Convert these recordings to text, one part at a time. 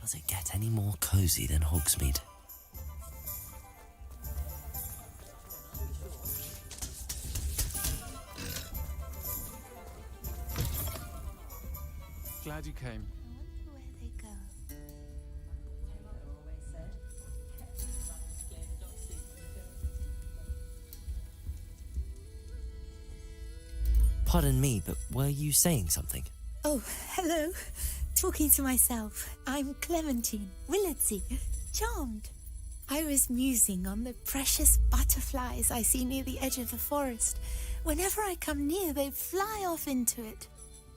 Does it get any more cozy than Hogsmeade? Glad you came. I wonder where they go. Pardon me, but were you saying something? Oh, hello. Talking to myself. I'm Clementine, Willardsey, charmed. I was musing on the precious butterflies I see near the edge of the forest. Whenever I come near, they fly off into it.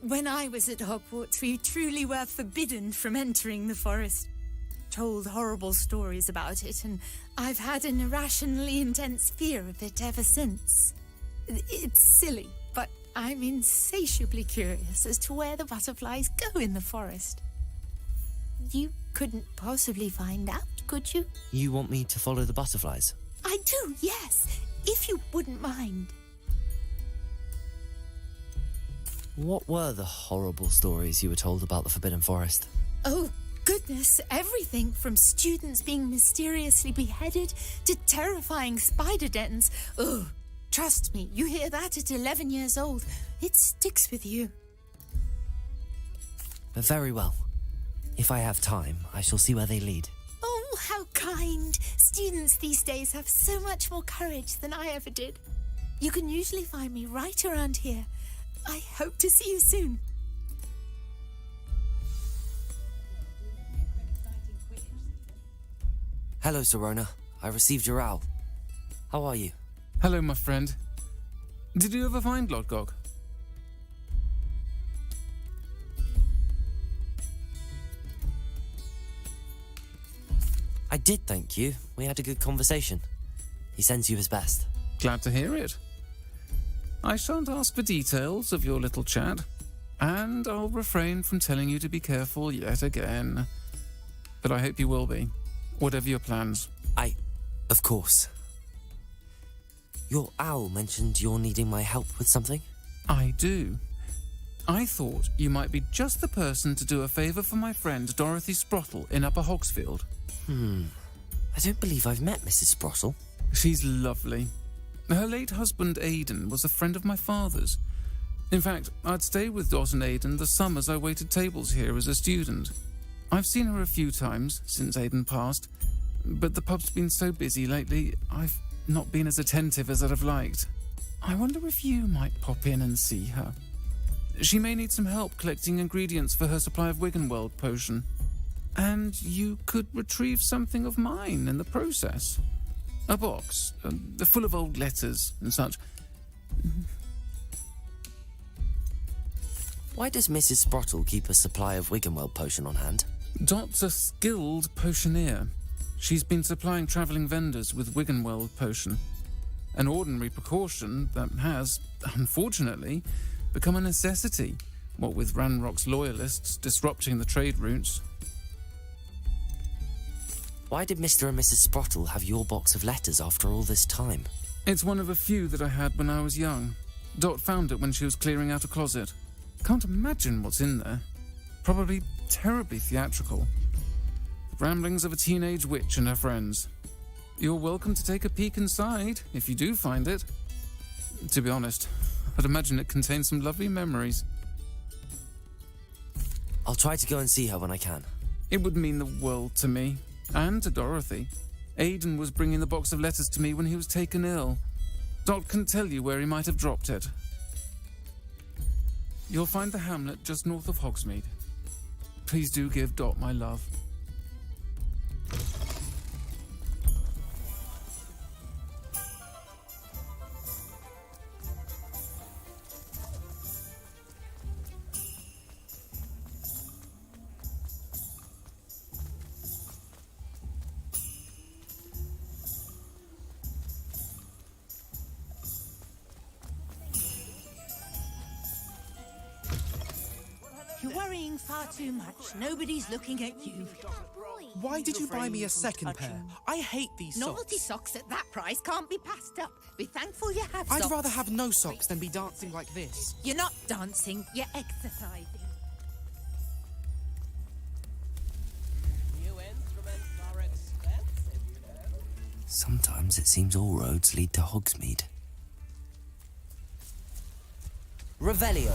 When I was at Hogwarts, we truly were forbidden from entering the forest. Told horrible stories about it, and I've had an irrationally intense fear of it ever since. It's silly, but I'm insatiably curious as to where the butterflies go in the forest. You couldn't possibly find out, could you? You want me to follow the butterflies? I do, yes, if you wouldn't mind. What were the horrible stories you were told about the Forbidden Forest? Oh, goodness, everything from students being mysteriously beheaded to terrifying spider dens. Ugh, trust me, you hear that at 11 years old, it sticks with you. Very well. If I have time, I shall see where they lead. Oh, how kind. Students these days have so much more courage than I ever did. You can usually find me right around here. I hope to see you soon. Hello, Serona. I received your owl. How are you? Hello, my friend. Did you ever find Lodgok? I did, thank you. We had a good conversation. He sends you his best. Glad to hear it. I shan't ask for details of your little chat, and I'll refrain from telling you to be careful yet again. But I hope you will be, whatever your plans. Of course. Your owl mentioned you're needing my help with something? I do. I thought you might be just the person to do a favour for my friend Dorothy Sprottle in Upper Hogsfield. I don't believe I've met Mrs. Sprottle. She's lovely. Her late husband Aidan was a friend of my father's. In fact, I'd stay with Dot and Aidan the summers I waited tables here as a student. I've seen her a few times since Aidan passed, but the pub's been so busy lately, I've not been as attentive as I'd have liked. I wonder if you might pop in and see her. She may need some help collecting ingredients for her supply of Wiggenweld potion. And you could retrieve something of mine in the process. A box, full of old letters and such. Why does Mrs. Sprottle keep a supply of Wiggenweld potion on hand? Dot's a skilled potioneer. She's been supplying travelling vendors with Wiggenweld potion. An ordinary precaution that has, unfortunately, become a necessity, what with Ranrock's loyalists disrupting the trade routes. Why did Mr. and Mrs. Sprottle have your box of letters after all this time? It's one of a few that I had when I was young. Dot found it when she was clearing out a closet. Can't imagine what's in there. Probably terribly theatrical. The ramblings of a teenage witch and her friends. You're welcome to take a peek inside, if you do find it. To be honest, I'd imagine it contains some lovely memories. I'll try to go and see her when I can. It would mean the world to me. And to Dorothy. Aidan was bringing the box of letters to me when he was taken ill. Dot can tell you where he might have dropped it. You'll find the hamlet just north of Hogsmeade. Please do give Dot my love. You're worrying far too much. Nobody's looking at you. Why did you buy me a second pair? I hate these Novelty socks. socks at that price can't be passed up. Be thankful you have I'd socks. rather have no socks than be dancing like this. You're not dancing, you're exercising. Sometimes it seems all roads lead to Hogsmeade. Revelio.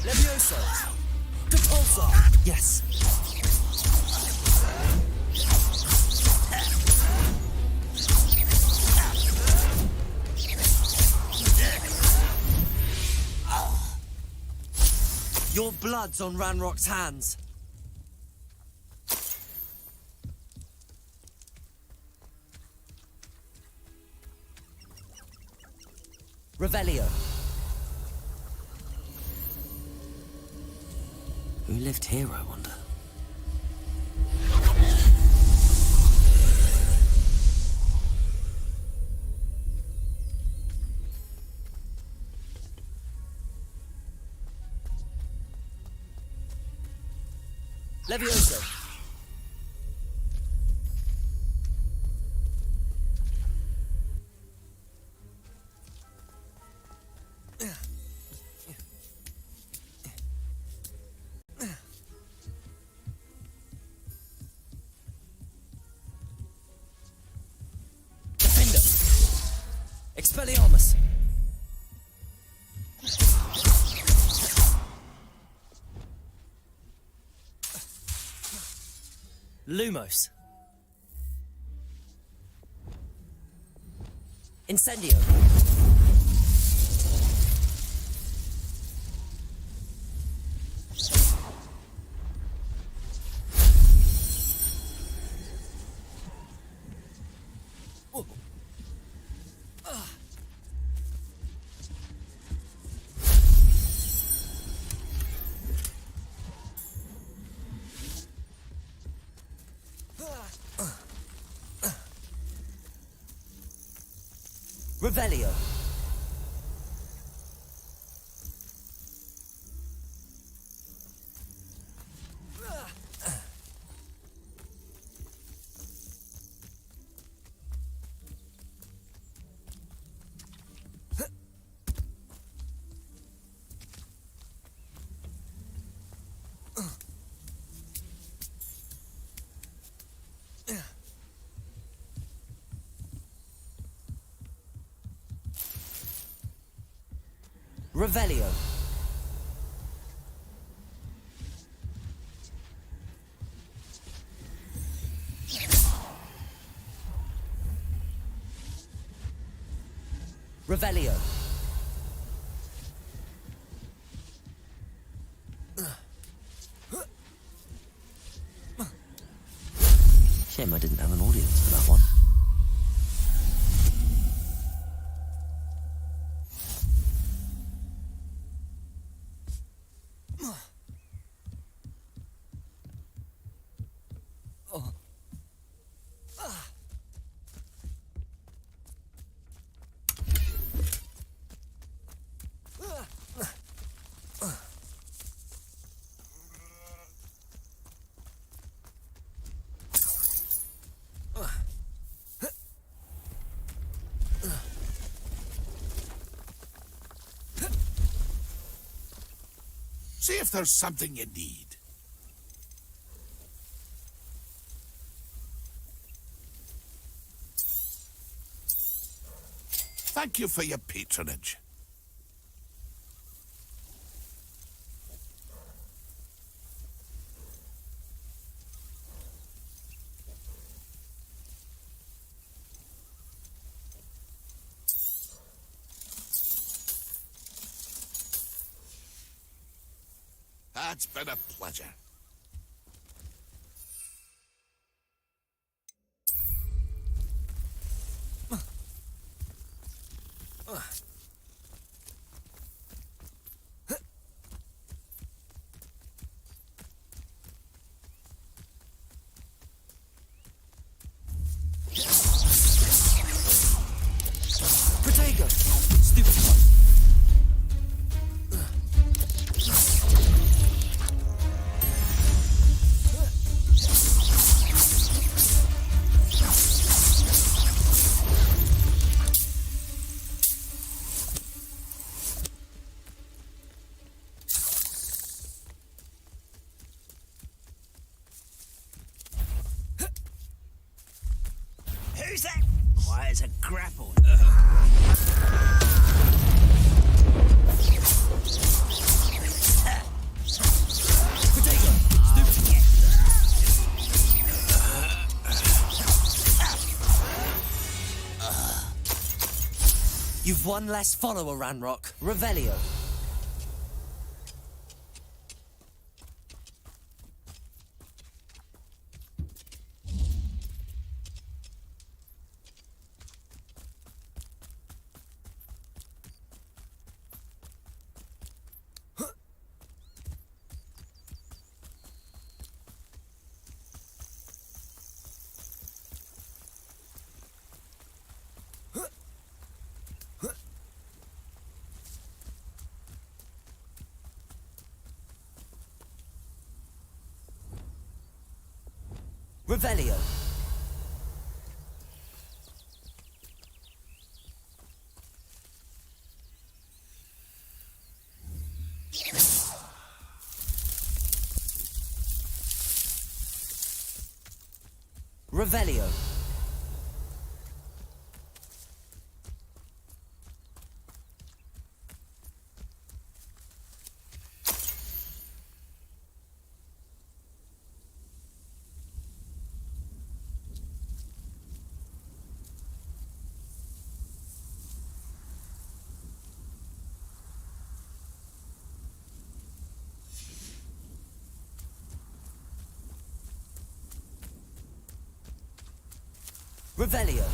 Levioso! Repulsor! Yes. Your blood's on Ranrock's hands. Revelio. Who lived here, I wonder? Levioso. Defender. Expelliarmus. Lumos. Incendio. Revelio. Revelio. Revelio. Shame I didn't have an audience for that one. See if there's something you need. Thank you for your patronage. It's been a pleasure. Potato! Stupid one! Who's that? Why, it's a grapple. Potato! Stupid! You've one less follower, Ranrock. Revelio. Revelio. Revelio. Revelio.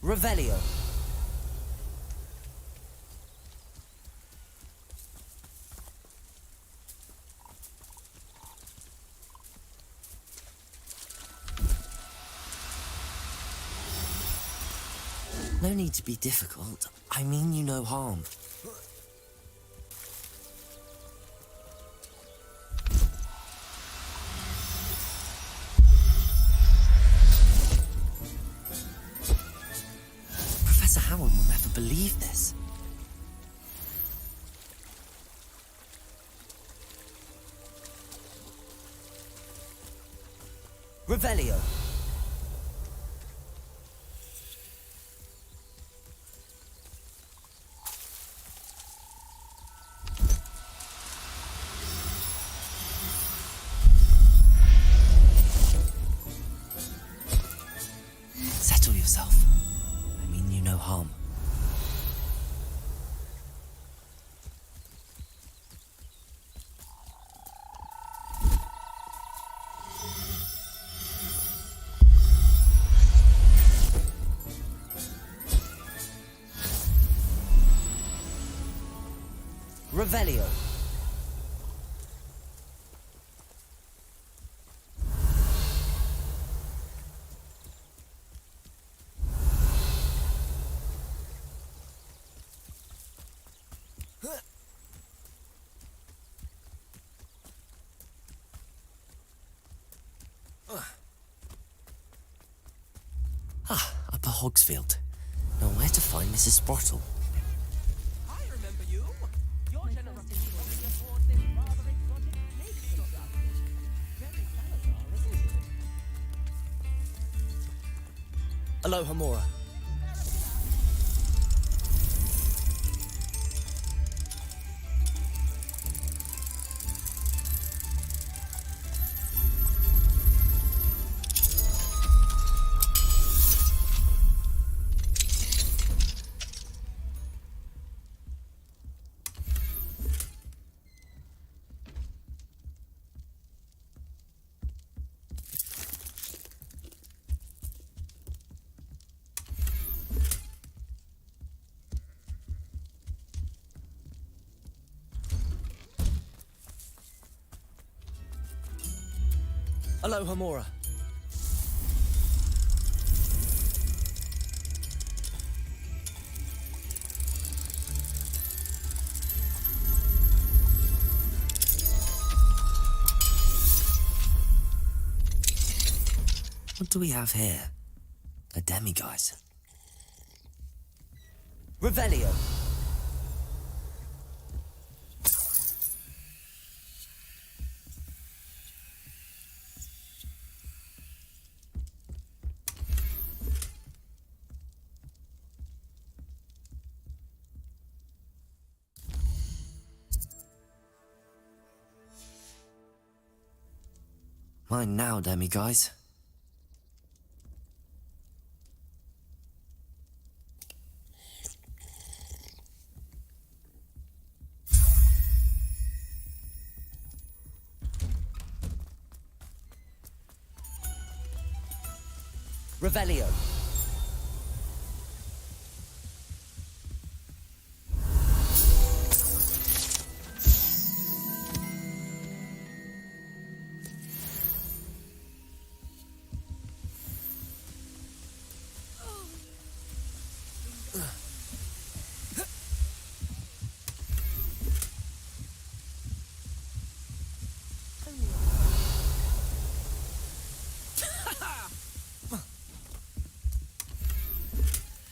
Revelio. No need to be difficult. I mean you no harm. Professor Howard will never believe this. Revelio. Settle yourself. I mean you no harm. Revelio. Upper Hogsfield. Now where to find Mrs. Sprottle? I remember you. Your generosity was towards this rather exotic snake philosophy. Very Salazar, isn't it? Aloha Mora. Aloha Mora. What do we have here? A demiguise. Revelio. Mine now, demiguise. Revelio.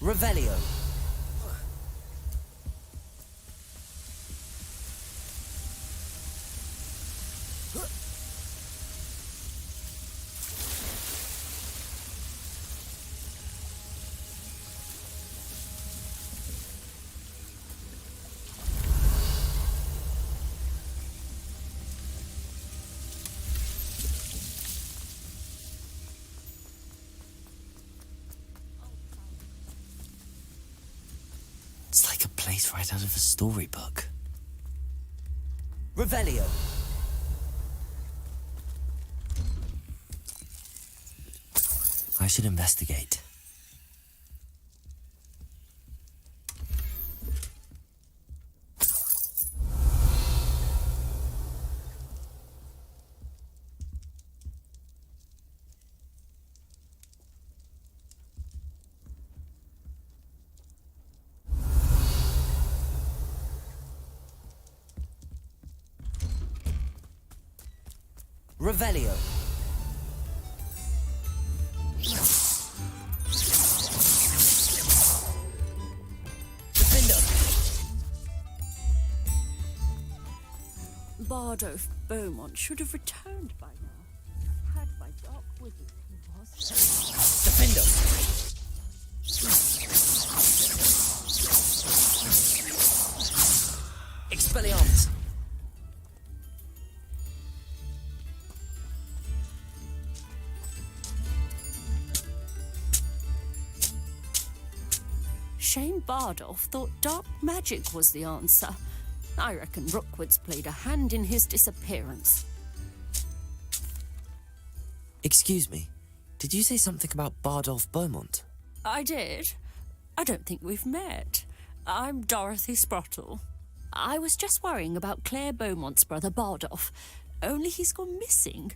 Revelio. It's like a place right out of a storybook. Revelio. I should investigate. Revelio. Defender. Bardo Beaumont should have returned by now. Had by dark wizard he was. Defender. Expelliarmus. Shane Bardolph thought dark magic was the answer. I reckon Rookwood's played a hand in his disappearance. Excuse me, did you say something about Bardolph Beaumont? I did. I don't think we've met. I'm Dorothy Sprottle. I was just worrying about Claire Beaumont's brother Bardolph, only he's gone missing.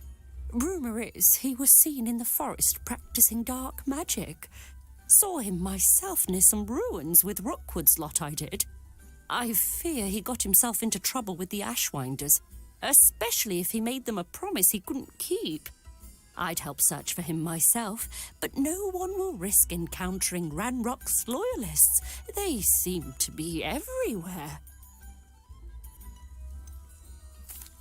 Rumour is he was seen in the forest practicing dark magic. Saw him myself near some ruins with Rookwood's lot I did. I fear he got himself into trouble with the Ashwinders, especially if he made them a promise he couldn't keep. I'd help search for him myself, but no one will risk encountering Ranrock's loyalists. They seem to be everywhere.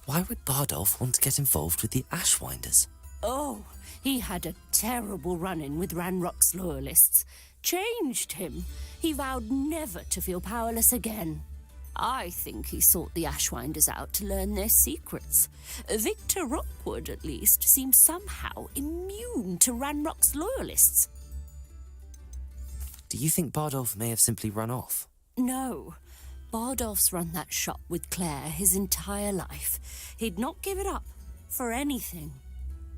Why would Bardolph want to get involved with the Ashwinders? Oh, he had a terrible run-in with Ranrock's loyalists changed him. He vowed never to feel powerless again. I think he sought the Ashwinders out to learn their secrets. Victor Rockwood, at least, seems somehow immune to Ranrock's loyalists. Do you think Bardolph may have simply run off? No. Bardolph's run that shop with Claire his entire life. He'd not give it up for anything.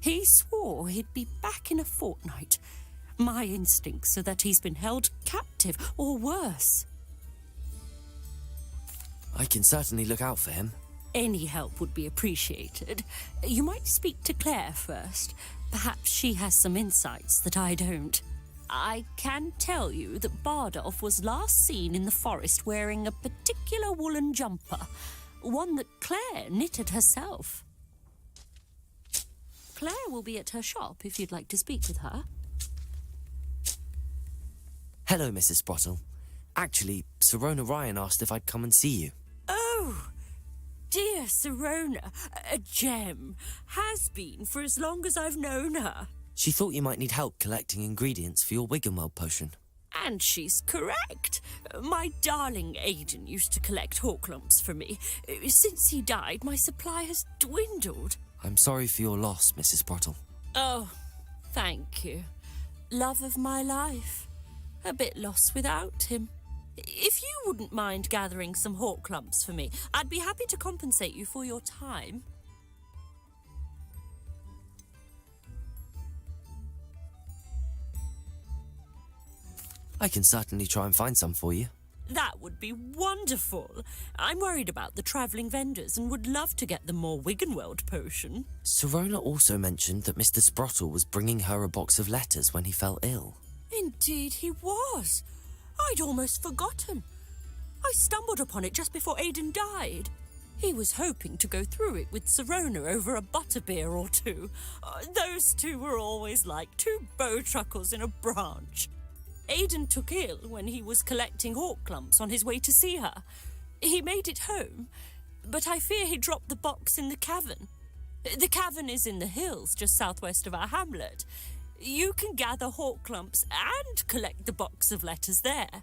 He swore he'd be back in a fortnight. My instincts are that he's been held captive, or worse. I can certainly look out for him. Any help would be appreciated. You might speak to Claire first. Perhaps she has some insights that I don't. I can tell you that Bardolph was last seen in the forest wearing a particular woolen jumper, one that Claire knitted herself. Claire will be at her shop if you'd like to speak with her. Hello, Mrs. Sprottle. Actually, Sirona Ryan asked if I'd come and see you. Oh, dear Sirona, a gem. Has been for as long as I've known her. She thought you might need help collecting ingredients for your Wiggenweld potion. And she's correct. My darling Aidan used to collect hawk lumps for me. Since he died, my supply has dwindled. I'm sorry for your loss, Mrs. Sprottle. Oh, thank you. Love of my life. A bit lost without him. If you wouldn't mind gathering some hawk lumps for me, I'd be happy to compensate you for your time. I can certainly try and find some for you. That would be wonderful. I'm worried about the travelling vendors and would love to get them more Wiggenweld potion. Sirona also mentioned that Mr. Sprottle was bringing her a box of letters when he fell ill. Indeed he was. I'd almost forgotten. I stumbled upon it just before Aidan died. He was hoping to go through it with Sirona over a butterbeer or two. Those two were always like two bowtruckles in a branch. Aidan took ill when he was collecting hawk lumps on his way to see her. He made it home, but I fear he dropped the box in the cavern. The cavern is in the hills just southwest of our hamlet. You can gather hawk lumps and collect the box of letters there.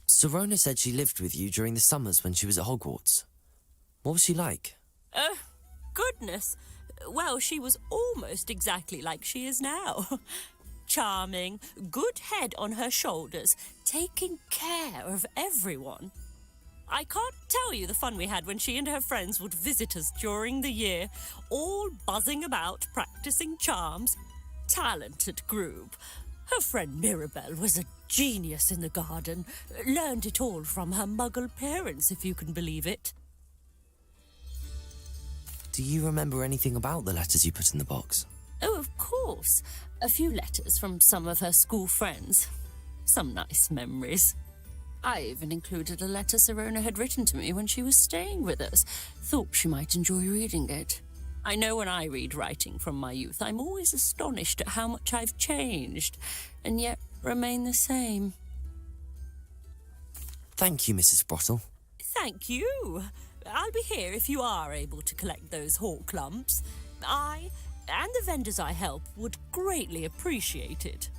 Sirona said she lived with you during the summers when she was at Hogwarts. What was she like? Goodness. Well, she was almost exactly like she is now. Charming, good head on her shoulders, taking care of everyone. I can't tell you the fun we had when she and her friends would visit us during the year, all buzzing about, practicing charms. Talented group. Her friend Mirabelle was a genius in the garden. Learned it all from her muggle parents, if you can believe it. Do you remember anything about the letters you put in the box? Oh, of course. A few letters from some of her school friends. Some nice memories. I even included a letter Sirona had written to me when she was staying with us. Thought she might enjoy reading it. I know when I read writing from my youth, I'm always astonished at how much I've changed, and yet remain the same. Thank you, Mrs. Sprottle. Thank you. I'll be here if you are able to collect those hawk lumps. I, and the vendors I help, would greatly appreciate it.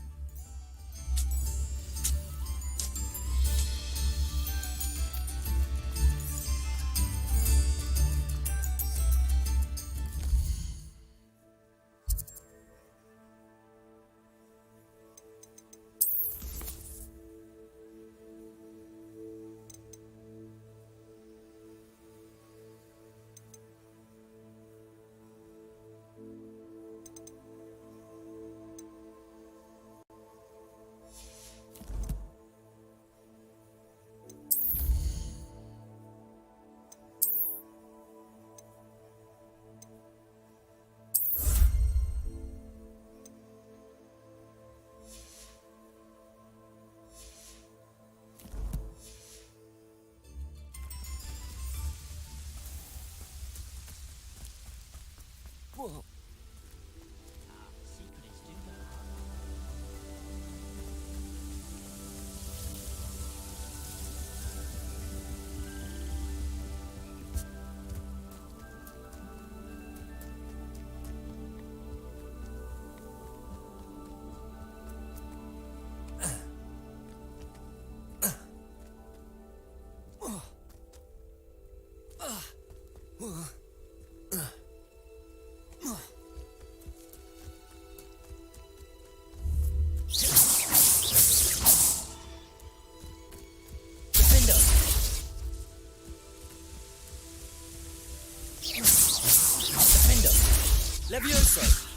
Levioso!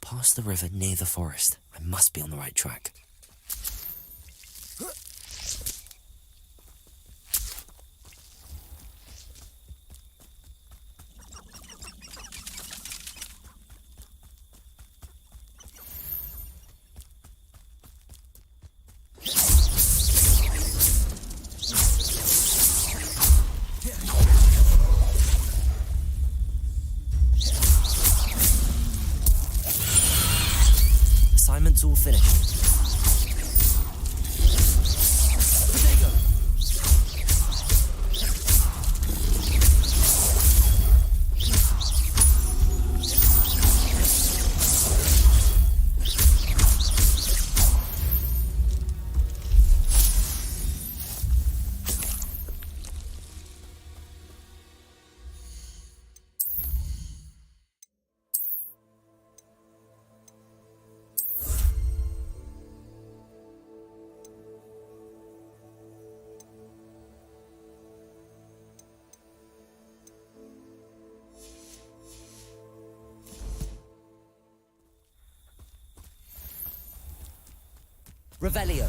Past the river near the forest. I must be on the right track. Assignment's all finished. Revelio.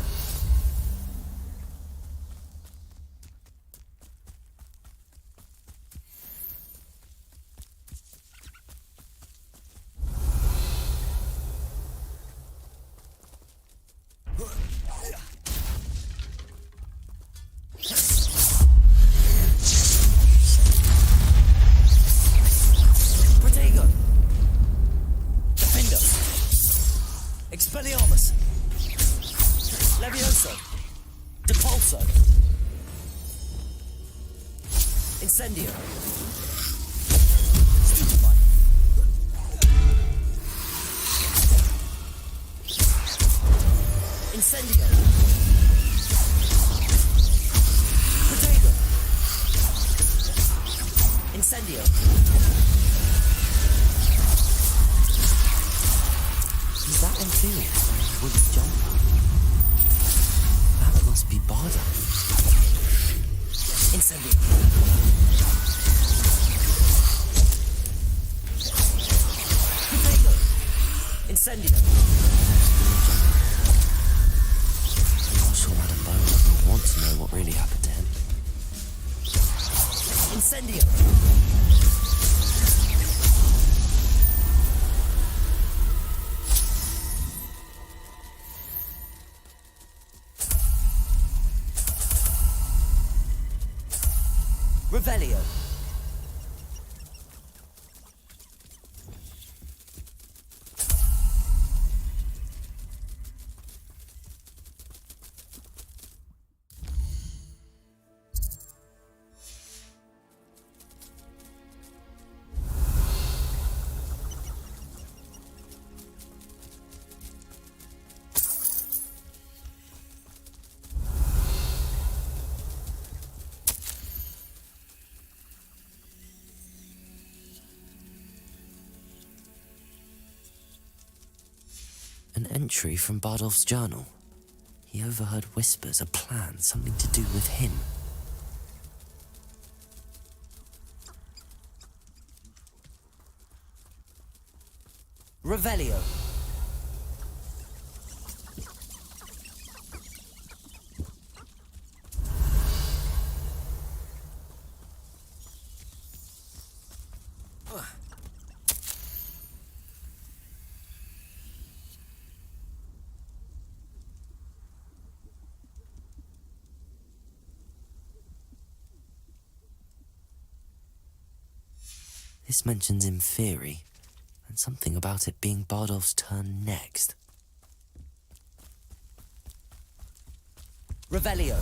Protego. Defendo. Expelliarmus. Levioso. Depulso. Incendio. Stupefy. Incendio. Protego. Incendio. Is that Amphilia? Would it jump? That must be Barda. Incendio. Protego. Incendio. I'm not sure Madame Bowman would want to know what really happened to him. Incendio. Revelio. An entry from Bardolph's journal. He overheard whispers, a plan, something to do with him. Revelio. This mentions Inferi, and something about it being Bardolph's turn next. Revelio.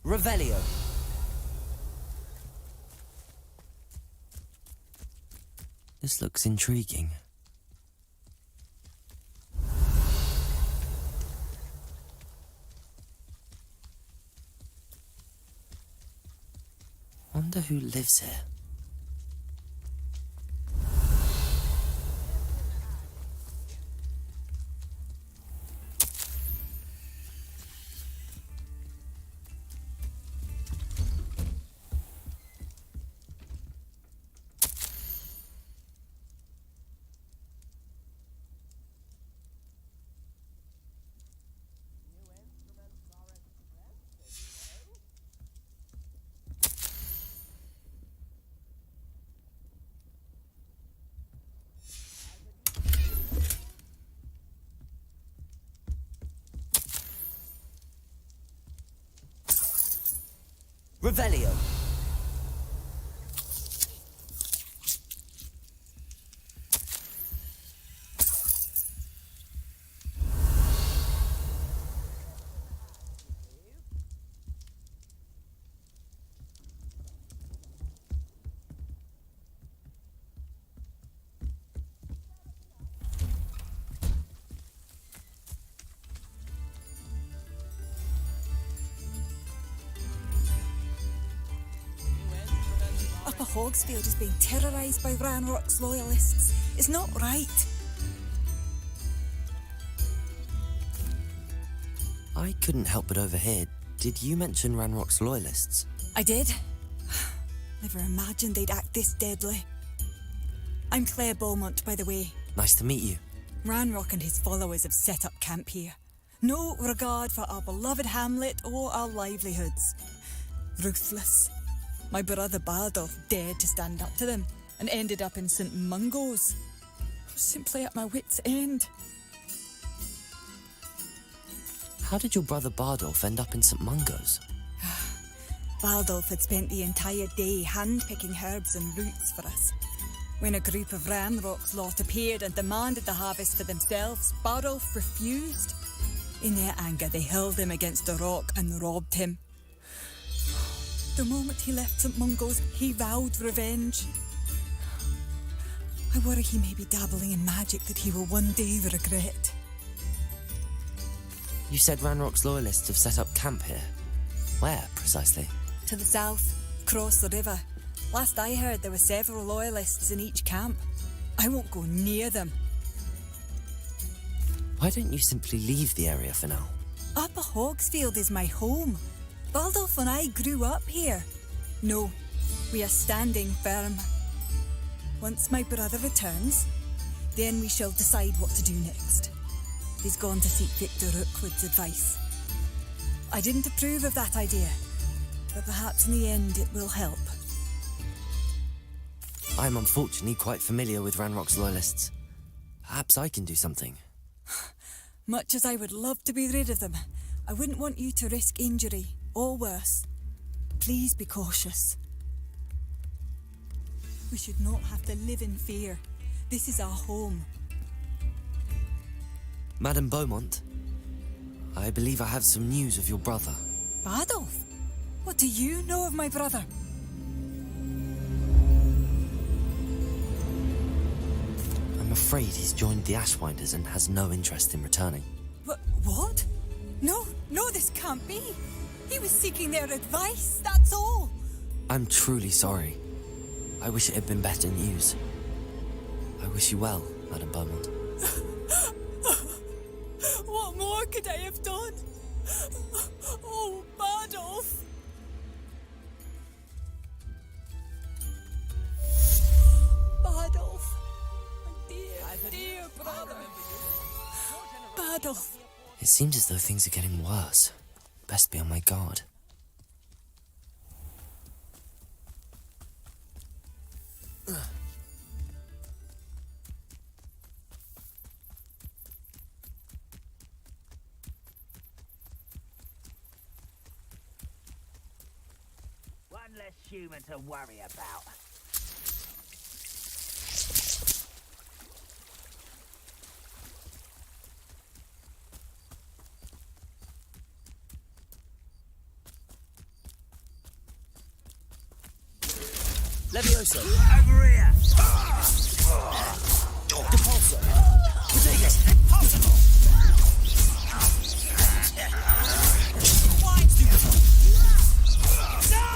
Revelio. This looks intriguing. Wonder who lives here. Revelio. Upper Hogsfield is being terrorised by Ranrock's loyalists. It's not right. I couldn't help but overhear. Did you mention Ranrock's loyalists? I did. Never imagined they'd act this deadly. I'm Claire Beaumont, by the way. Nice to meet you. Ranrock and his followers have set up camp here. No regard for our beloved hamlet or our livelihoods. Ruthless. My brother Bardolph dared to stand up to them and ended up in St. Mungo's. I'm simply at my wit's end. How did your brother Bardolph end up in St. Mungo's? Bardolph had spent the entire day hand-picking herbs and roots for us. When a group of Ranrock's lot appeared and demanded the harvest for themselves, Bardolph refused. In their anger, they hurled him against a rock and robbed him. The moment he left St. Mungo's, he vowed revenge. I worry he may be dabbling in magic that he will one day regret. You said Ranrock's loyalists have set up camp here. Where, precisely? To the south, across the river. Last I heard, there were several loyalists in each camp. I won't go near them. Why don't you simply leave the area for now? Upper Hogsfield is my home. Baldolf and I grew up here. No, we are standing firm. Once my brother returns, then we shall decide what to do next. He's gone to seek Victor Rookwood's advice. I didn't approve of that idea, but perhaps in the end it will help. I'm unfortunately quite familiar with Ranrock's loyalists. Perhaps I can do something. Much as I would love to be rid of them, I wouldn't want you to risk injury, or worse. Please be cautious. We should not have to live in fear. This is our home. Madame Beaumont, I believe I have some news of your brother. Bardolph? What do you know of my brother? I'm afraid he's joined the Ashwinders and has no interest in returning. What? No, this can't be. He was seeking their advice, that's all. I'm truly sorry. I wish it had been better news. I wish you well, Madame Beaumont. What more could I have done? Oh, Bardolph. Bardolph. My dear brother. Bardolph. It seems as though things are getting worse. Best be on my guard. One less human to worry about. Levioso. Over here! Depulso. Potato. Impossible! Why, stupid? No!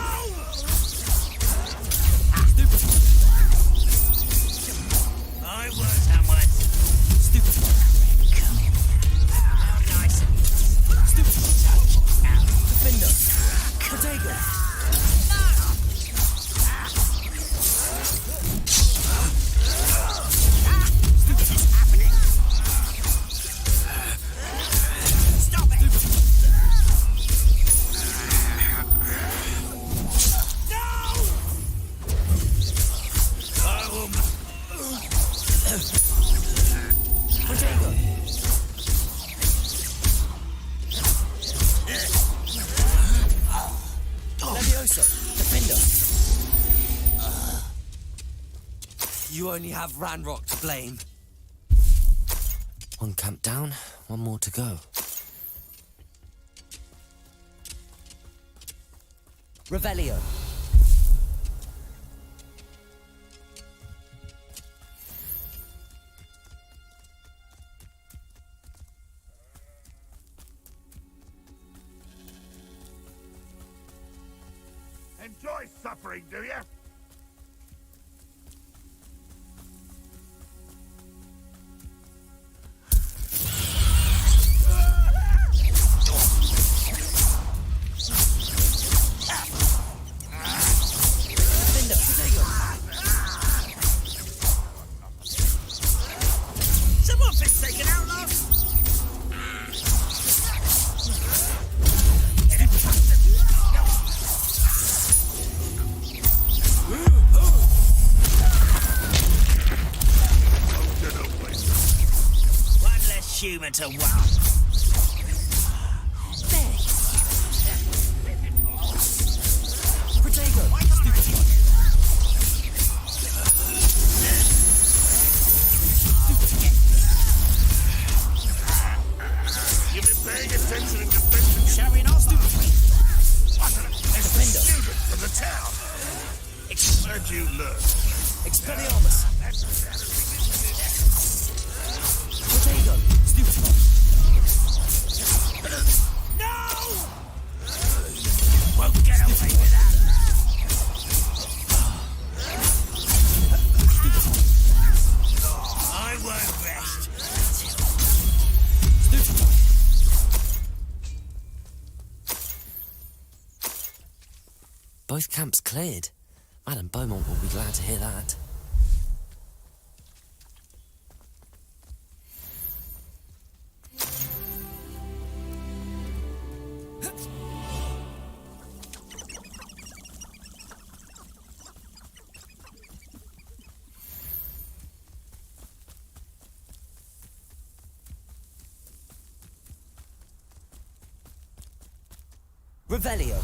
Stupid. I work someone. Stupid. How nice of you. Stupid. Defender. Potato. You only have Ranrock to blame. One camp down, one more to go. Revelio. Enjoy suffering, do you? Someone been taken out last? One less human to wow. You've been paying attention in defense. Shall we not? As a student from the town. Where'd you learn? Expelliarmus. Potato. Stupid. Both camps cleared. Madame Beaumont will be glad to hear that. Revelio.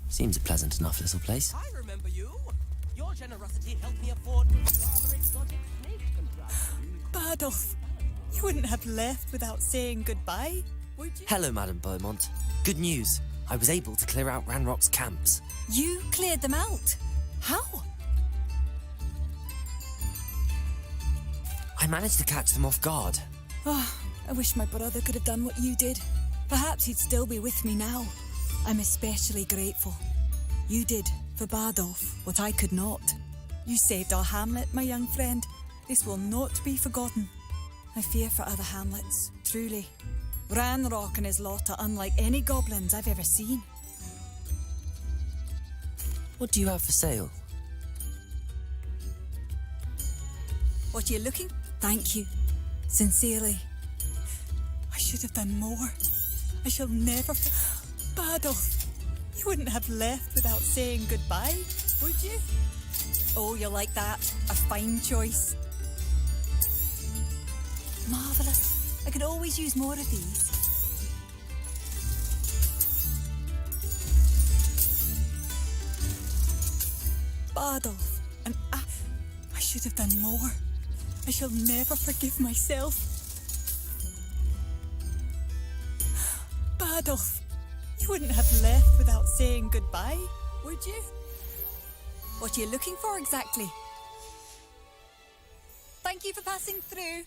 Seems a pleasant enough little place. I remember you. Your generosity helped me afford rather exotic snake contraptions. Bardolph, you wouldn't have left without saying goodbye, would you? Hello, Madame Beaumont. Good news. I was able to clear out Ranrock's camps. You cleared them out? How? I managed to catch them off guard. Oh, I wish my brother could have done what you did. Perhaps he'd still be with me now. I'm especially grateful. You did, for Bardolph, what I could not. You saved our hamlet, my young friend. This will not be forgotten. I fear for other hamlets, truly. Ranrock and his lot are unlike any goblins I've ever seen. What do you have for sale? What are you looking? Thank you. Sincerely. I should have done more. I shall never... Bardolph, you wouldn't have left without saying goodbye, would you? Oh, you're like that. A fine choice. Marvellous. I could always use more of these. Bardolph, and I should have done more. I shall never forgive myself. Bardolph, you wouldn't have left without saying goodbye, would you? What are you looking for exactly? Thank you for passing through.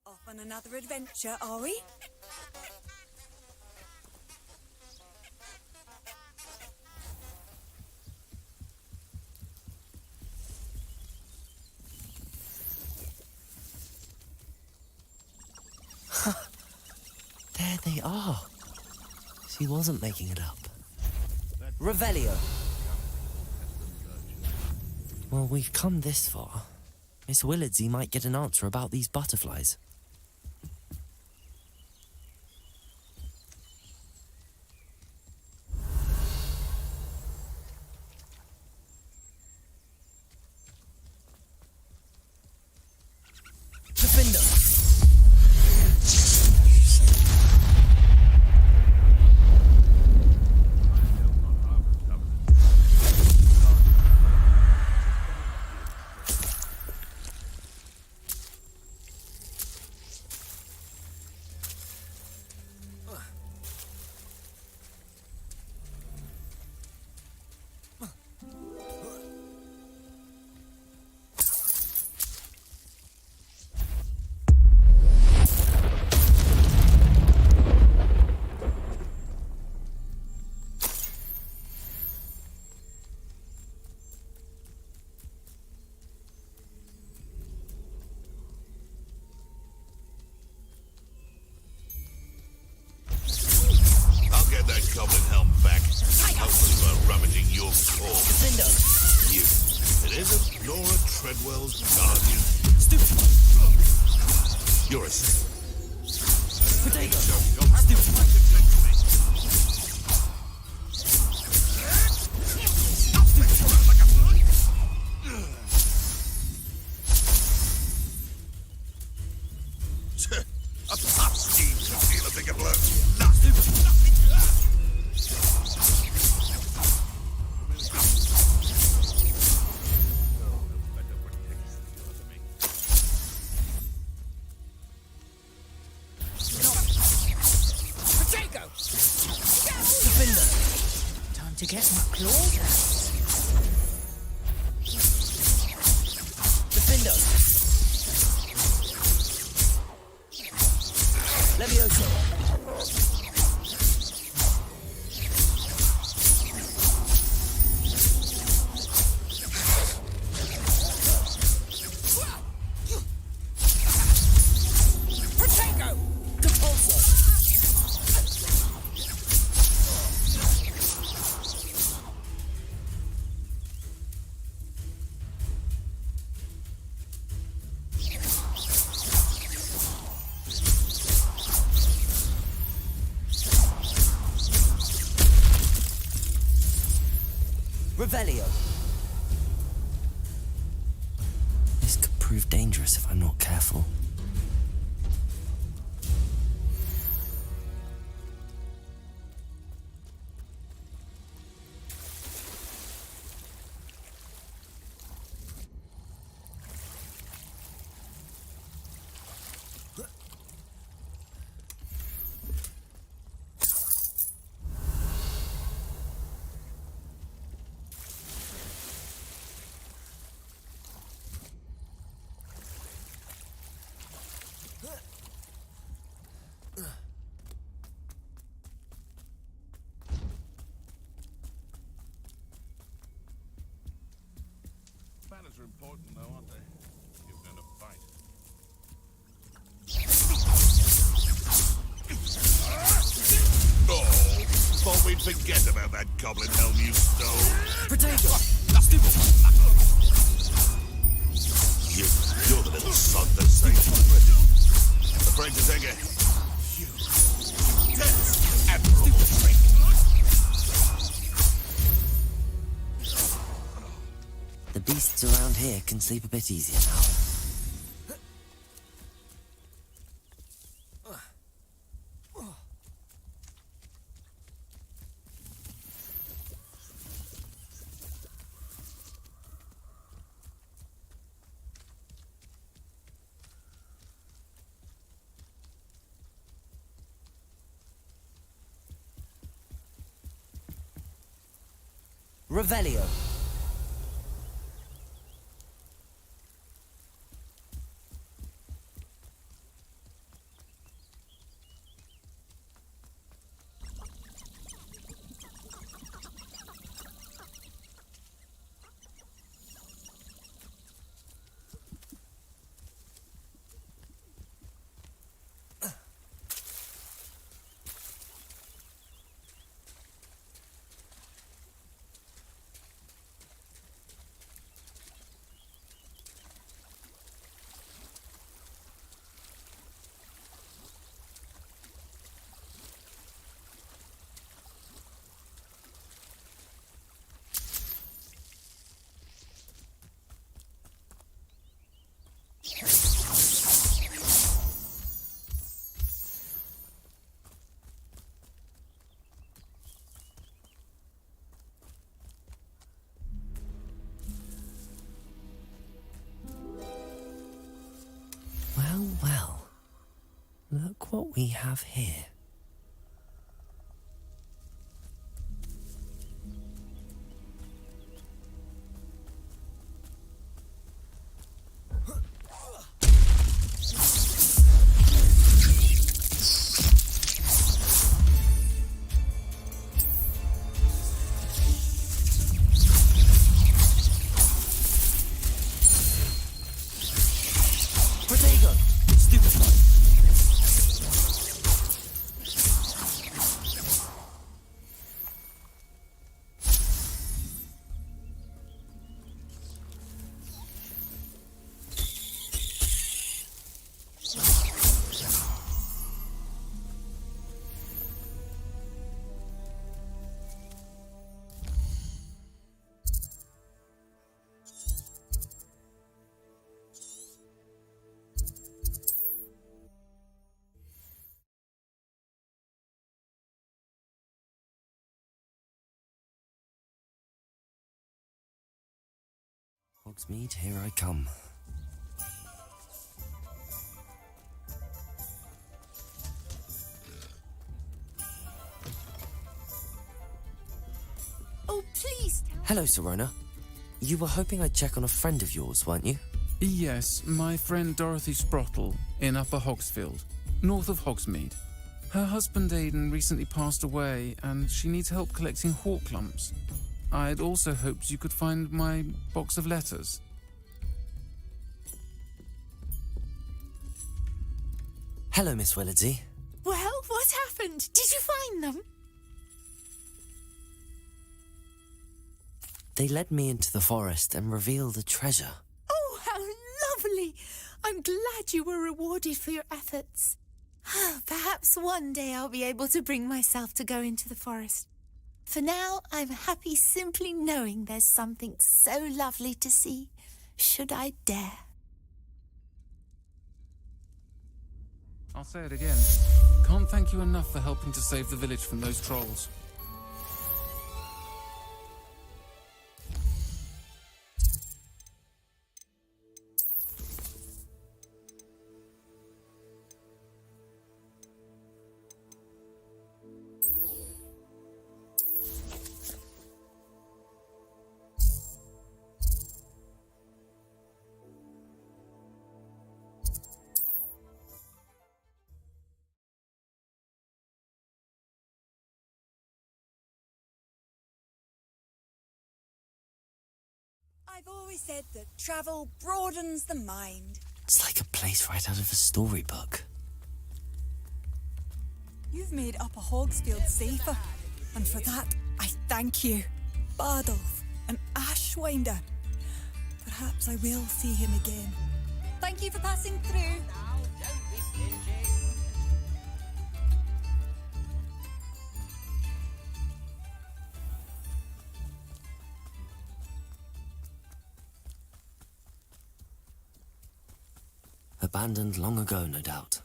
Off on another adventure, are we? There they are. She wasn't making it up. Revelio. Well, we've come this far. Miss Willardsey might get an answer about these butterflies. You. It isn't Nora Treadwell's guardian. You're a a pop scheme to feel a bigger blow. Time to get my claws out. Revelio. This could prove dangerous if I'm not careful. Manners are important, though, aren't they? You're gonna fight. Oh, thought we'd forget about that goblin helm you stole. Potato. You're the little son that saved me. Afraid to take a huge, admirable trick. The beasts around here can sleep a bit easier now. Revelio. Well, look what we have here. Hogsmeade, here I come. Oh, please. Hello, Serona. You were hoping I'd check on a friend of yours, weren't you? Yes, my friend Dorothy Sprottle in Upper Hogsfield, north of Hogsmeade. Her husband Aidan recently passed away and she needs help collecting hawk lumps. I'd also hoped you could find my box of letters. Hello, Miss Willardsey. Well, what happened? Did you find them? They led me into the forest and revealed a treasure. Oh, how lovely! I'm glad you were rewarded for your efforts. Perhaps one day I'll be able to bring myself to go into the forest. For now, I'm happy simply knowing there's something so lovely to see, should I dare. I'll say it again. Can't thank you enough for helping to save the village from those trolls. I've always said that travel broadens the mind. It's like a place right out of a storybook. You've made Upper Hogsfield safer, and for that, I thank you. Bardolph, an Ashwinder. Perhaps I will see him again. Thank you for passing through. Now, don't be stingy. Abandoned long ago, no doubt.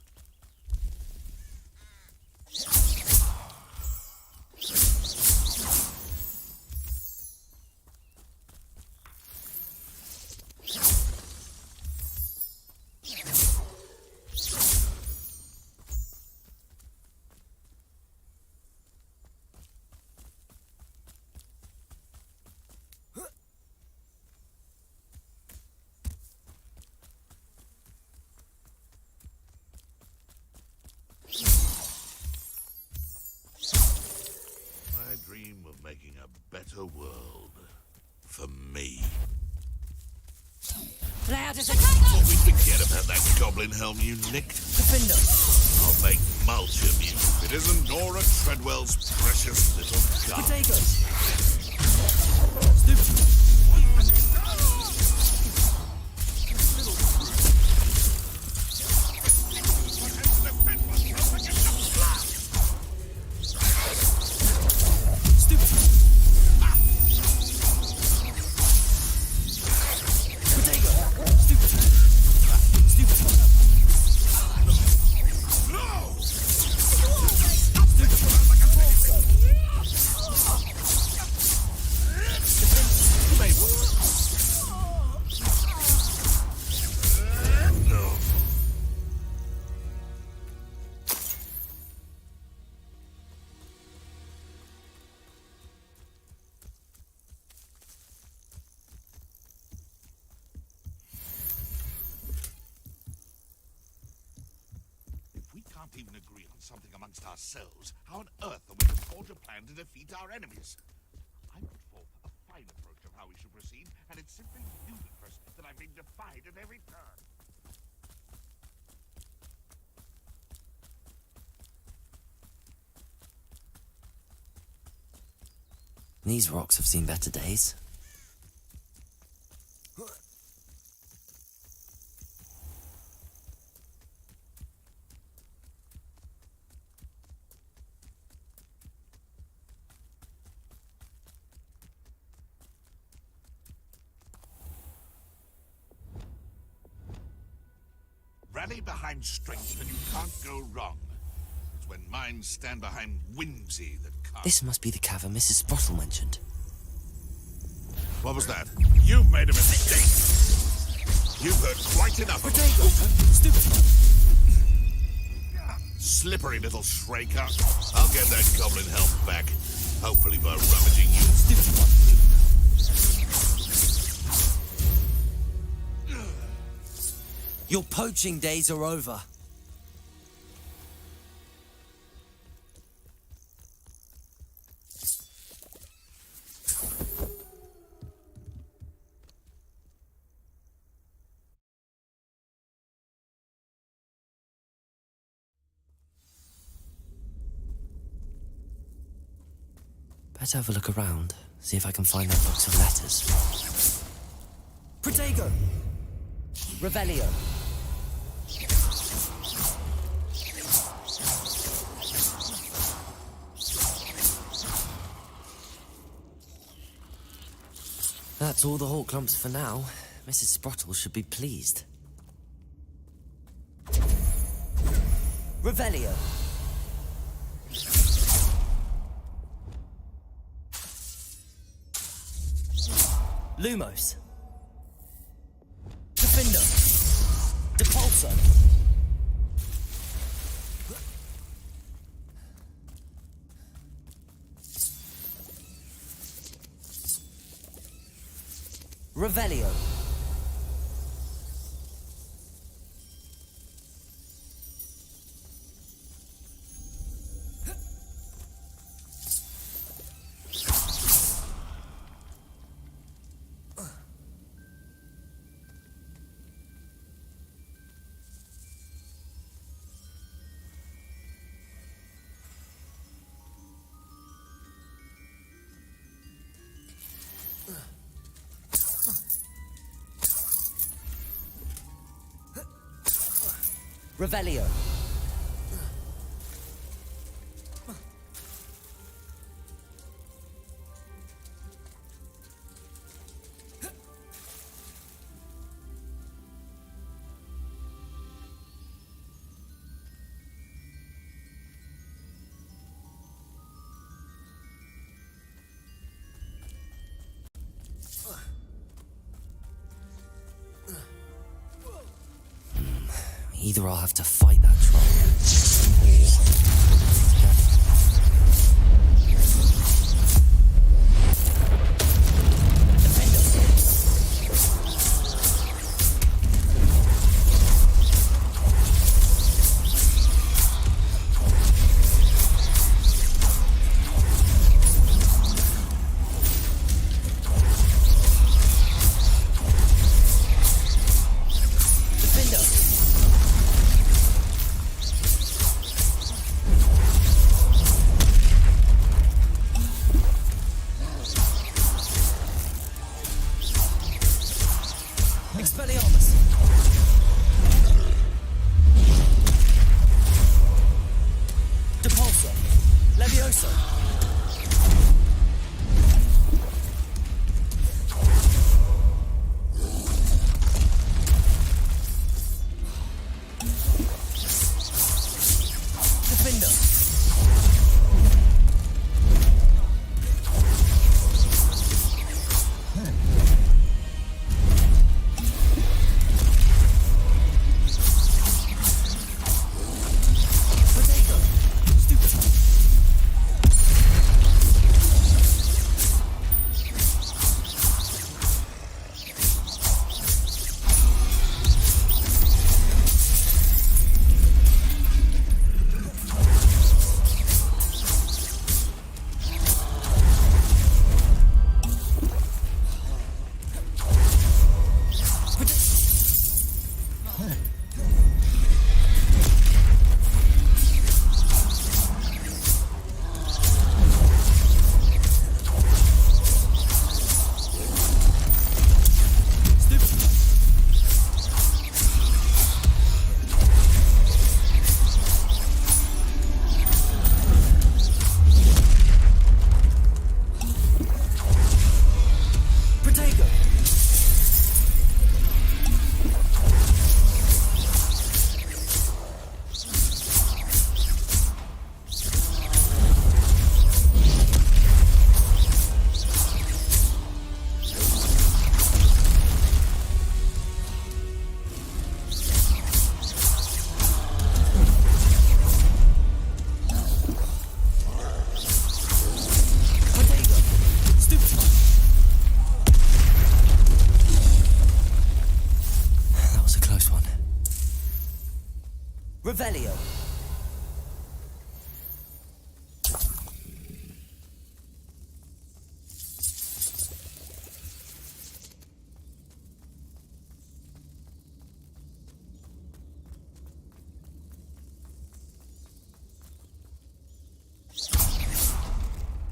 I dream of making a better world. For me. Loud as a Thought we'd forget about that goblin helm you nicked. Defender. I'll make mulch of you if it isn't Nora Treadwell's precious little gun. Potatoes. Even agree on something amongst ourselves, how on earth are we to forge a plan to defeat our enemies? I put forth a fine approach of how we should proceed, and it's simply ludicrous that I'm being defied at every turn. These rocks have seen better days. Rally behind strength and you can't go wrong. It's when minds stand behind whimsy that can't. This must be the cavern Mrs. Sprottle mentioned. What was that? You've made a mistake. You've heard quite enough of Potato! Stupid! Slippery little shrieker. I'll get that goblin health back. Hopefully by rummaging you. Stupid one! Your poaching days are over. Better have a look around, see if I can find that box of letters. Protego! Revelio. That's all the Hawk Clumps for now. Mrs. Sprottle should be pleased. Revelio. Lumos. Defender. Depulso. Revelio. Revelio. Either I'll have to fight that troll, Revelio.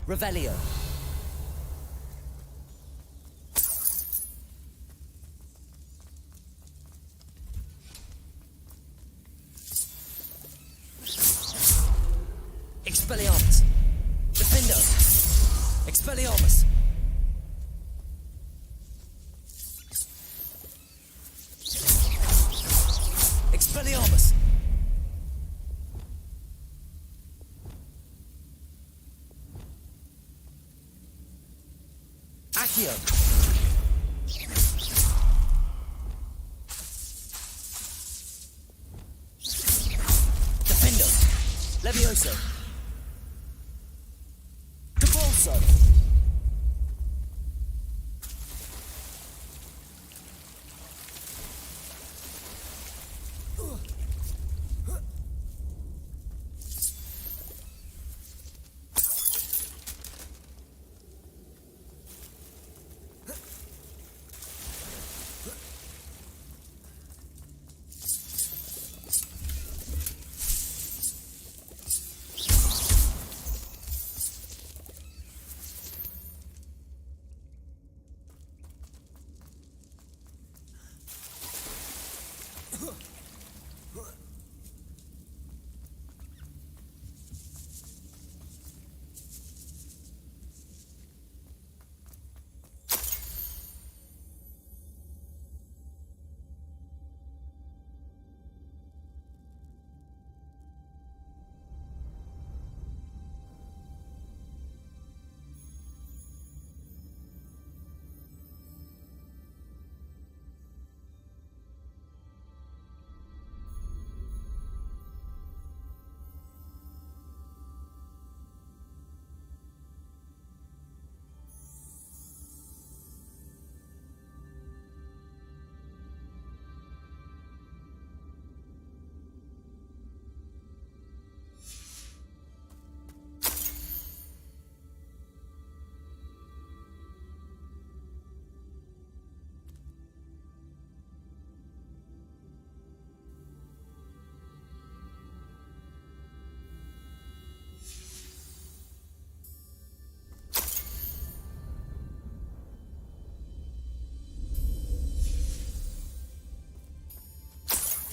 Revelio. Expelliarmus. Defendo. Expelliarmus. Expelliarmus. Accio. Defendo. Levioso. Capolso.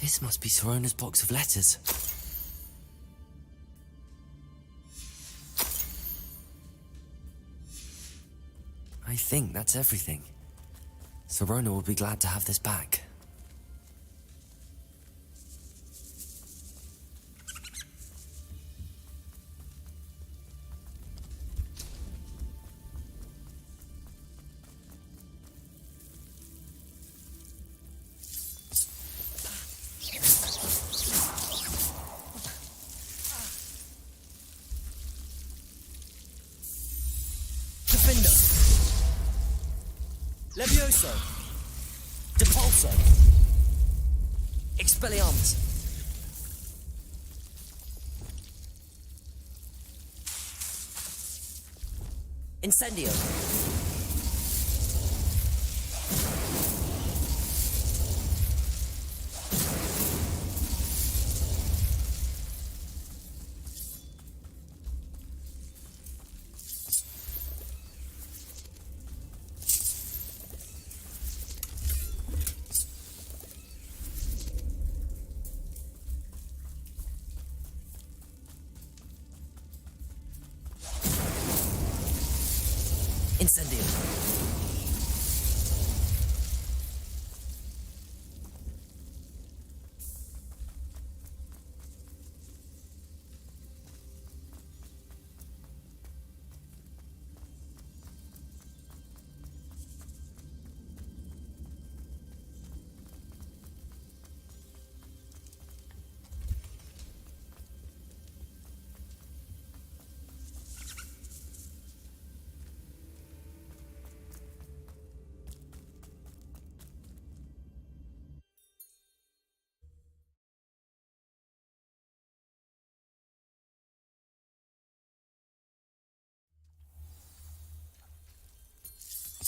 This must be Sorona's box of letters. I think that's everything. Sorona will be glad to have this back. Levioso. Depulso. Expelliarmus. Incendio.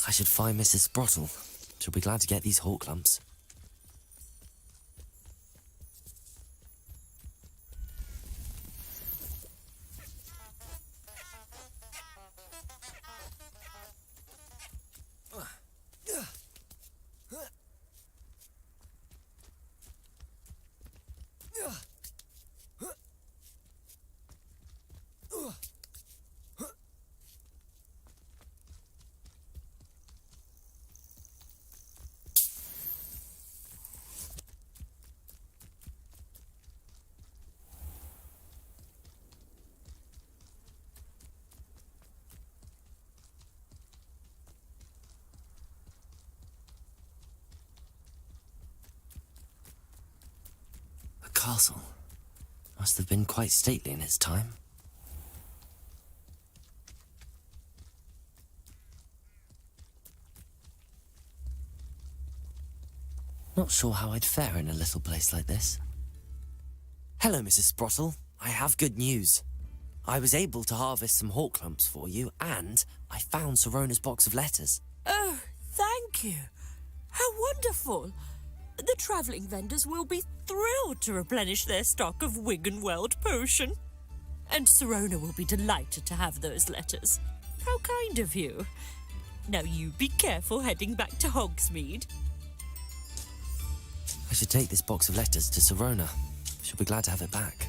I should find Mrs. Sprottle. She'll be glad to get these hawk lumps. The castle must have been quite stately in its time. Not sure how I'd fare in a little place like this. Hello, Mrs. Sprottle. I have good news. I was able to harvest some hawk lumps for you, and I found Sirona's box of letters. Oh, thank you. How wonderful. The travelling vendors will be thrilled to replenish their stock of Wiggenweld potion. And Sirona will be delighted to have those letters. How kind of you. Now you be careful heading back to Hogsmeade. I should take this box of letters to Sirona. She'll be glad to have it back.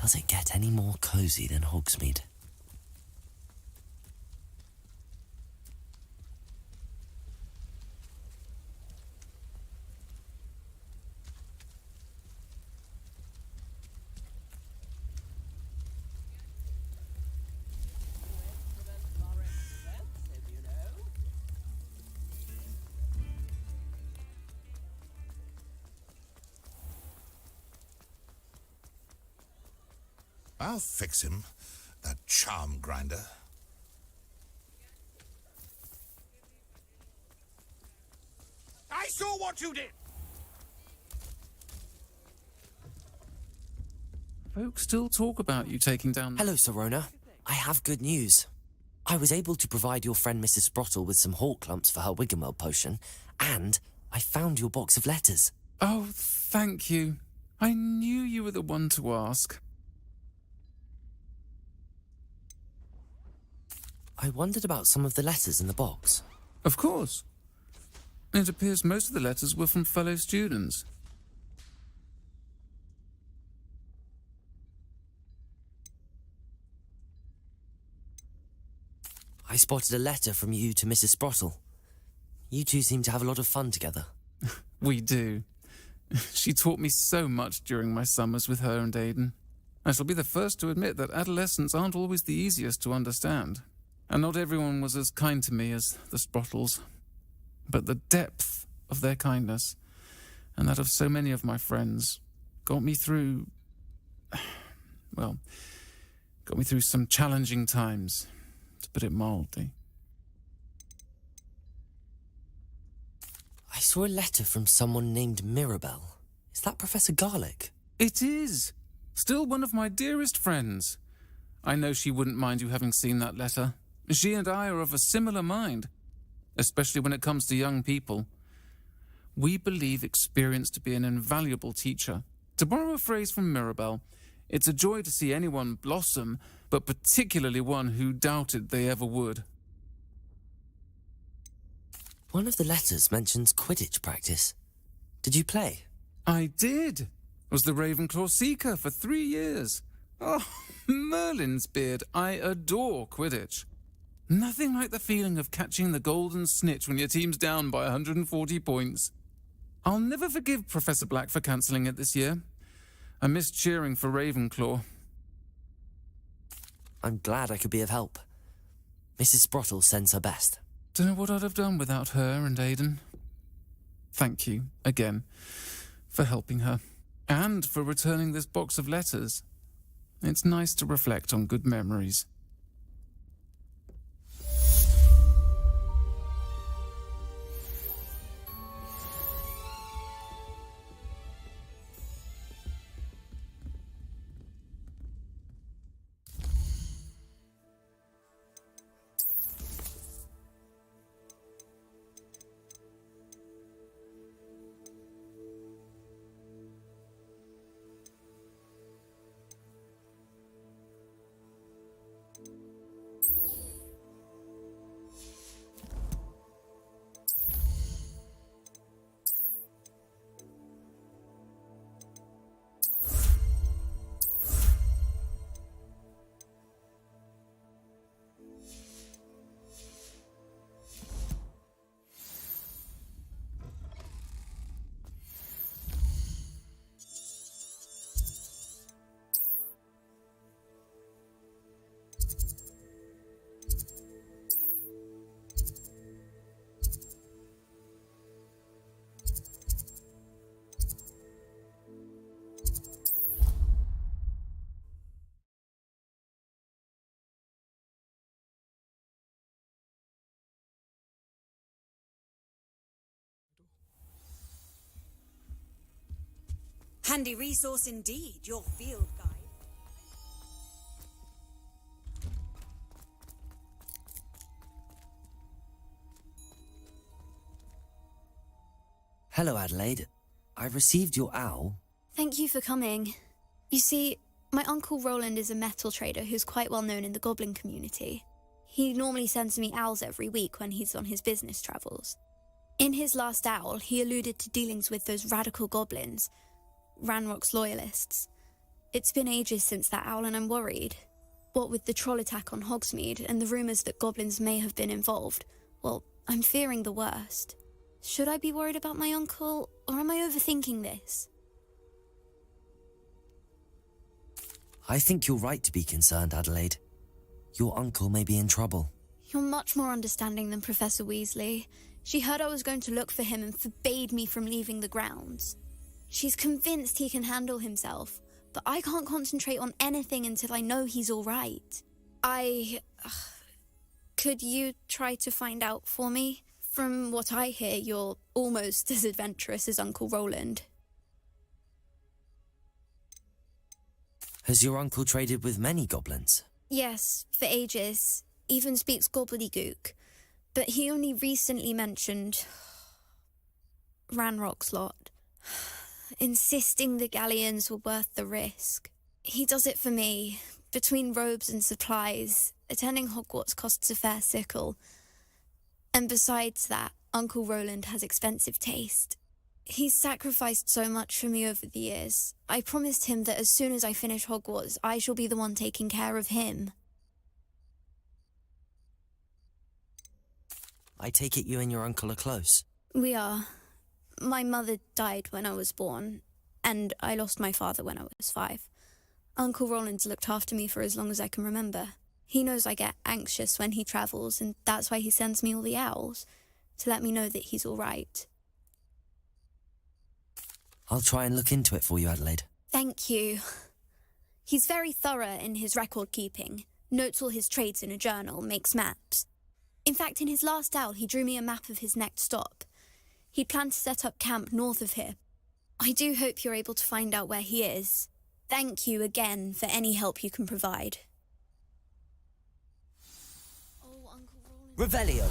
Does it get any more cosy than Hogsmeade? I'll fix him, that charm grinder. I saw what you did! Folks still talk about you taking down... Hello, Sirona. I have good news. I was able to provide your friend Mrs. Sprottle with some hawk lumps for her Wiggenweld potion, and I found your box of letters. Oh, thank you. I knew you were the one to ask. I wondered about some of the letters in the box. Of course. It appears most of the letters were from fellow students. I spotted a letter from you to Mrs. Sprottle. You two seem to have a lot of fun together. We do. She taught me so much during my summers with her and Aidan. I shall be the first to admit that adolescents aren't always the easiest to understand. And not everyone was as kind to me as the Sprottles. But the depth of their kindness, and that of so many of my friends, got me through... well, got me through some challenging times, to put it mildly. I saw a letter from someone named Mirabelle. Is that Professor Garlick? It is! Still one of my dearest friends. I know she wouldn't mind you having seen that letter. She and I are of a similar mind, especially when it comes to young people. We believe experience to be an invaluable teacher. To borrow a phrase from Mirabelle, it's a joy to see anyone blossom, but particularly one who doubted they ever would. One of the letters mentions Quidditch practice. Did you play? I did. Was the Ravenclaw Seeker for 3 years. Oh, Merlin's beard, I adore Quidditch. Nothing like the feeling of catching the golden snitch when your team's down by 140 points. I'll never forgive Professor Black for cancelling it this year. I missed cheering for Ravenclaw. I'm glad I could be of help. Mrs. Sprottle sends her best. Don't know what I'd have done without her and Aidan. Thank you, again, for helping her. And for returning this box of letters. It's nice to reflect on good memories. Handy resource indeed, your field guide. Hello, Adelaide. I received your owl. Thank you for coming. You see, my Uncle Roland is a metal trader who's quite well known in the goblin community. He normally sends me owls every week when he's on his business travels. In his last owl, he alluded to dealings with those radical goblins, Ranrock's loyalists. It's been ages since that owl and I'm worried. What with the troll attack on Hogsmeade and the rumours that goblins may have been involved, well, I'm fearing the worst. Should I be worried about my uncle, or am I overthinking this? I think you're right to be concerned, Adelaide. Your uncle may be in trouble. You're much more understanding than Professor Weasley. She heard I was going to look for him and forbade me from leaving the grounds. She's convinced he can handle himself, but I can't concentrate on anything until I know he's all right. Could you try to find out for me? From what I hear, you're almost as adventurous as Uncle Roland. Has your uncle traded with many goblins? Yes, for ages. Even speaks gobbledygook. But he only recently mentioned Ranrock's lot, insisting the galleons were worth the risk. He does it for me. Between robes and supplies, attending Hogwarts costs a fair sickle. And besides that, Uncle Roland has expensive taste. He's sacrificed so much for me over the years. I promised him that as soon as I finish Hogwarts, I shall be the one taking care of him. I take it you and your uncle are close. We are. My mother died when I was born, and I lost my father when I was 5. Uncle Roland's looked after me for as long as I can remember. He knows I get anxious when he travels, and that's why he sends me all the owls, to let me know that he's all right. I'll try and look into it for you, Adelaide. Thank you. He's very thorough in his record keeping, notes all his trades in a journal, makes maps. In fact, in his last owl, he drew me a map of his next stop. He planned to set up camp north of here. I do hope you're able to find out where he is. Thank you again for any help you can provide. Oh, Uncle Roland. Revelio.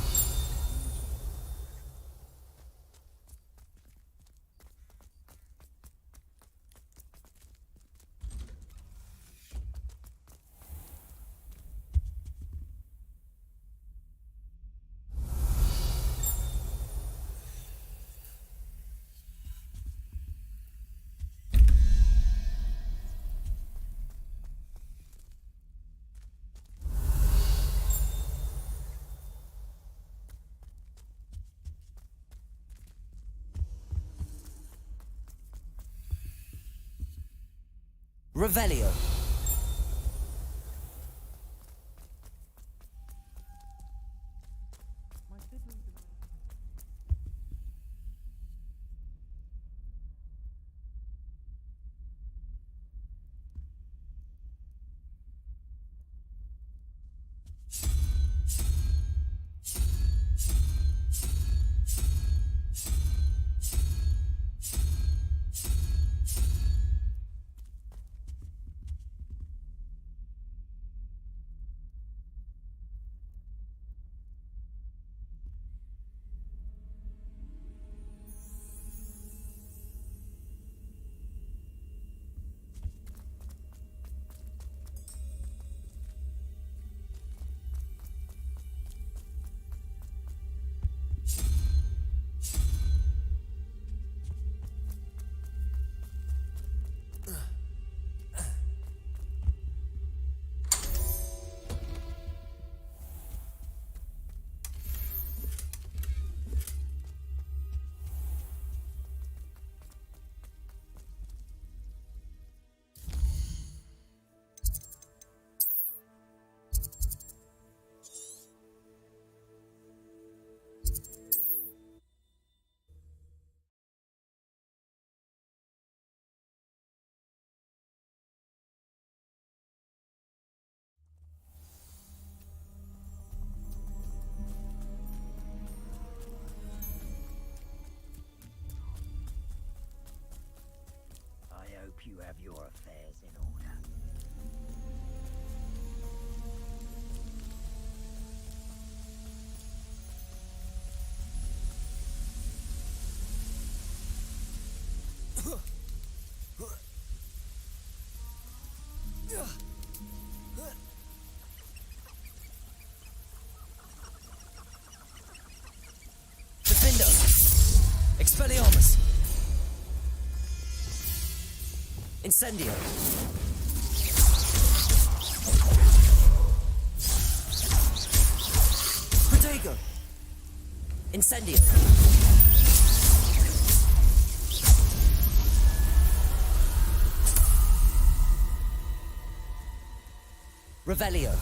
Revelio. You have your affairs in order. Defendo. Expelliarmus. Incendio. Protego. Incendio. Revelio.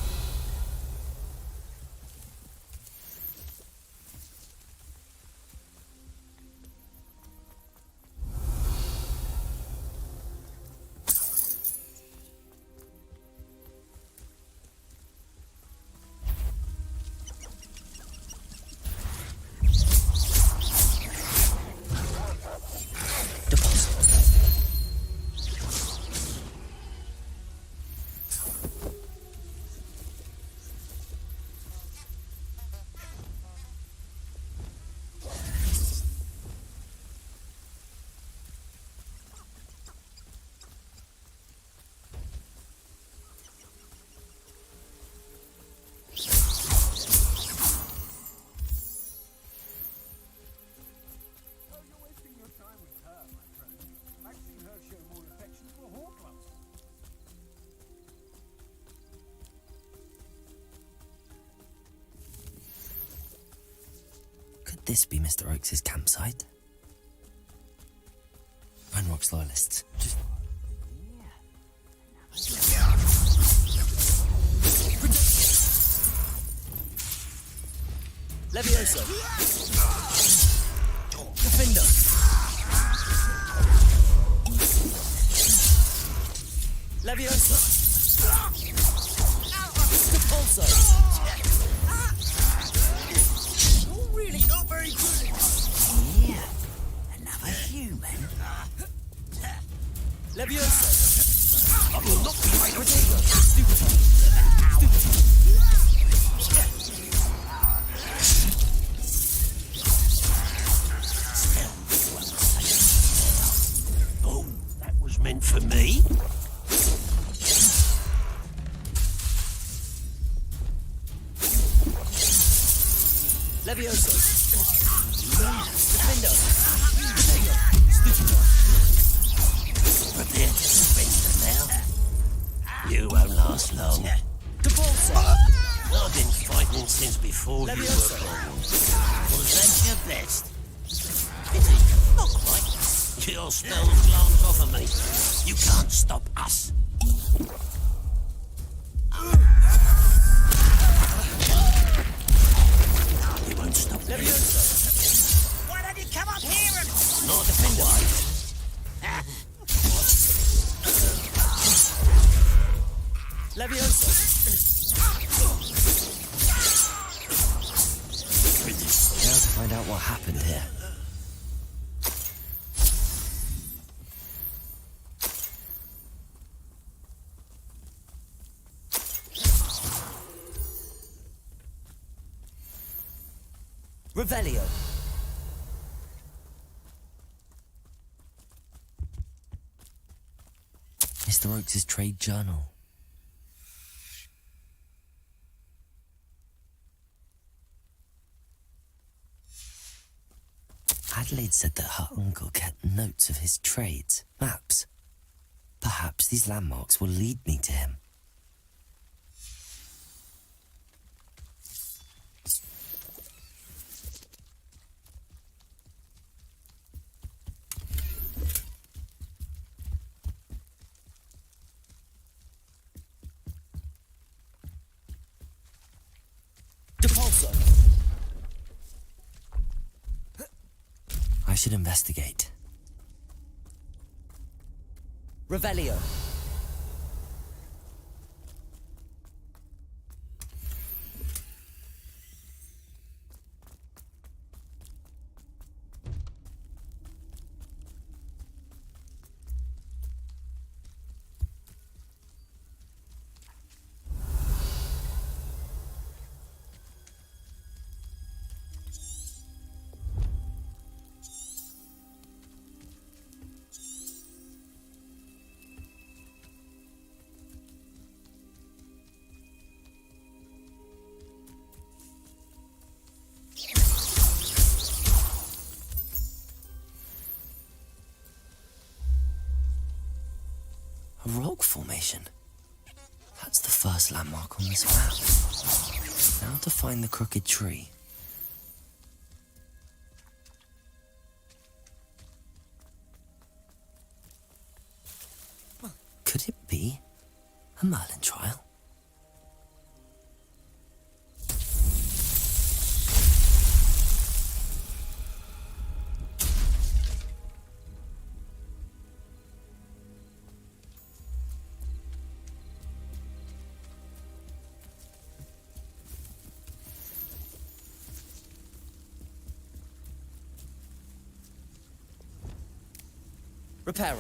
Could this be Mr. Oakes' campsite? Ranrock's loyalists. Just... Levioso. Defender. Leviosa! Repulso! You're really not very good at Yeah, another human. Leviosa! I will not be like Stupefy! Oh, that was meant for me. Leviosa! Defendo! Stupefy! Prepare to surrender now. You won't last long. Repulso! I've been fighting since before you were Leviosa! born. Was that your best? Pity, not quite. Your spells glance off of me. You can't stop us. You won't stop me. Leviosa! Why don't you come up here and... Not defend Leviosa! Now to find out what happened here. Revelio. Mr. Oakes' trade journal. Adelaide said that her uncle kept notes of his trades, maps. Perhaps these landmarks will lead me to him. Depulso! I should investigate. Revelio. A rock formation. That's the first landmark on this map. Now to find the crooked tree. Could it be a Merlin trial? Reparo.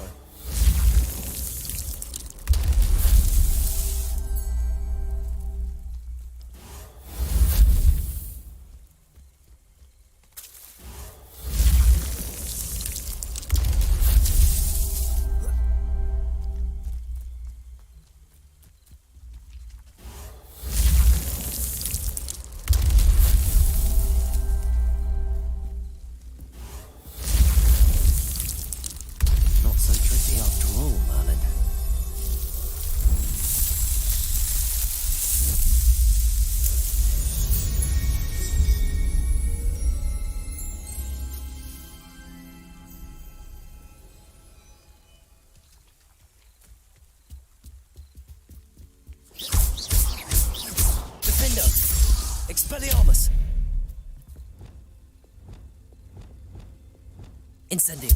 Not so tricky after all, Merlin. Defender! Expelliarmus! Incendio!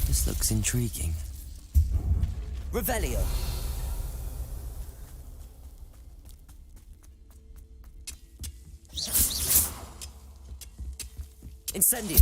This looks intriguing. Revelio. Incendio.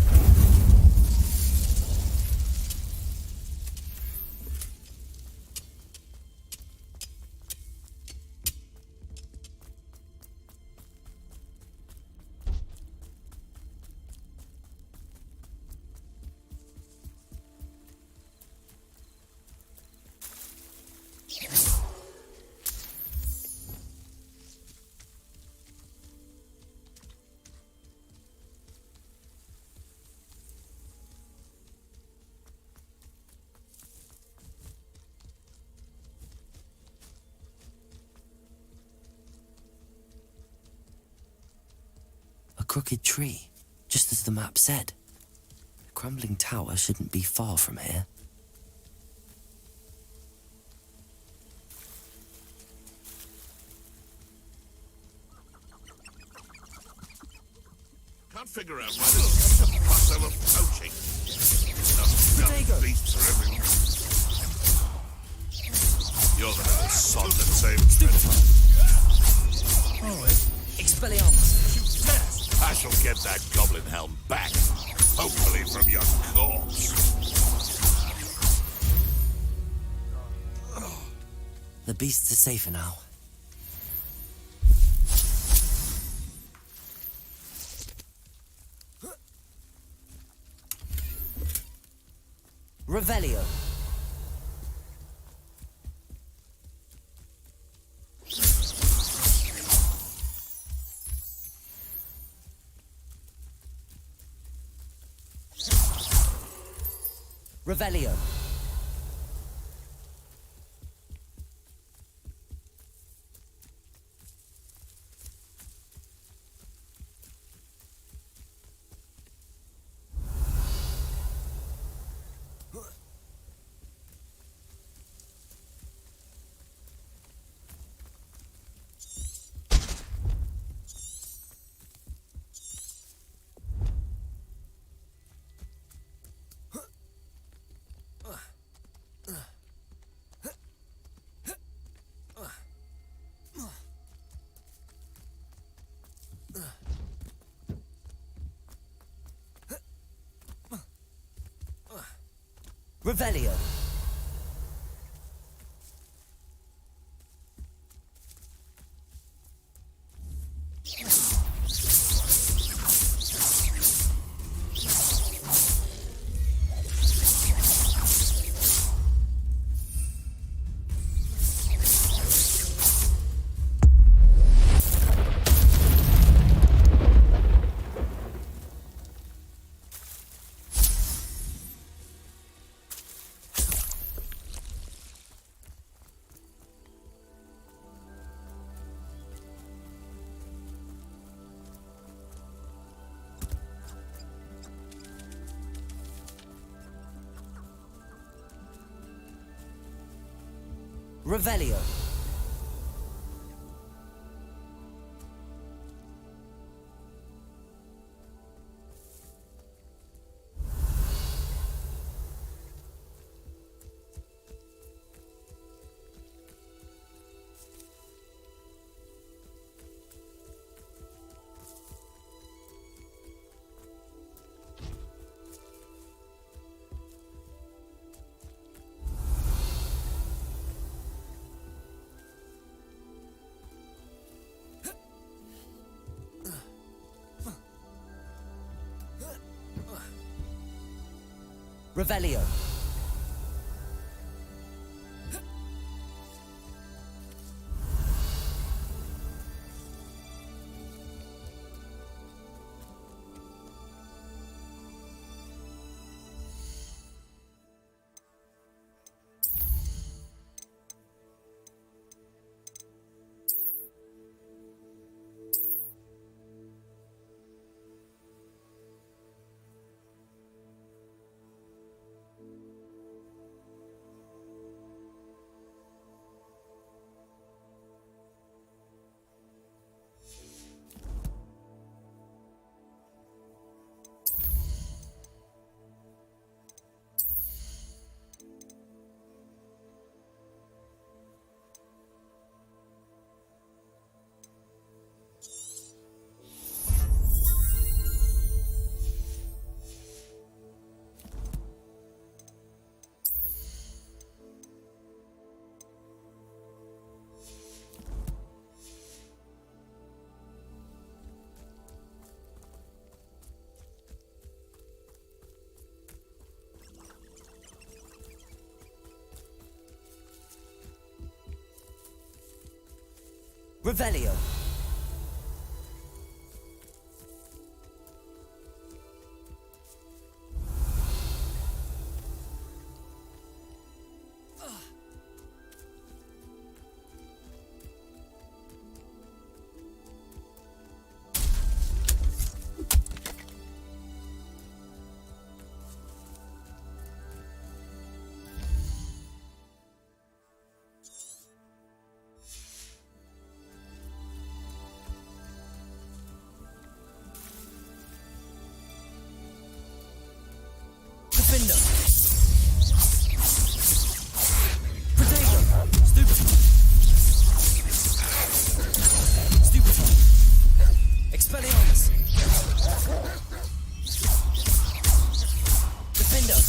A crooked tree, just as the map said. The crumbling tower shouldn't be far from here. Can't figure out why there's such a fuss over poaching. Enough beasts for everyone. You're the little sod that saved Trinity. Expelliarmus. You dare! I shall get that goblin helm back. Hopefully from your corpse. The beasts are safer now. Revelio. Revelio. Revelio. Revelio. Revelio. Revelio. Defender. Protego. Stupid. Stupid. Expelliarmus. Defender.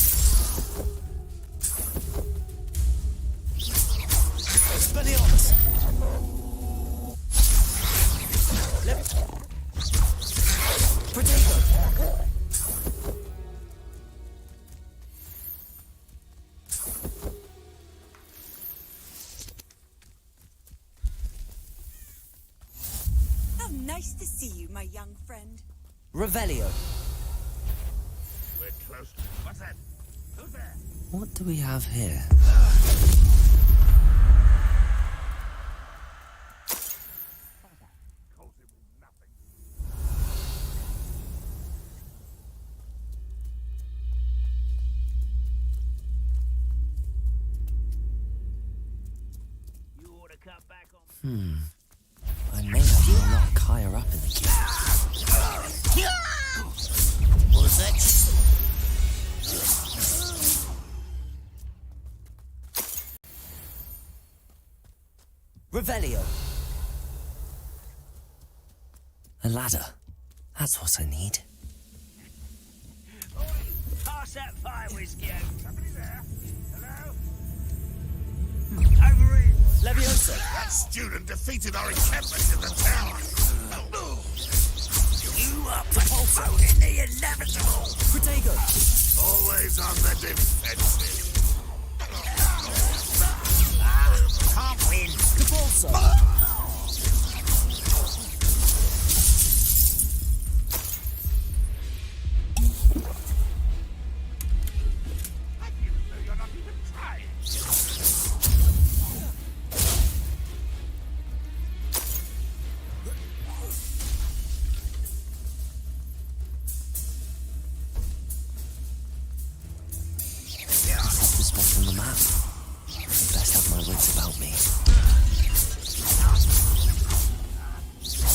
Expelliarmus. Protego. Nice to see you, my young friend. Revelio. We're close. What's that? Who's there? What do we have here? Cozy with nothing. You ought to cut back on. I may have to lock higher up in the queue. What was that? Revelio. A ladder. That's what I need. Oi, pass that fire whiskey out. Somebody there? Hello? Over here. Leviosa. That student defeated our encampment in the tower. You are postponing the inevitable. Protego. Always on the defensive. Can't win. Debalso. I feel as though you're not even trying. The spot on the map. Best have my wits about me.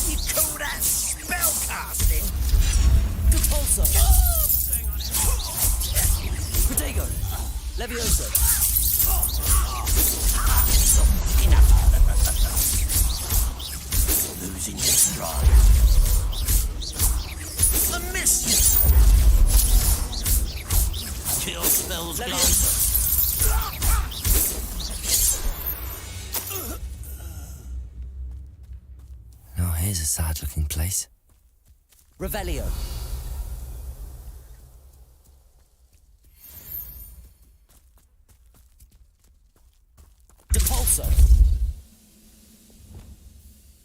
You call that spell casting? Debalso. Protego. Leviosa. Losing your stride. The mischief. Kill spells Leviosa. Now here's a sad-looking place. Revelio. Depulso.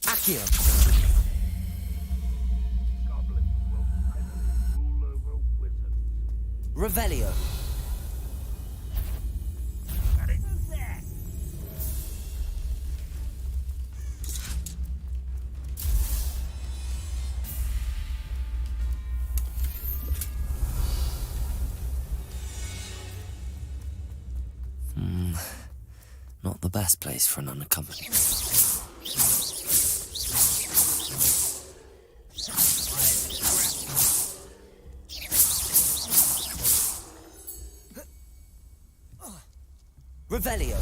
Accio. Goblins will finally rule over wizards. Revelio. Got it? Who's that? Not the best place for an unaccompanied. Revelio.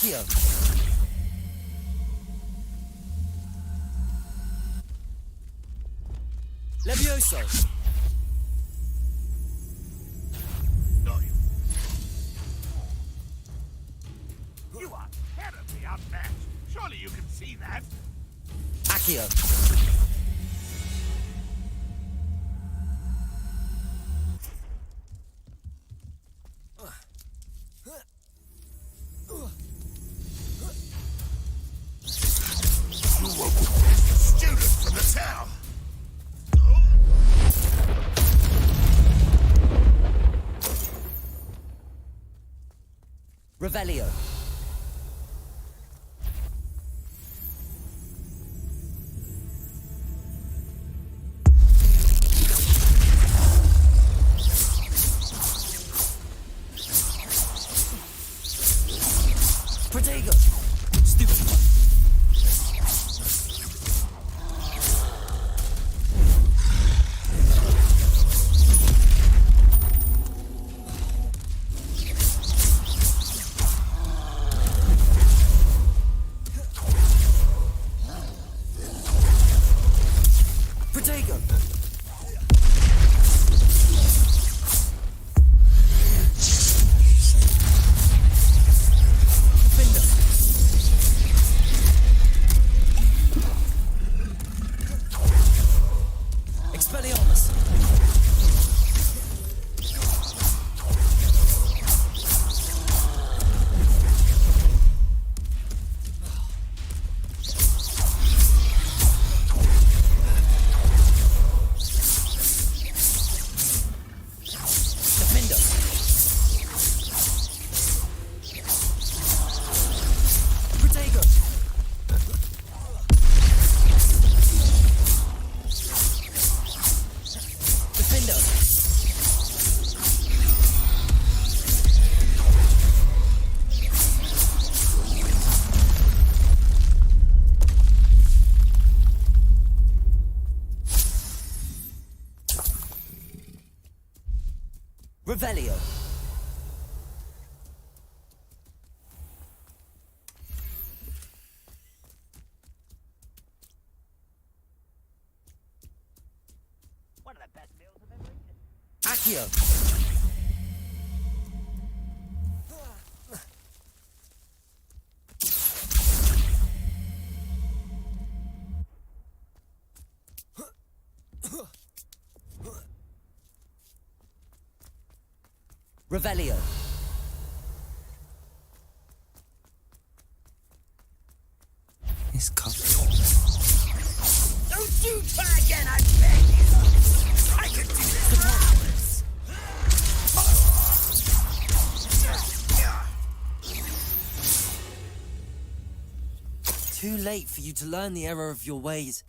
Accio! Levioso! You are terribly outmatched. Surely you can see that. Accio! Student from the town. Revelio! Protego! Stupid one! Protego! Defender! Expelliarmus! Defender! Protego! Defender! Revelio! One of the best meals I've ever eaten. Accio! Revelio! This cup. Don't you try again, I beg you! I can do this! Too late for you to learn the error of your ways.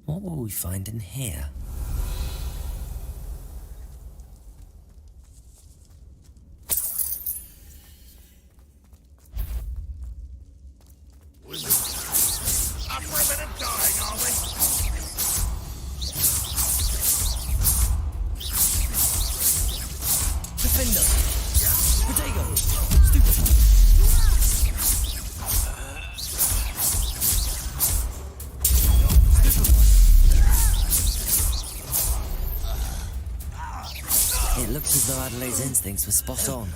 What will we find in here? Up for a bit of dying, are we? Defender! Protego! Stupid! It looks as though Adelaide's instincts were spot on.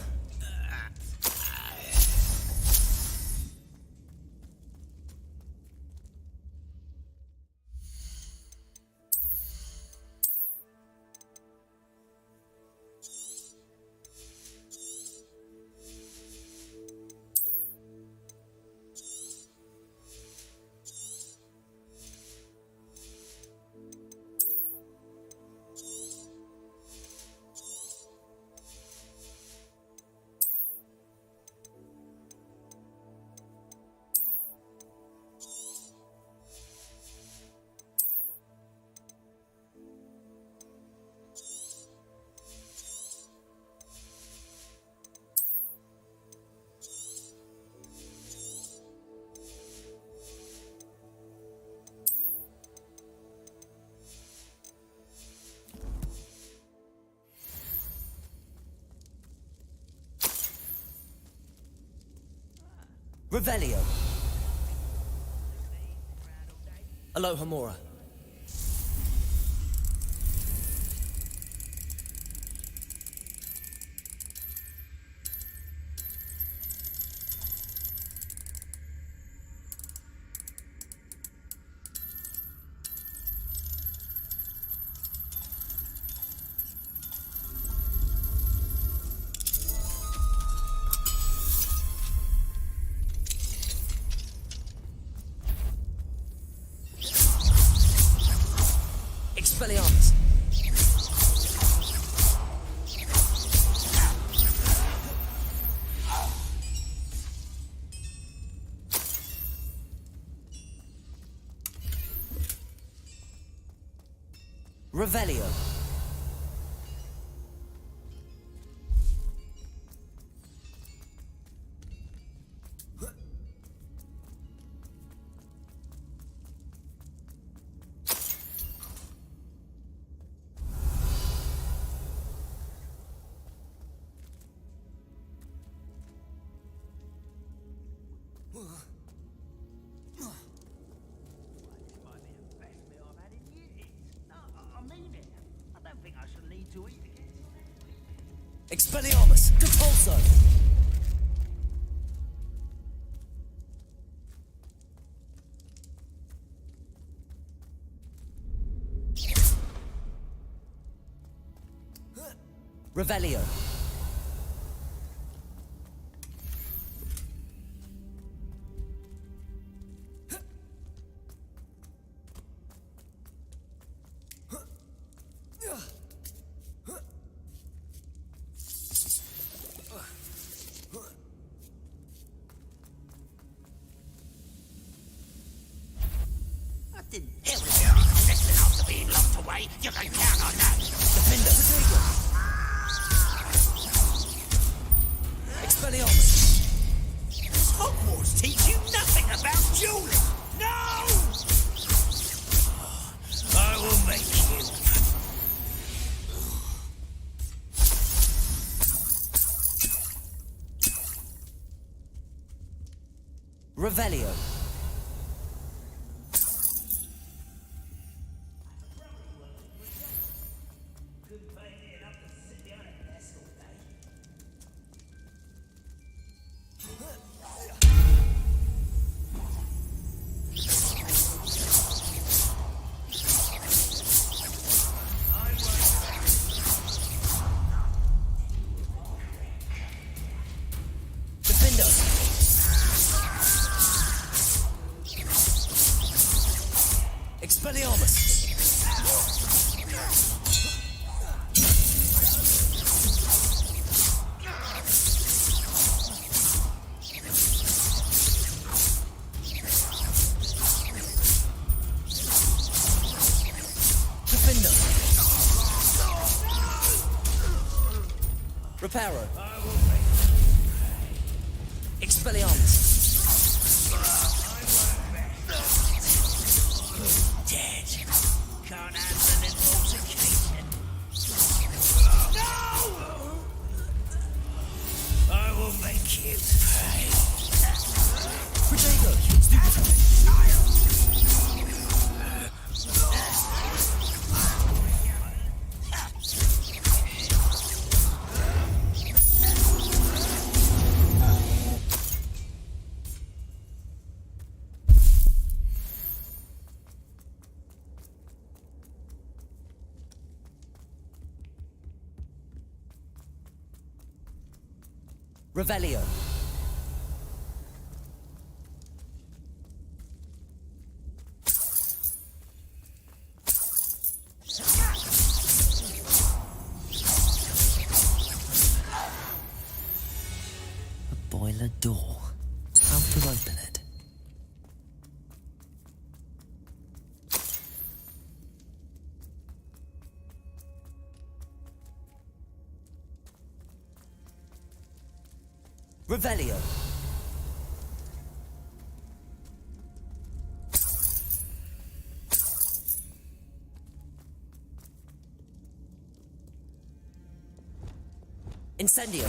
Revelio. Aloha Mora. Expelliarmus. Revelio. Expelliarmus. Depulso. Revelio. There was very consistent after being locked away. You can count on that. Defender. Expelliarmus. Hogwarts teach you nothing about dueling. No! I will make you. Revelio. Expelliarmus! Defender! Reparo! Expelliarmus! Dead. Can't handle an intoxication. No! I will make you pay. Protego! Stupid! Revelio. A boiler door. How to open it? Revelio. Incendio.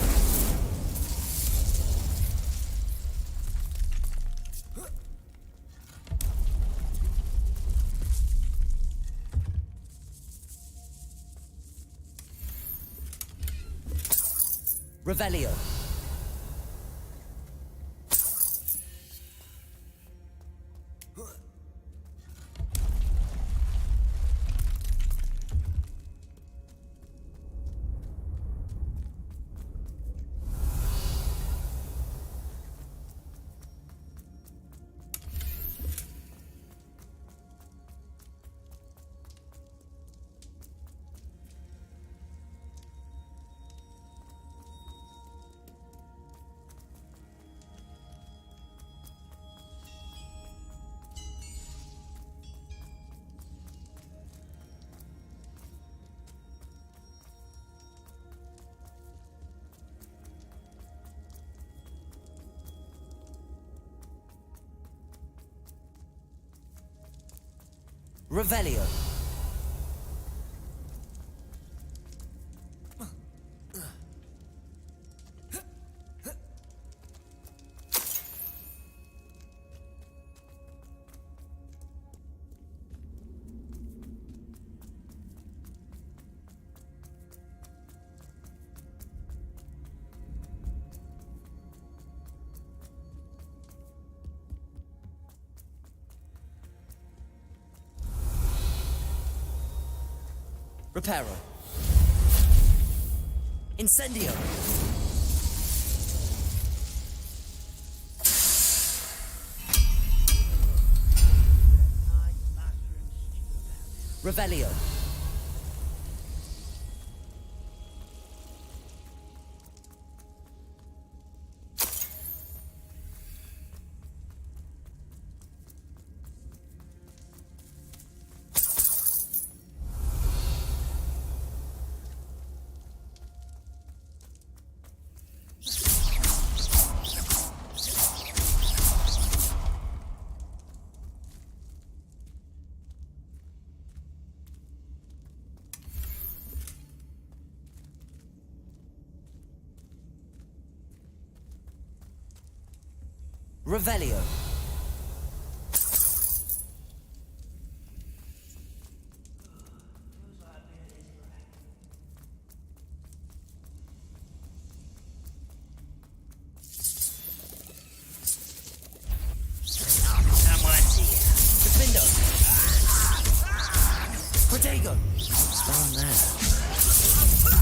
Revelio. Revelio. Reparo. Incendio. Revelio. Revelio. Someone's here. Defendo. Protego. What's down there?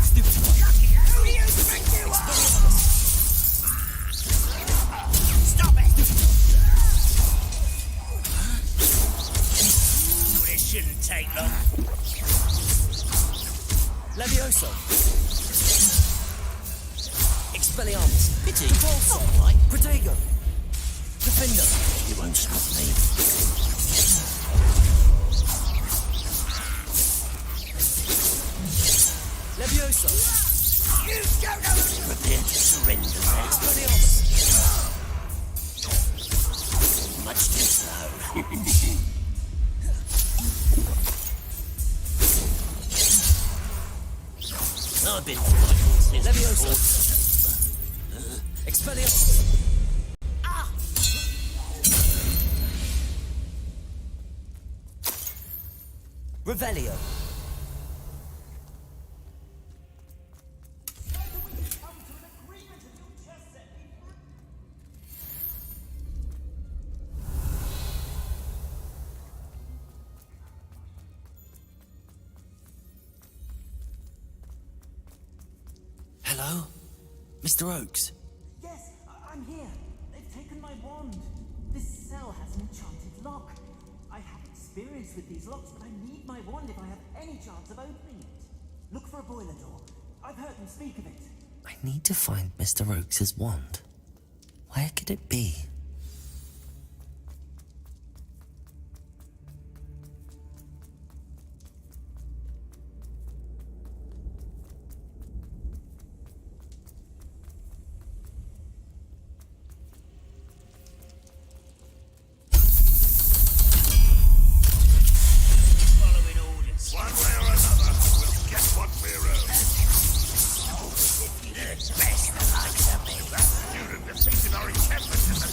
Stupid one. Who do you think you are? Stop it! Ooh, this shouldn't take long. Levioso. Expelliarmus. Pity. Convulso. Not right. Protego. Defendo. You won't stop me. Levioso. You don't know. Prepare to surrender. Expelliarmus. Much too slow. I've been fighting since Levioso. before. Expelliarmus. Revelio. Hello? Mr. Oakes? Yes, I'm here. They've taken my wand. This cell has an enchanted lock. I have experience with these locks, but I need my wand if I have any chance of opening it. Look for a boiler door. I've heard them speak of it. I need to find Mr. Oakes' wand. Where could it be? Following orders. One way or another, we'll get what we're owed. You're the best, the likes of me. That student defeated our encampment in the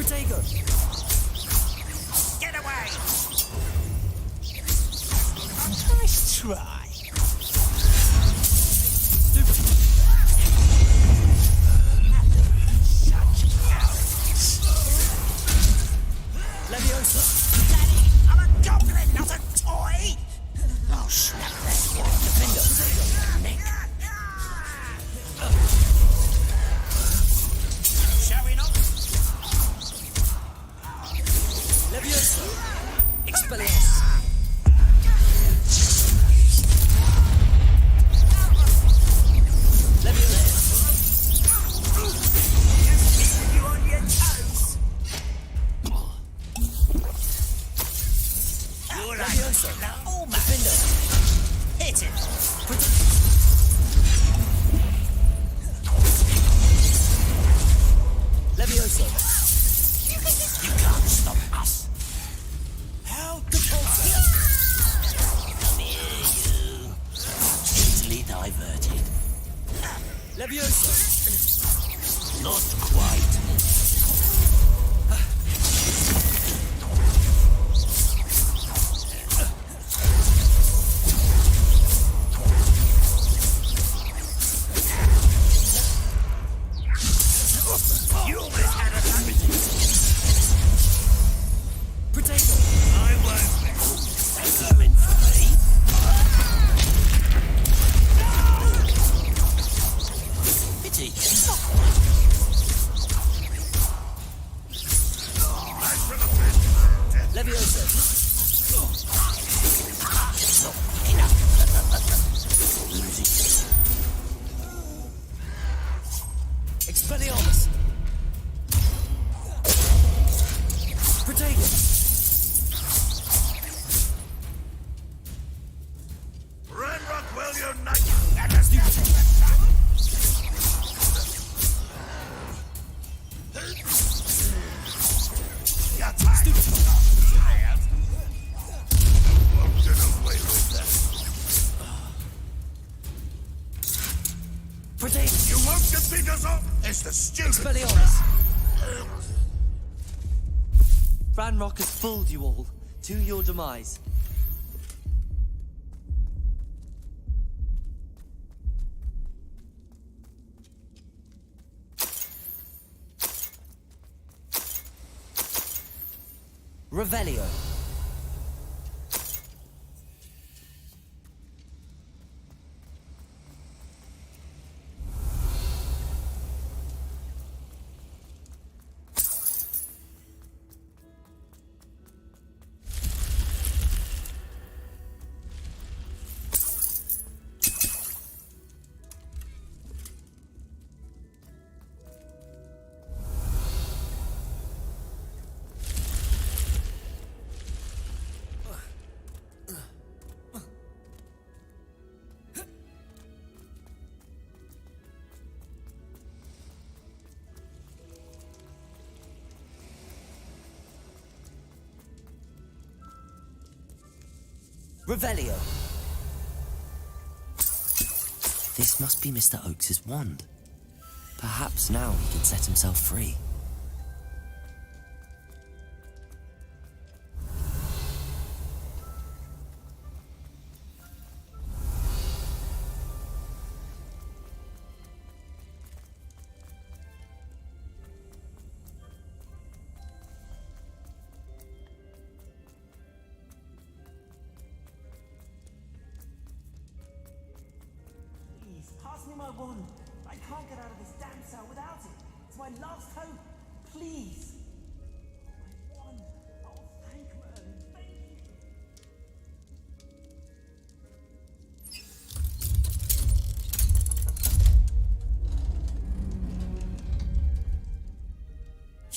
Protego! Get away! Nice try. Leviosa! Daddy, I'm a goblin, not a toy! I'll snap that Defender! neck. Shall we not? Leviosa! Expelliarmus! Leviosa! Keep you on your toes. You're like Leviosa! almost. Defender! Hit it. Leviosa! You can't stop us. How Capulsa! Come here, you. Easily diverted. Leviosa! Not quite. You almost had a Protego! I won't. Coming for me. Pity. Not quite. Leviosa! Not enough. Losing. Expelliarmus! Protego! Ranrock will unite and as you You're tired. Tired? Won't get away with that. Protego! You won't defeat us all. It's the student. Expelliarmus! Ranrock has fooled you all to your demise. Revelio. Revelio. This must be Mr. Oakes's wand. Perhaps now he can set himself free. Please, pass me my wand. I can't get out of this damn cell without it. It's my last hope. Please. My wand. Oh, thank Merlin. Thank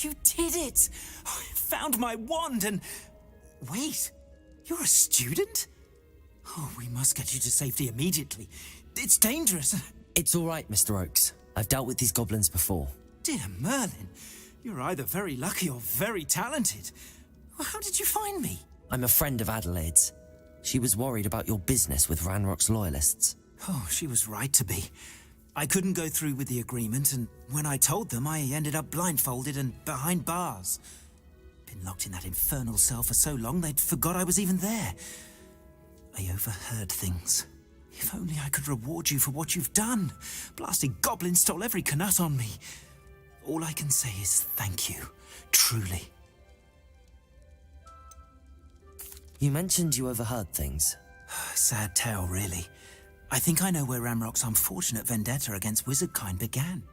you. You did it! I found my wand and... Wait, you're a student? Oh, we must get you to safety immediately. It's dangerous. It's all right, Mr. Oakes. I've dealt with these goblins before. Dear Merlin, you're either very lucky or very talented. Well, how did you find me? I'm a friend of Adelaide's. She was worried about your business with Ranrock's loyalists. Oh, she was right to be. I couldn't go through with the agreement, and when I told them, I ended up blindfolded and behind bars. Been locked in that infernal cell for so long, they'd forgot I was even there. I overheard things. If only I could reward you for what you've done. Blasted goblin stole every canut on me. All I can say is thank you, truly. You mentioned you overheard things. Sad tale, really. I think I know where Ramrock's unfortunate vendetta against wizardkind began.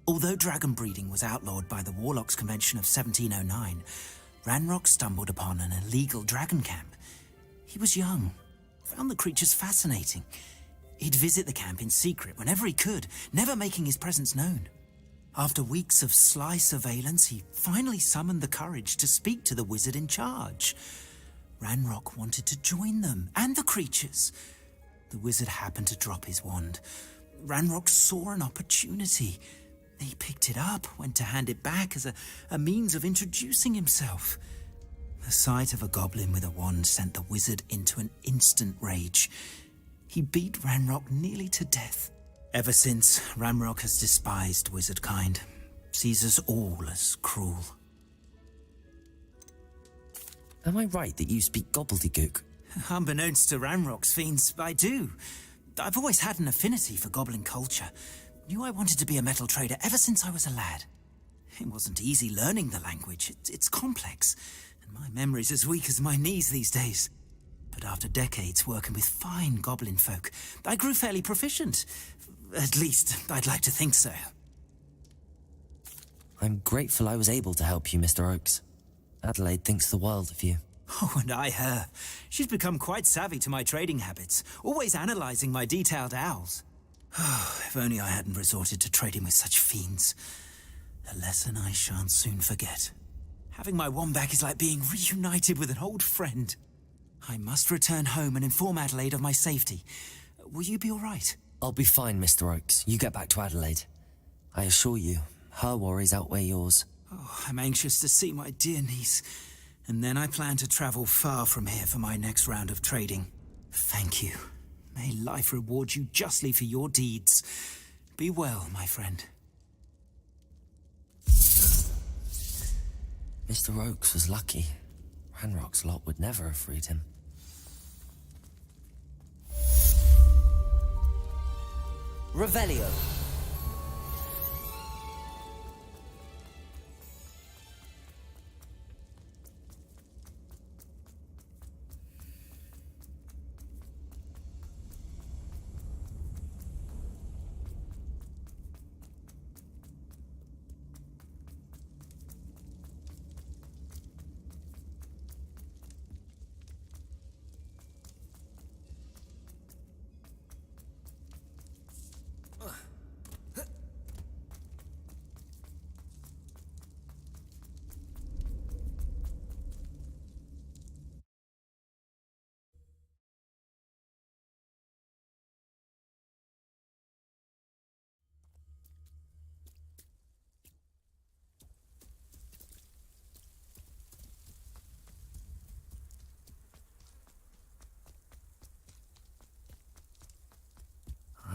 Although dragon breeding was outlawed by the Warlocks Convention of 1709, Ranrock stumbled upon an illegal dragon camp. He was young, found the creatures fascinating. He'd visit the camp in secret whenever he could, never making his presence known. After weeks of sly surveillance, he finally summoned the courage to speak to the wizard in charge. Ranrock wanted to join them, and the creatures. The wizard happened to drop his wand. Ranrock saw an opportunity. He picked it up, went to hand it back as a means of introducing himself. The sight of a goblin with a wand sent the wizard into an instant rage. He beat Ranrock nearly to death. Ever since, Ranrock has despised wizardkind, sees us all as cruel. Am I right that you speak gobbledygook? Unbeknownst to Ranrock's fiends, I do. I've always had an affinity for goblin culture. Knew I wanted to be a metal trader ever since I was a lad. It wasn't easy learning the language. It's complex, and my memory's as weak as my knees these days. But after decades working with fine goblin folk, I grew fairly proficient. At least, I'd like to think so. I'm grateful I was able to help you, Mr. Oakes. Adelaide thinks the world of you. Oh, and I her. She's become quite savvy to my trading habits, always analysing my detailed owls. Oh, if only I hadn't resorted to trading with such fiends. A lesson I shan't soon forget. Having my wand back is like being reunited with an old friend. I must return home and inform Adelaide of my safety. Will you be all right? I'll be fine, Mr. Oakes. You get back to Adelaide. I assure you, her worries outweigh yours. Oh, I'm anxious to see my dear niece. And then I plan to travel far from here for my next round of trading. Thank you. May life reward you justly for your deeds. Be well, my friend. Mr. Oakes was lucky. Ranrock's lot would never have freed him. Revelio.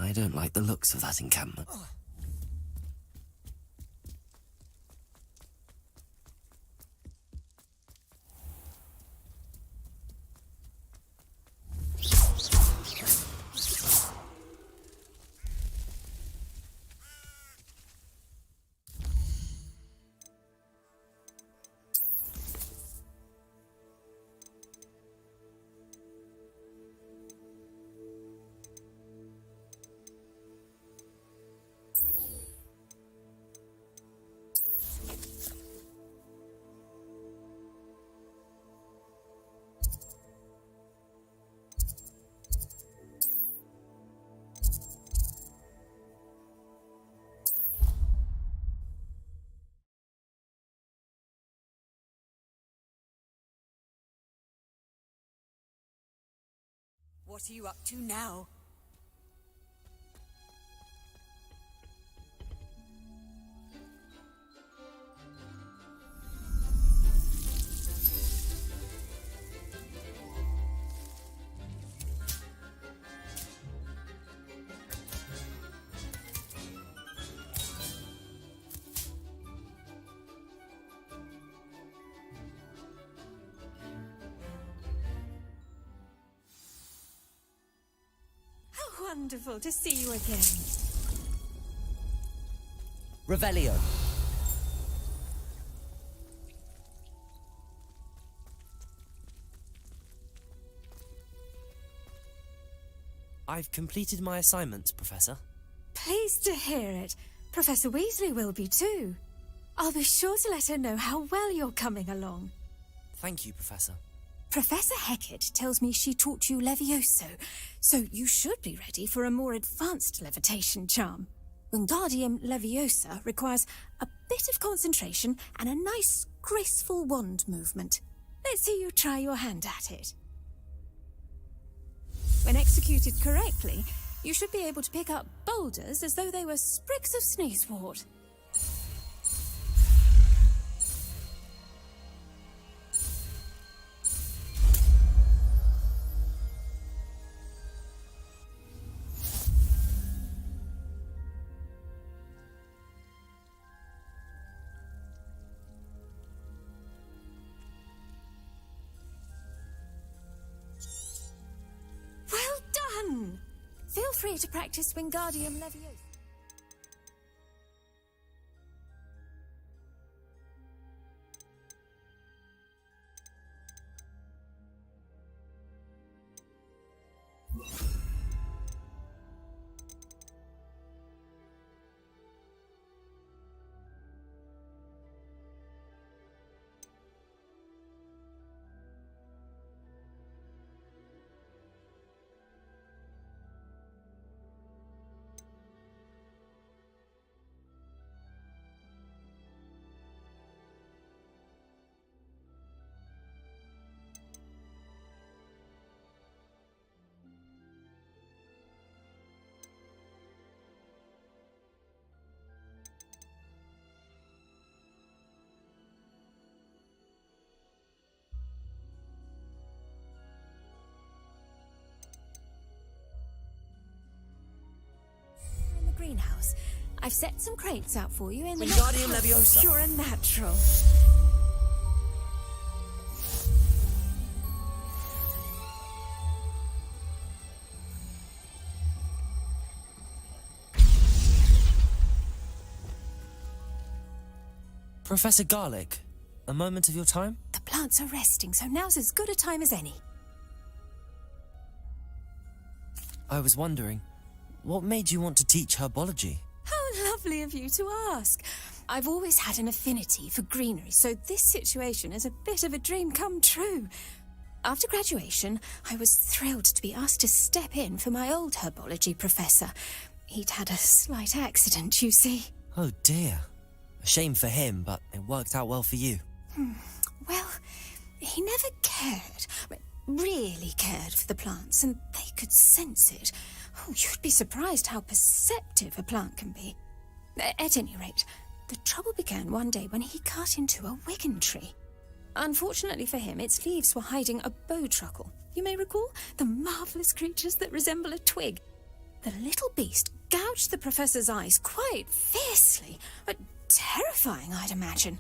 I don't like the looks of that encampment. What are you up to now? wonderful to see you again. Revelio. I've completed my assignments, Professor. Pleased to hear it. Professor Weasley will be too. I'll be sure to let her know how well you're coming along. Thank you, Professor. Professor Hecat tells me she taught you Levioso, so you should be ready for a more advanced levitation charm. Wingardium Leviosa requires a bit of concentration and a nice, graceful wand movement. Let's see you try your hand at it. When executed correctly, you should be able to pick up boulders as though they were sprigs of sneezewort. Feel free to practice Wingardium Leviosa. Greenhouse. I've set some crates out for you in the Wingardium Leviosa. Pure and natural. Professor Garlick, a moment of your time? The plants are resting, so now's as good a time as any. I was wondering, what made you want to teach herbology? How lovely of you to ask. I've always had an affinity for greenery, so this situation is a bit of a dream come true. After graduation, I was thrilled to be asked to step in for my old herbology professor. He'd had a slight accident, you see. Oh dear. A shame for him, but it worked out well for you. Well, he never cared, really cared for the plants, and they could sense it. Oh, you'd be surprised how perceptive a plant can be. At any rate, the trouble began one day when he cut into a wigan tree. Unfortunately for him, its leaves were hiding a bowtruckle. You may recall the marvellous creatures that resemble a twig. The little beast gouged the professor's eyes quite fiercely. Terrifying, I'd imagine.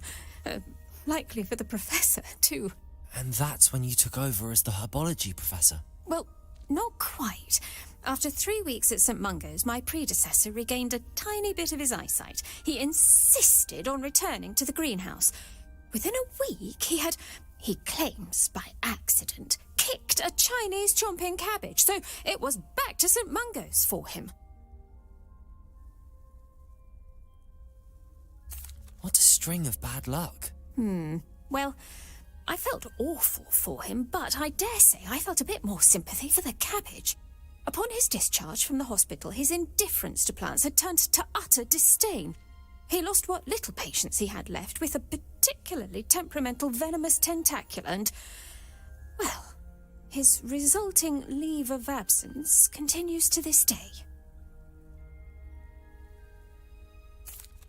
Likely for the professor, too. And that's when you took over as the herbology professor? Well, not quite. After 3 weeks at St. Mungo's, my predecessor regained a tiny bit of his eyesight. He insisted on returning to the greenhouse. Within a week, he claims by accident, kicked a Chinese chomping cabbage, so it was back to St. Mungo's for him. What a string of bad luck. Well, I felt awful for him, but I dare say I felt a bit more sympathy for the cabbage. Upon his discharge from the hospital, his indifference to plants had turned to utter disdain. He lost what little patience he had left with a particularly temperamental venomous tentacula and, well, his resulting leave of absence continues to this day.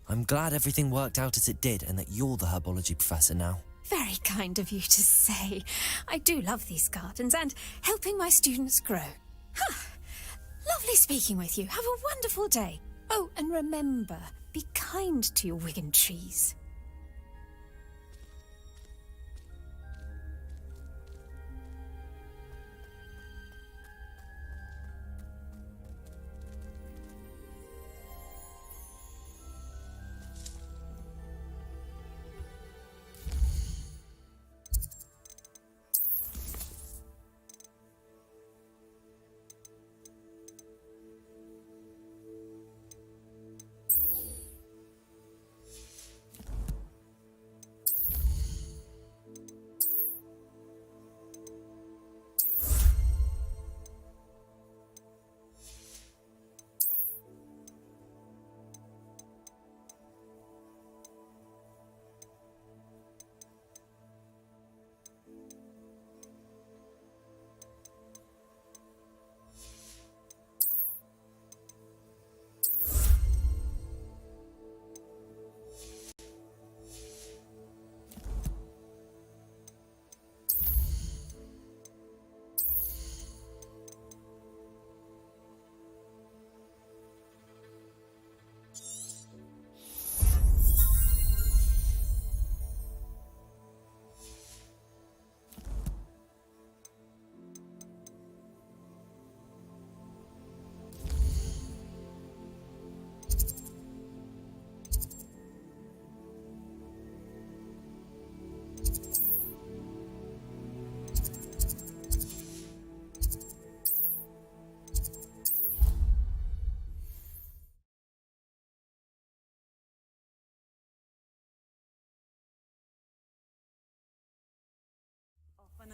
I'm glad everything worked out as it did and that you're the herbology professor now. Very kind of you to say. I do love these gardens and helping my students grow. Lovely speaking with you. Have a wonderful day. Oh, and remember, be kind to your wigan trees.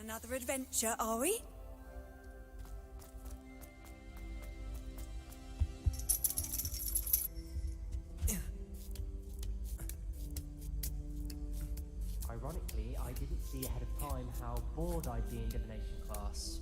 another adventure, are we? Ironically, I didn't see ahead of time how bored I'd be in divination class.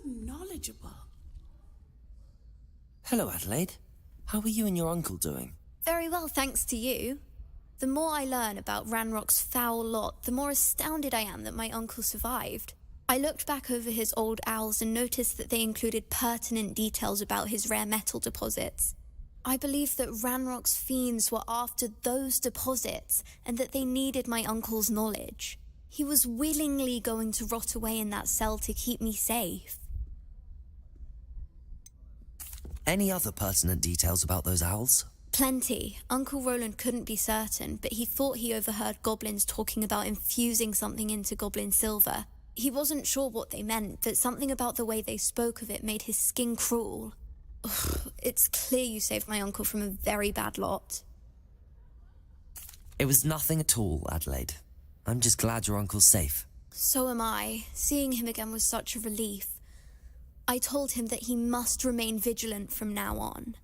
Knowledgeable. Hello, Adelaide. How are you and your uncle doing? Very well, thanks to you. The more I learn about Ranrock's foul lot, the more astounded I am that my uncle survived. I looked back over his old owls and noticed that they included pertinent details about his rare metal deposits. I believe that Ranrock's fiends were after those deposits and that they needed my uncle's knowledge. He was willingly going to rot away in that cell to keep me safe. Any other pertinent details about those owls? Plenty. Uncle Roland couldn't be certain, but he thought he overheard goblins talking about infusing something into goblin silver. He wasn't sure what they meant, but something about the way they spoke of it made his skin crawl. Ugh, it's clear you saved my uncle from a very bad lot. It was nothing at all, Adelaide. I'm just glad your uncle's safe. So am I. Seeing him again was such a relief. I told him that he must remain vigilant from now on.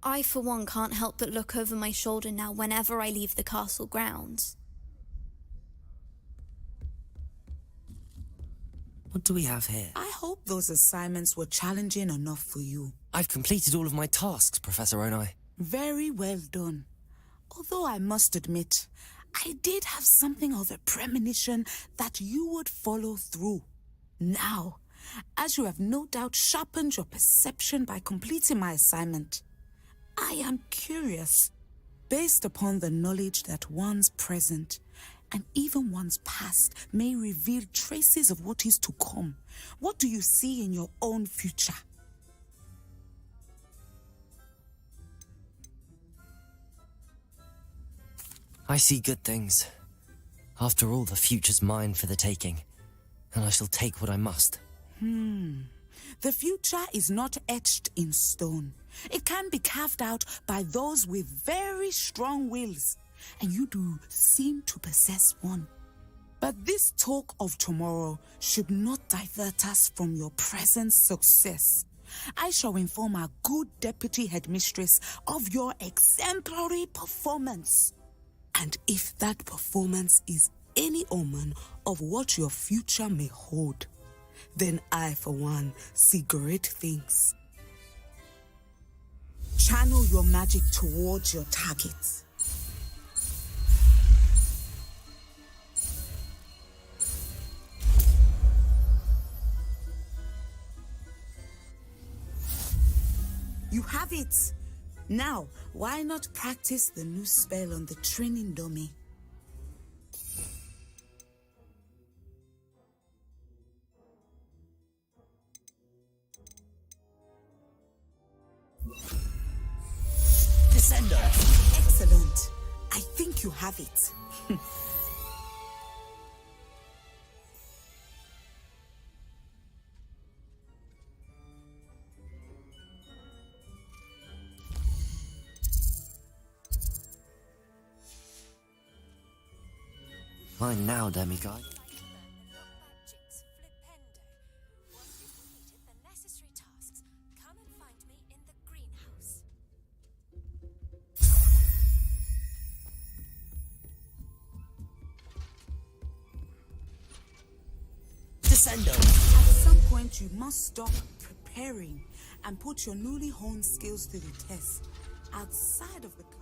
I, for one, can't help but look over my shoulder now whenever I leave the castle grounds. What do we have here? I hope those assignments were challenging enough for you. I've completed all of my tasks, Professor Onai. Very well done. Although I must admit, I did have something of a premonition that you would follow through. Now, as you have no doubt sharpened your perception by completing my assignment, I am curious, based upon the knowledge that one's present and even one's past may reveal traces of what is to come. What do you see in your own future? I see good things. After all, the future's mine for the taking, and I shall take what I must. The future is not etched in stone. It can be carved out by those with very strong wills, and you do seem to possess one. But this talk of tomorrow should not divert us from your present success. I shall inform our good deputy headmistress of your exemplary performance. And if that performance is any omen of what your future may hold, then I, for one, see great things. Channel your magic towards your targets. You have it! Now, why not practice the new spell on the training dummy? Descender! Excellent. I think you have it. Mine now, demigod. send them. At some point, you must stop preparing and put your newly honed skills to the test outside of the class.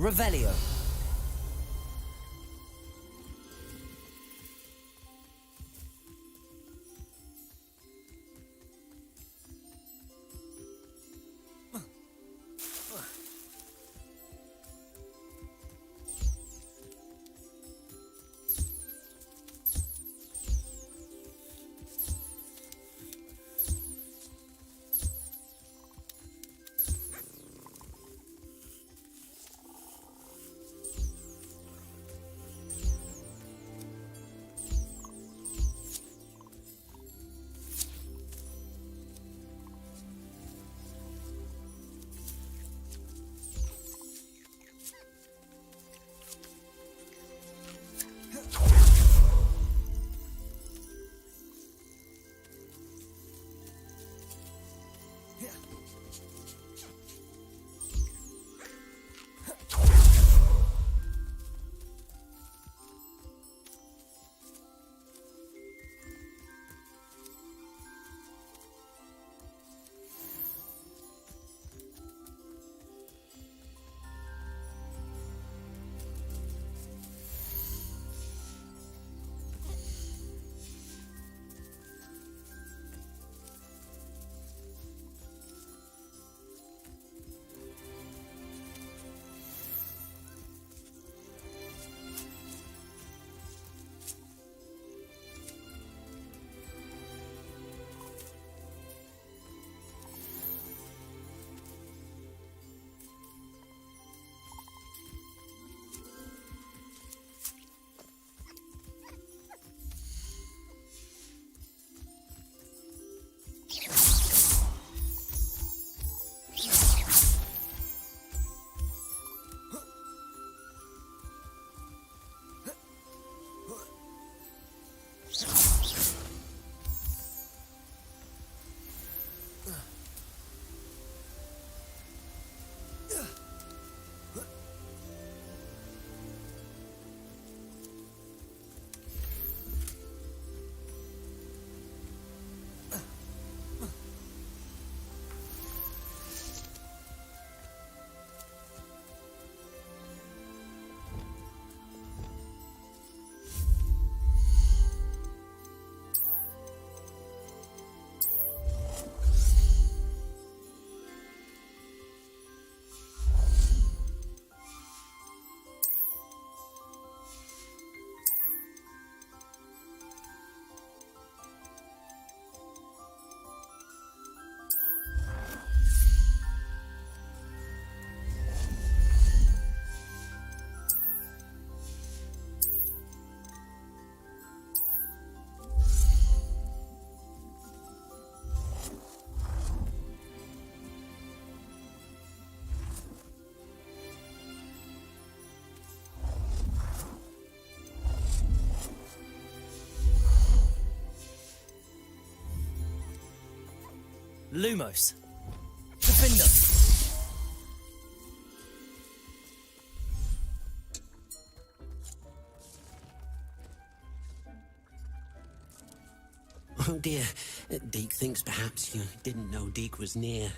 Revelio. Lumos. Defender. Oh dear, Deke thinks perhaps you didn't know Deke was near.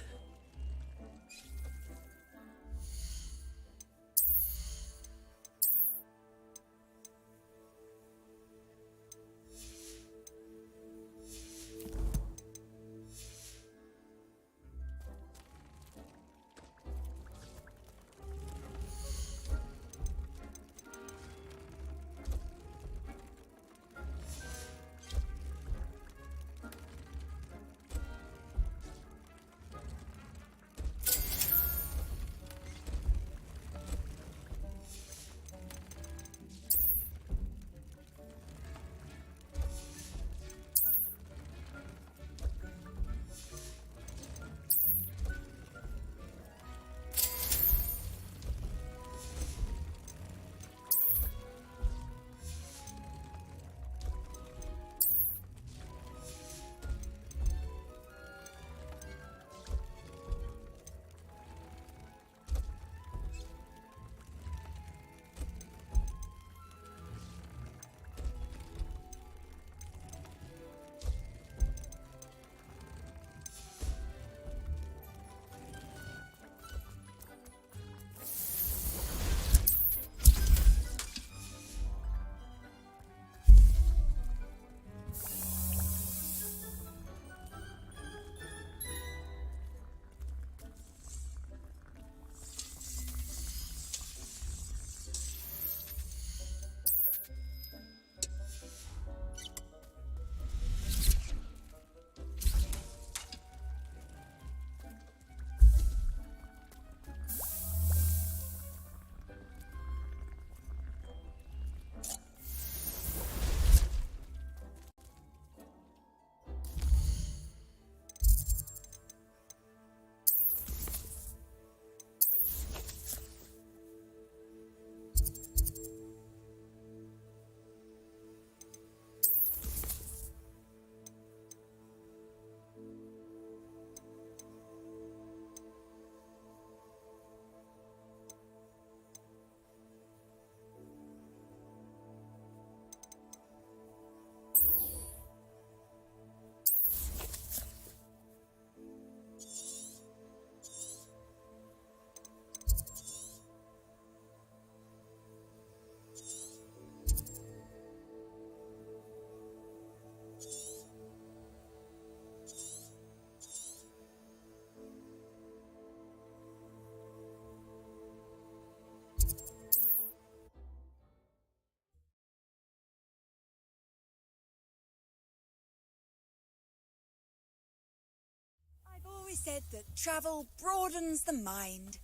always said that travel broadens the mind.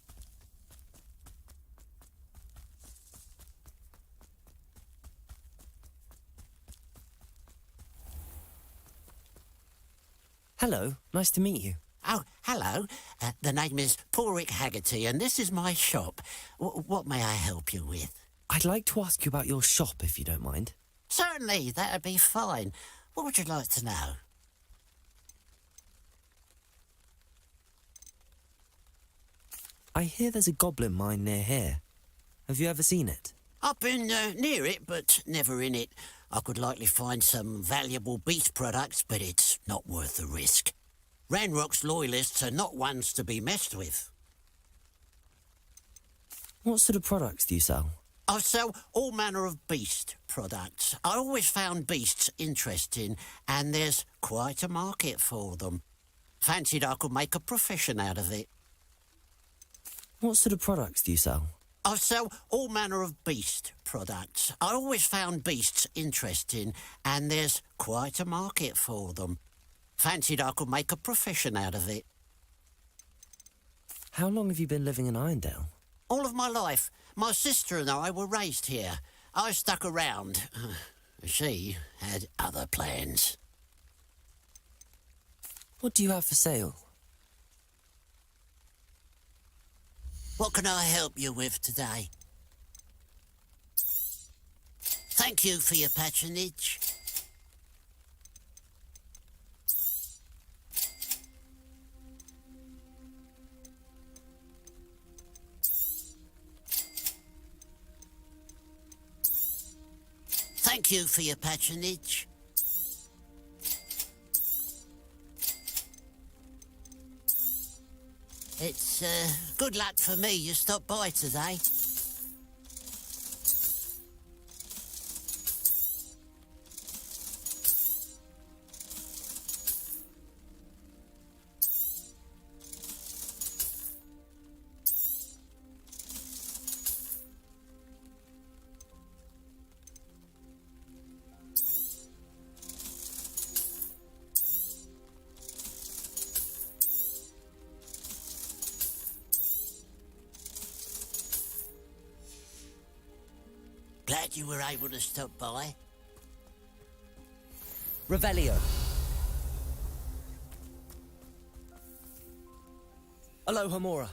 Hello, nice to meet you. Oh, hello. The name is Porrick Haggerty, and this is my shop. What may I help you with? I'd like to ask you about your shop, if you don't mind. Certainly, that'd be fine. What would you like to know? I hear there's a goblin mine near here. Have you ever seen it? I've been near it, but never in it. I could likely find some valuable beast products, but it's not worth the risk. Ranrock's loyalists are not ones to be messed with. What sort of products do you sell? I sell all manner of beast products. I always found beasts interesting, and there's quite a market for them. Fancied I could make a profession out of it. What sort of products do you sell? I sell all manner of beast products. I always found beasts interesting, and there's quite a market for them. Fancied I could make a profession out of it. How long have you been living in Irondale? All of my life. My sister and I were raised here. I stuck around. She had other plans. What do you have for sale? What can I help you with today? Thank you for your patronage. Thank you for your patronage. It's good luck for me you stopped by today. Glad you were able to stop by. Revelio. Alohomora.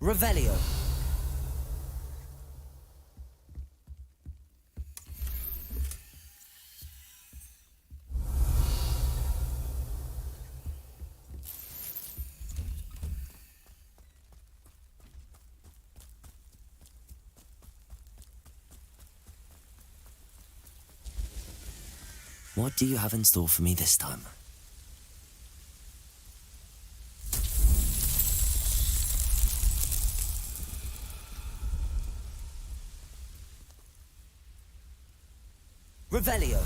Revelio. What do you have in store for me this time? Revelio.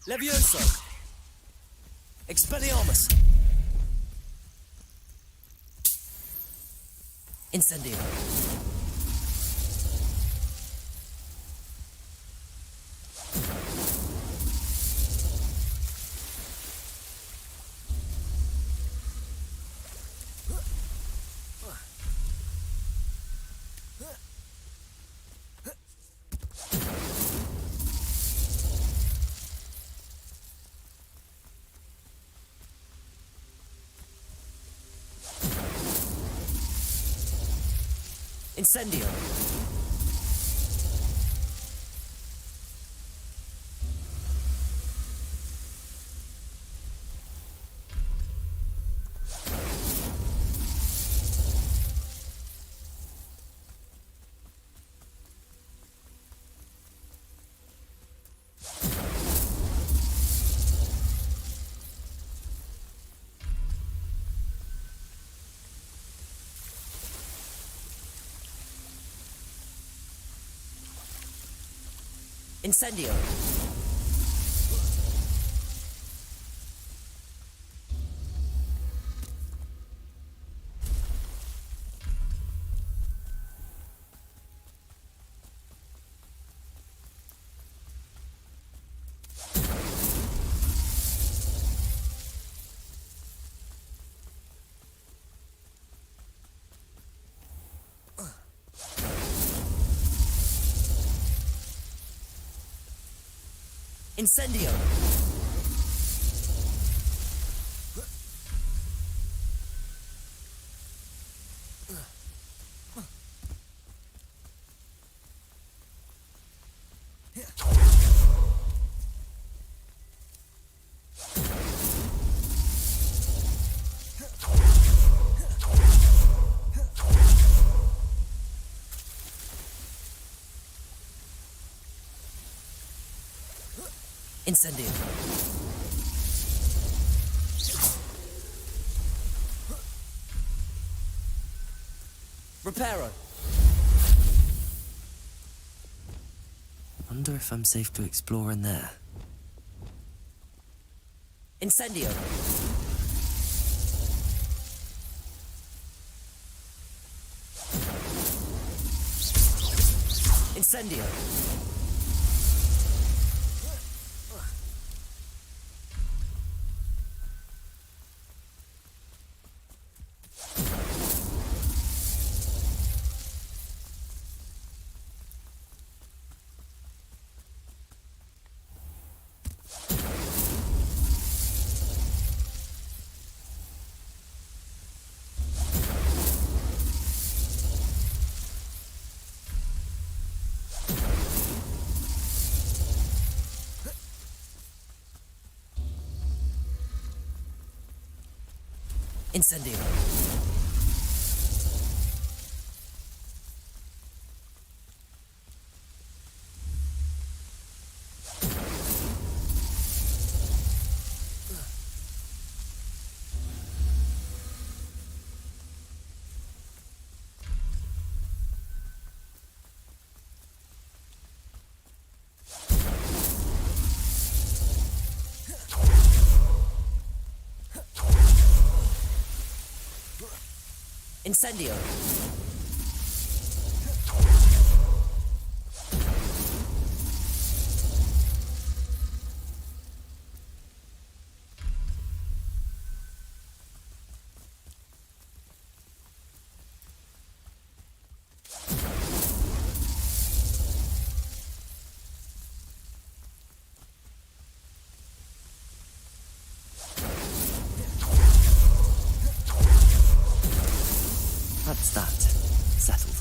Levioso. Expelliarmus. Incendio. Incendio. Incendio! Incendio! Incendio! Reparo! Wonder if I'm safe to explore in there. Incendio! Incendio! Incendio! Incendio! That's that. Settled.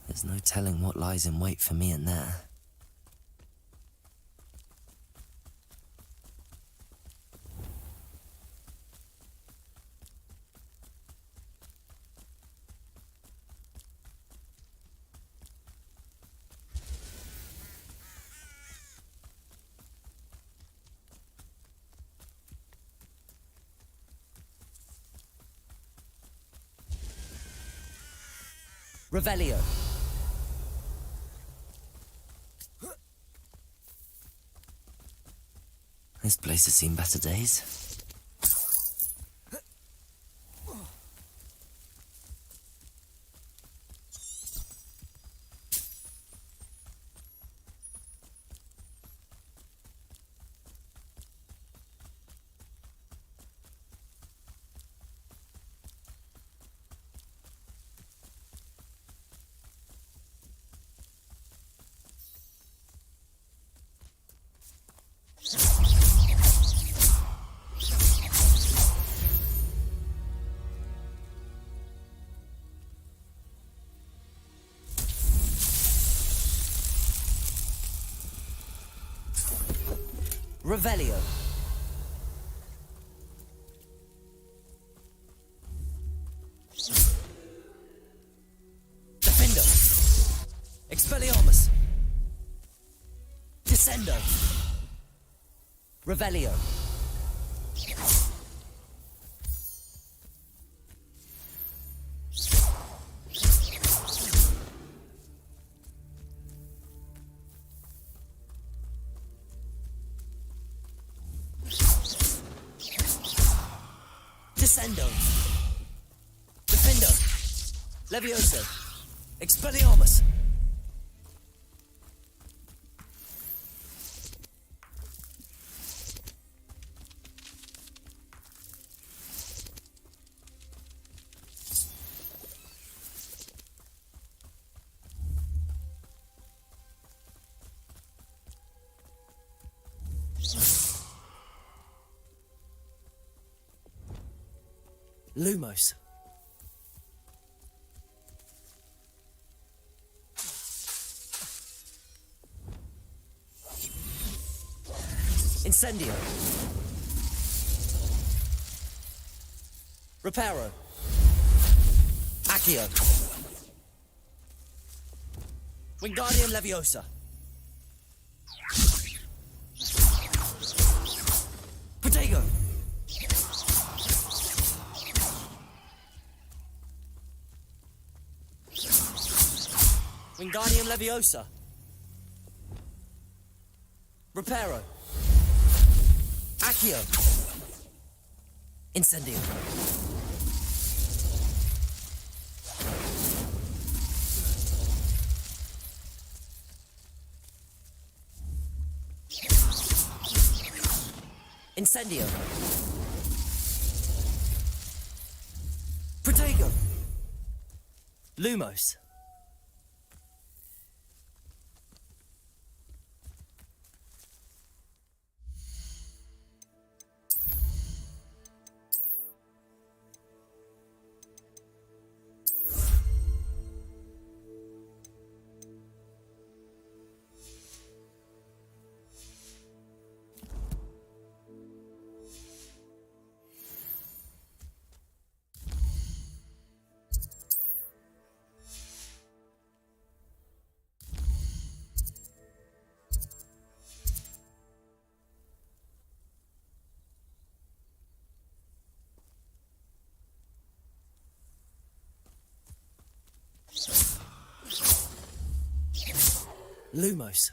There's no telling what lies in wait for me in there. Revelio. This place has seen better days. Revelio. Expelliarmus! Descendo! Revelio! Descendo! Defendo! Levioso! Expelliarmus! Lumos. Incendio. Reparo. Accio. Wingardium Leviosa. Protego. Wingardium Leviosa. Reparo. Accio. Incendio. Incendio. Protego. Lumos. Lumos.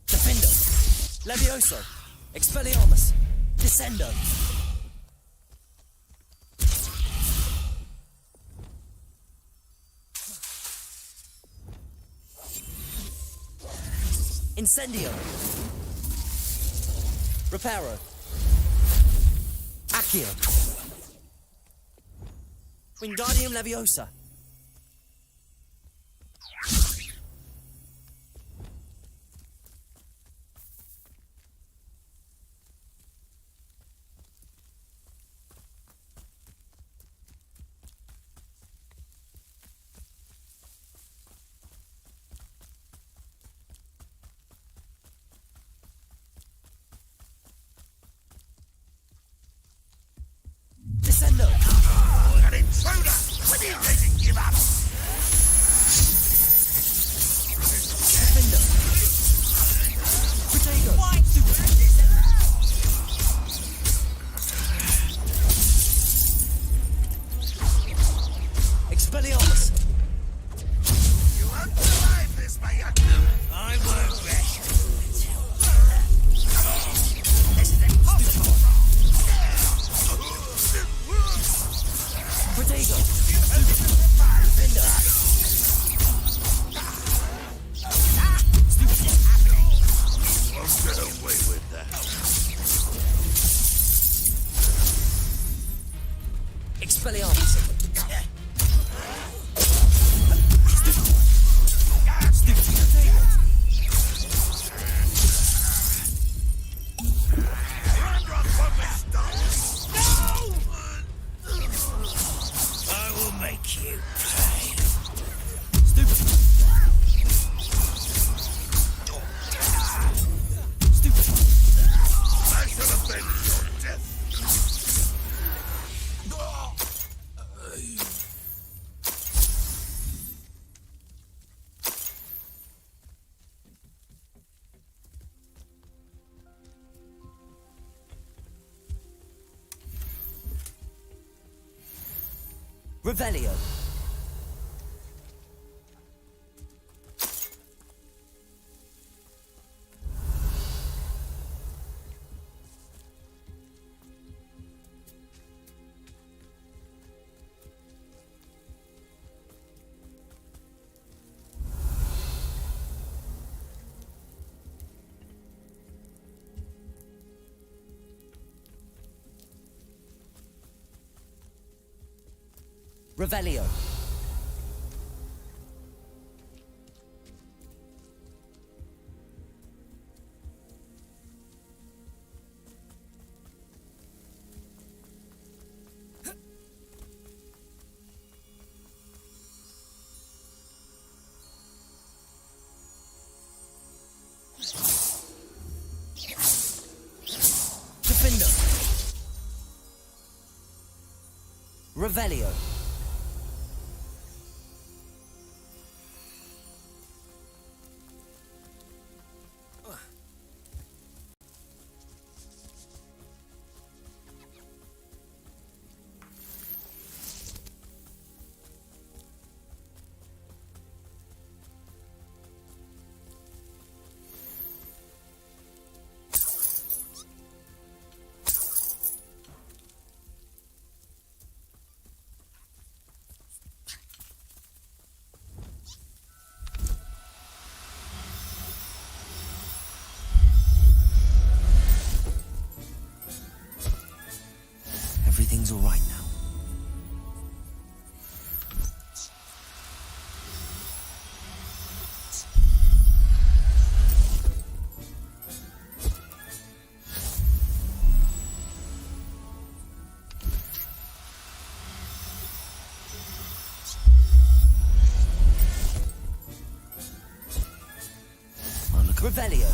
Defendo. Levioso. Expelliarmus. Descendo. Incendio. Reparo. Accio. Wingardium Leviosa. Descendo. An intruder! When are you ready to give up? Defendo. Protego. Expelliarmus. You won't survive this, Mayaka. I won't rest. Protego. Defender. Won't get away with that. Expelliarmus. I will make you pay. I shall avenge your death. Revelio. Revelio. Defender. Revelio. Everything's all right now. Oh, look. Revelio.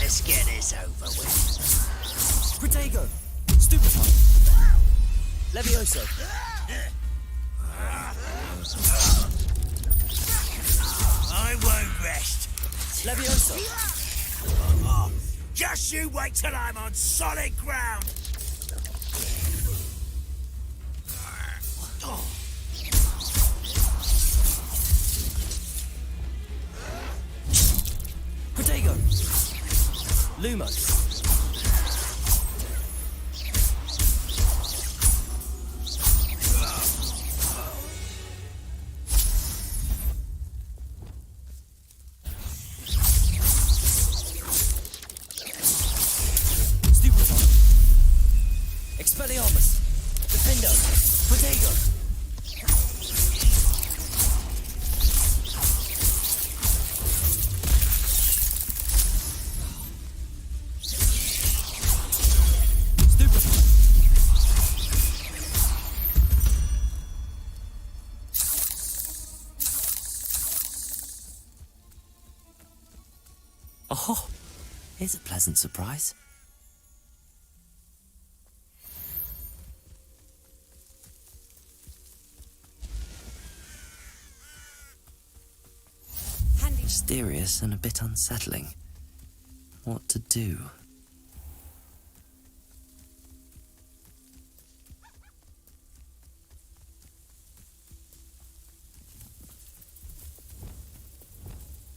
Let's get this over with. Protego. Stupefy. Levioso. I won't rest. Levioso. Just you wait till I'm on solid ground. Protego. Lumos. Stupefy. Expelliarmus. Defendo. Protego. Oh, here's a pleasant surprise. Mysterious and a bit unsettling. What to do?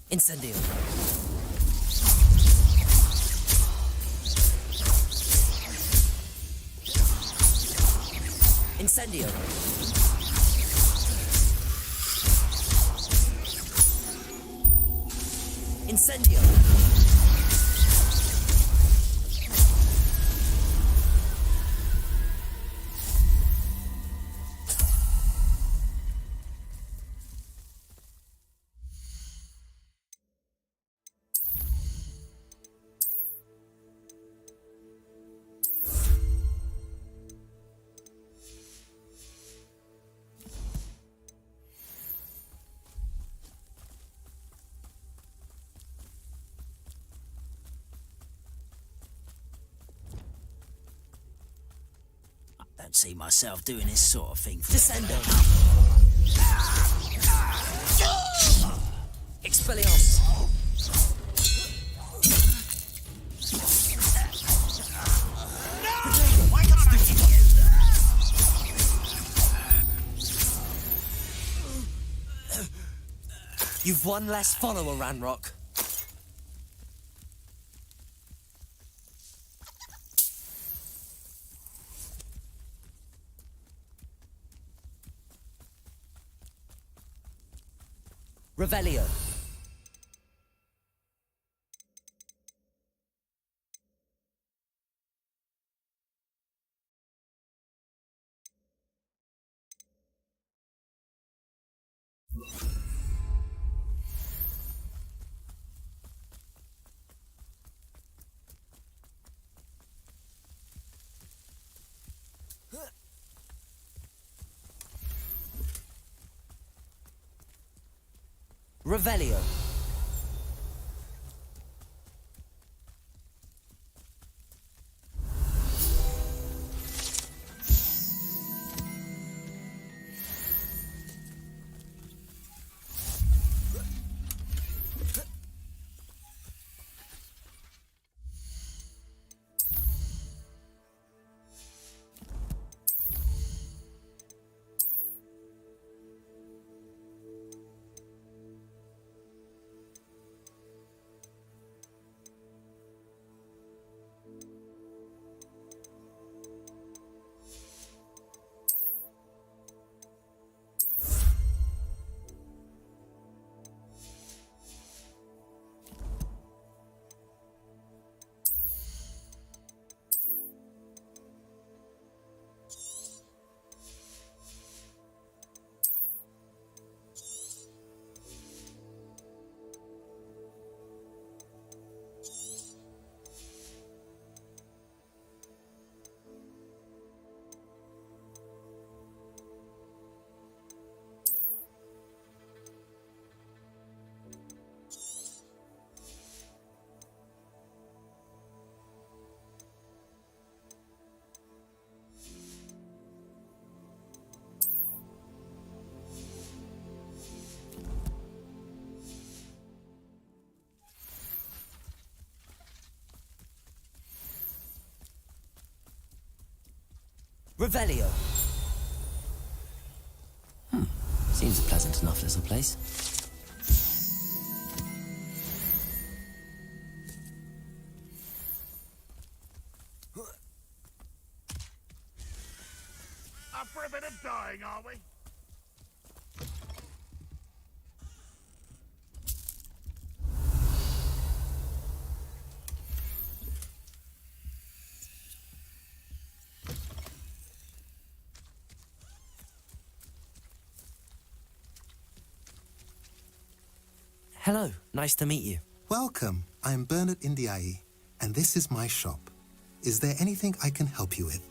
Incendio. Incendio. Incendio. don't see myself doing this sort of thing for Descendo! Expelliarmus! Why can't I hit you? You've one less follower, Ranrock. Revelio. Revelio. Revelio. Seems a pleasant enough little place. Up for a bit of dying, are we? Hello, nice to meet you. Welcome. I'm Bernard Indiai, and this is my shop. Is there anything I can help you with?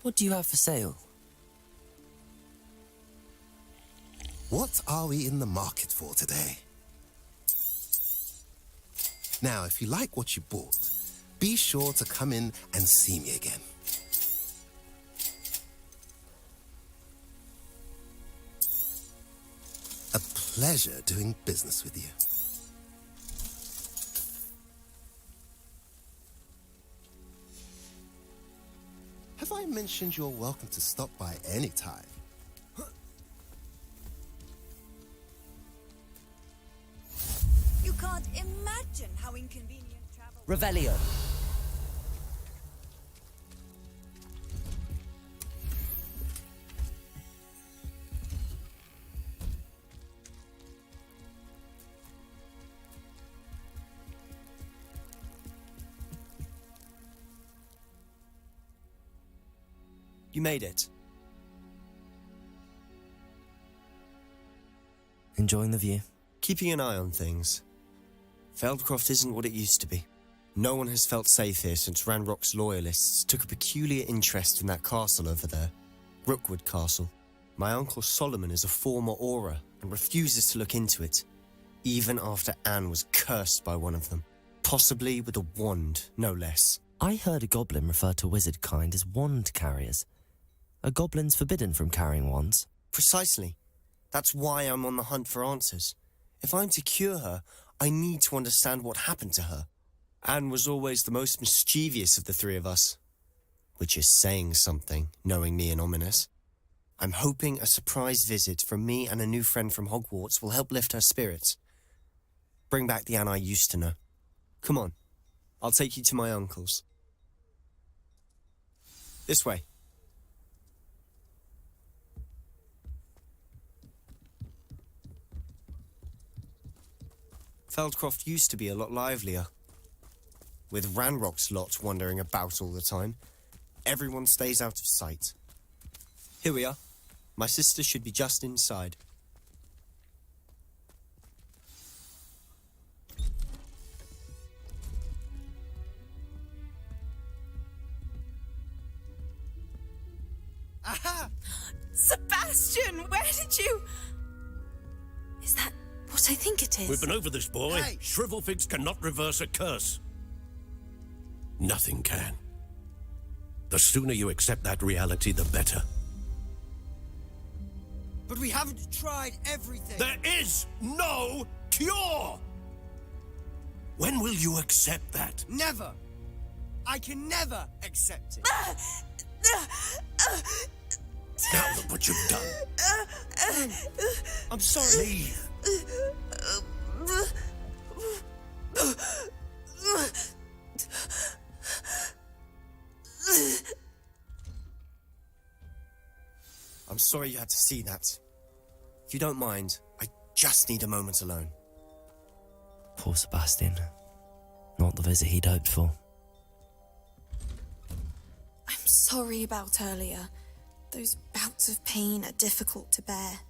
What do you have for sale? What are we in the market for today? Now, if you like what you bought, be sure to come in and see me again. A pleasure doing business with you. Have I mentioned you're welcome to stop by any time? You can't imagine how inconvenient travel... Revelio. You made it. Enjoying the view? Keeping an eye on things. Feldcroft isn't what it used to be. No one has felt safe here since Ranrock's loyalists took a peculiar interest in that castle over there. Rookwood Castle. My uncle Solomon is a former Auror and refuses to look into it, even after Anne was cursed by one of them. Possibly with a wand, no less. I heard a goblin refer to wizard kind as wand carriers. Are goblins forbidden from carrying wands? Precisely. That's why I'm on the hunt for answers. If I'm to cure her, I need to understand what happened to her. Anne was always the most mischievous of the three of us. Which is saying something, knowing me and Ominous. I'm hoping a surprise visit from me and a new friend from Hogwarts will help lift her spirits. Bring back the Anne I used to know. Come on, I'll take you to my uncle's. This way. Feldcroft used to be a lot livelier. With Ranrock's lot wandering about all the time, everyone stays out of sight. Here we are. My sister should be just inside. Aha! Sebastian, where did you... Is that what I think it is? We've been over this, boy. Hey. Shrivelfigs cannot reverse a curse. Nothing can. The sooner you accept that reality, the better. But we haven't tried everything. There is no cure! When will you accept that? Never. I can never accept it. Now look what you've done. I'm sorry. Leave. I'm sorry you had to see that. If you don't mind, I just need a moment alone. Poor Sebastian. Not the visit he'd hoped for. I'm sorry about earlier. Those bouts of pain are difficult to bear.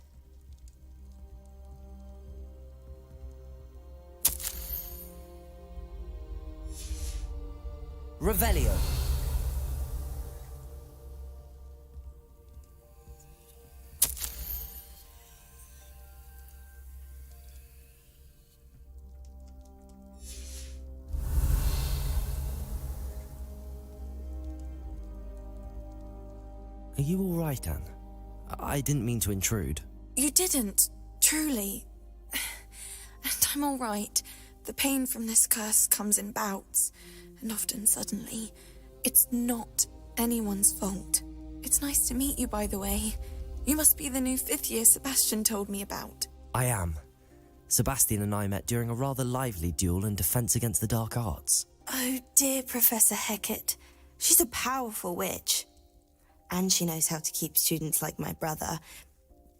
Revelio. Are you all right, Anne? I didn't mean to intrude. You didn't, truly. And I'm all right. The pain from this curse comes in bouts, and often suddenly. It's not anyone's fault. It's nice to meet you, by the way. You must be the new 5th year Sebastian told me about. I am. Sebastian and I met during a rather lively duel in Defense Against the Dark Arts. Oh, dear Professor Hecat. She's a powerful witch. And she knows how to keep students like my brother,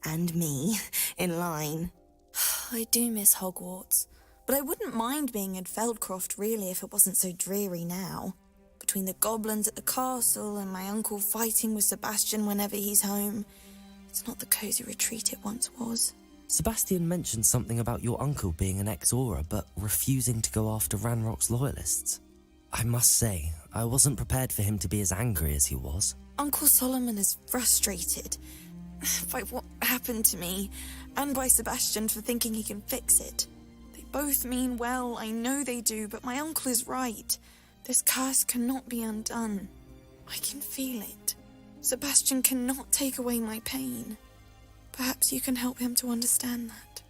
and me, in line. I do miss Hogwarts, but I wouldn't mind being in Feldcroft, really, if it wasn't so dreary now. Between the goblins at the castle and my uncle fighting with Sebastian whenever he's home, it's not the cosy retreat it once was. Sebastian mentioned something about your uncle being an ex-Aura, but refusing to go after Ranrock's loyalists. I must say, I wasn't prepared for him to be as angry as he was. Uncle Solomon is frustrated by what happened to me, and by Sebastian for thinking he can fix it. They both mean well, I know they do, but my uncle is right. This curse cannot be undone. I can feel it. Sebastian cannot take away my pain. Perhaps you can help him to understand that.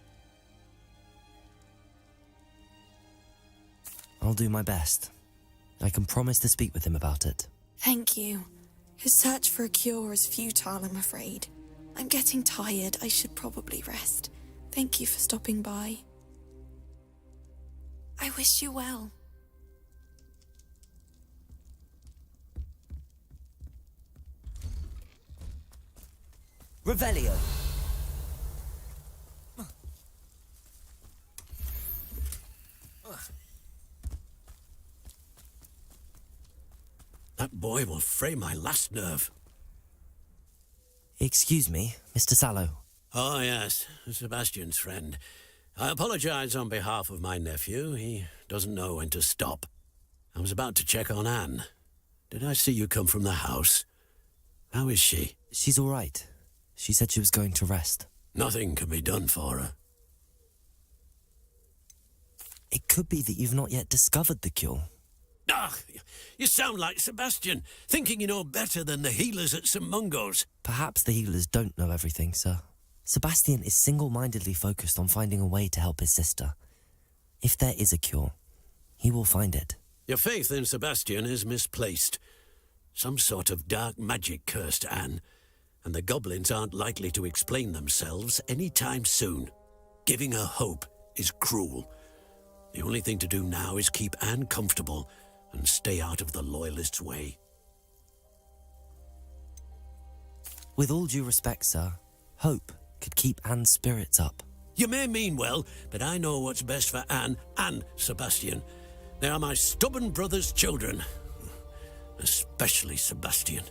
I'll do my best. I can promise to speak with him about it. Thank you. His search for a cure is futile, I'm afraid. I'm getting tired. I should probably rest. Thank you for stopping by. I wish you well. Revelio. That boy will fray my last nerve. Excuse me, Mr. Sallow. Oh, yes, Sebastian's friend. I apologize on behalf of my nephew. He doesn't know when to stop. I was about to check on Anne. Did I see you come from the house? How is she? She's all right. She said she was going to rest. Nothing can be done for her. It could be that you've not yet discovered the cure. Ah, you sound like Sebastian, thinking you know better than the healers at St. Mungo's. Perhaps the healers don't know everything, sir. Sebastian is single-mindedly focused on finding a way to help his sister. If there is a cure, he will find it. Your faith in Sebastian is misplaced. Some sort of dark magic cursed Anne, and the goblins aren't likely to explain themselves any time soon. Giving her hope is cruel. The only thing to do now is keep Anne comfortable and stay out of the Loyalists' way. With all due respect, sir, hope could keep Anne's spirits up. You may mean well, but I know what's best for Anne and Sebastian. They are my stubborn brother's children. Especially Sebastian.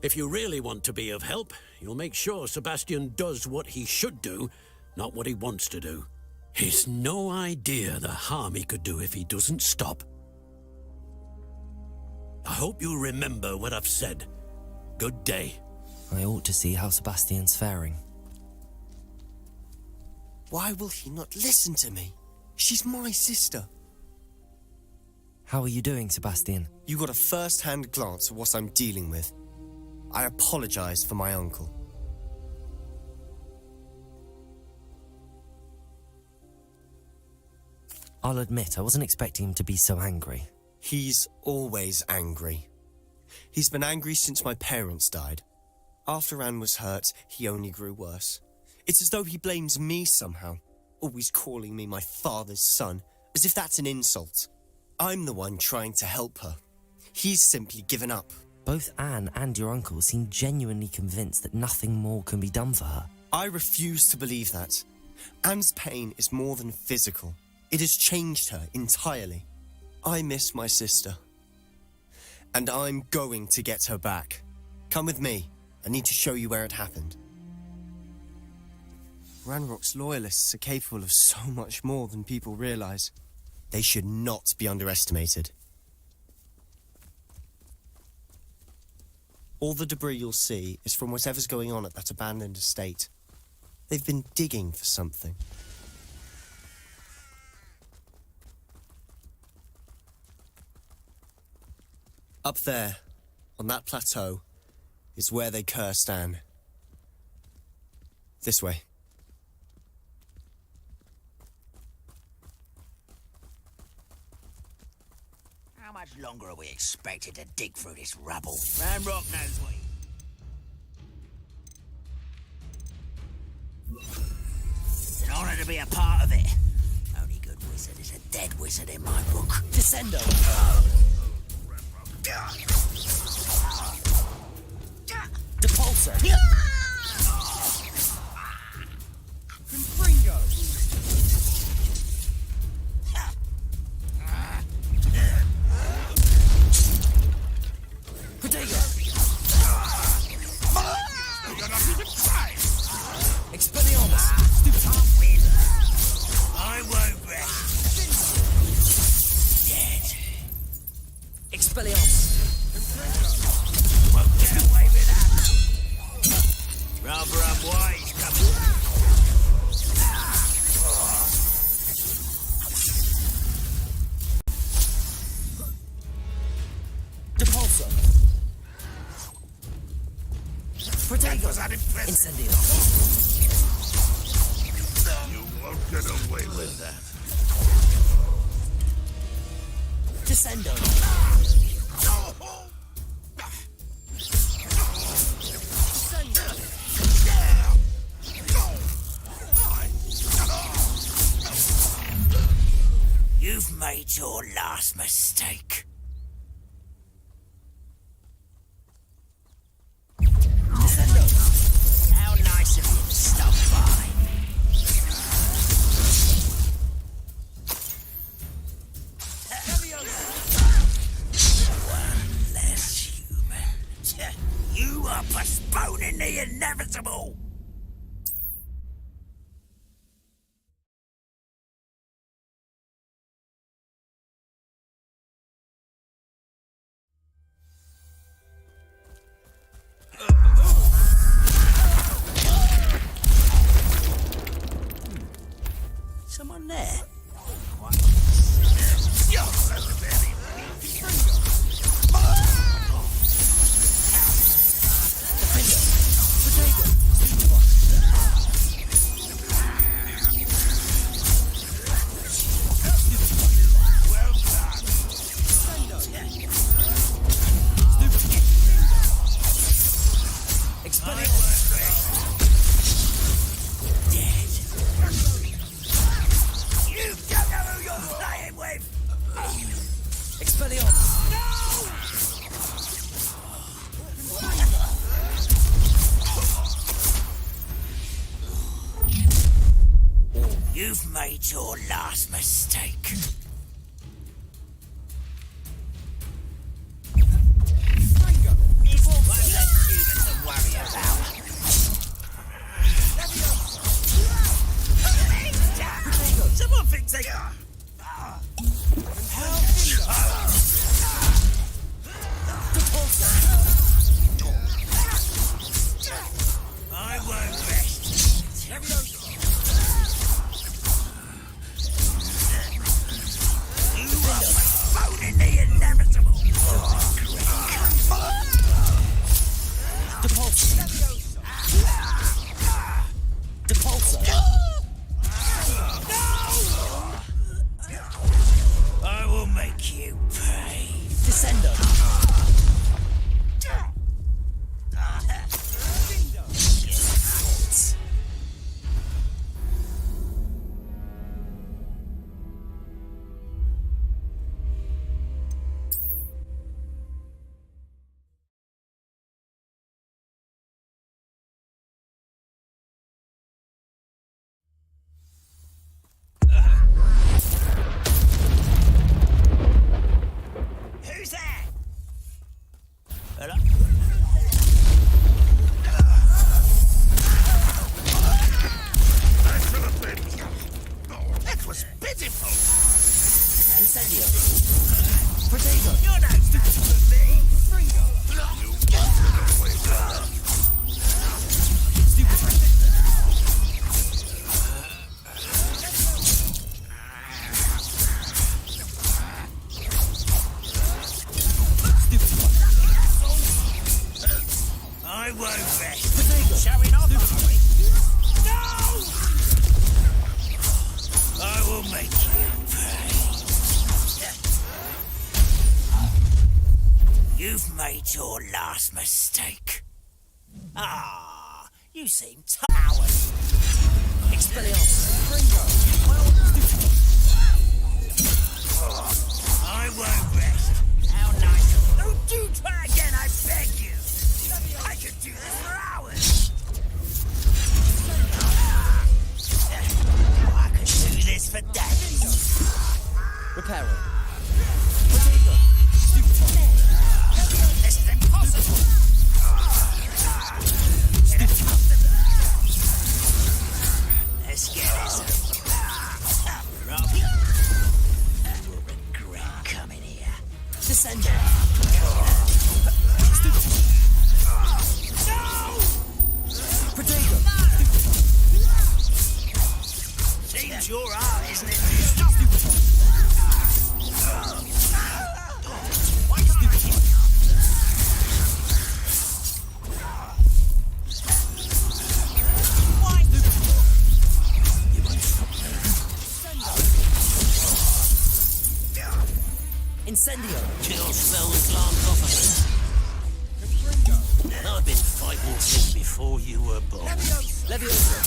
If you really want to be of help, you'll make sure Sebastian does what he should do, not what he wants to do. He's no idea the harm he could do if he doesn't stop. I hope you remember what I've said. Good day. I ought to see how Sebastian's faring. Why will he not listen to me? She's my sister. How are you doing, Sebastian? You got a first-hand glance at what I'm dealing with. I apologize for my uncle. I'll admit, I wasn't expecting him to be so angry. He's always angry. He's been angry since my parents died. After Anne was hurt, he only grew worse. It's as though he blames me somehow, always calling me my father's son, as if that's an insult. I'm the one trying to help her. He's simply given up. Both Anne and your uncle seem genuinely convinced that nothing more can be done for her. I refuse to believe that. Anne's pain is more than physical. It has changed her entirely. I miss my sister. And I'm going to get her back. Come with me. I need to show you where it happened. Ranrock's Loyalists are capable of so much more than people realize. They should not be underestimated. All the debris you'll see is from whatever's going on at that abandoned estate. They've been digging for something. Up there, on that plateau, is where they cursed Anne. This way. How much longer are we expected to dig through this rubble? Ranrock knows what It's an honor to be a part of it. Only good wizard is a dead wizard in my book. Descendo! Depulso! Confringo! Protego! You're not even trying! Expelliarmus! I won't rest. Dead. Expelliarmus! Won't get away with that. Rather unwise, couple. Depulso! Protego! Incendio! You won't get away with that. Descendo! You've made your last mistake. How nice of you to stop by. One less human. You are postponing the inevitable. Someone there? You're so very made your last mistake. Someone fix it! I won't rest. Voting the inevitable. I will make you pay. Descendo. Who's that? Hello? That was pitiful. Incendio. Protego. You're no stupid for me. I won't rest. Showing off, are we? No! I will make you pay. You've made your last mistake. Ah, you seem tired. Expelliarmus. I won't rest. How nice. No, do try again, I beg you. I could do this for hours. I could do this for days. Reparo. This is impossible. Let's get this. Rob. You will regret coming here. Descendo. Protego. Seems your art, isn't it? Stop. Why can't I keep... Why? You won't stop Incendio. Kill spells glance off of it. I've been fighting since before you were born. Leviosa.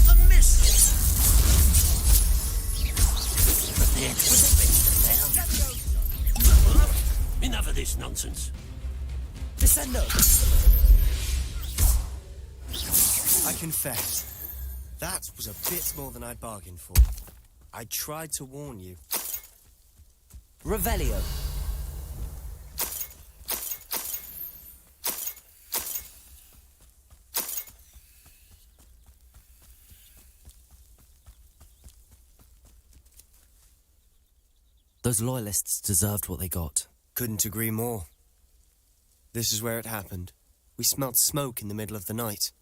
A miss. Prepared to spin now. Enough of this nonsense. Descendo. I confess, that was a bit more than I'd bargained for. I tried to warn you. Revelio. Those loyalists deserved what they got. Couldn't agree more. This is where it happened. We smelled smoke in the middle of the night.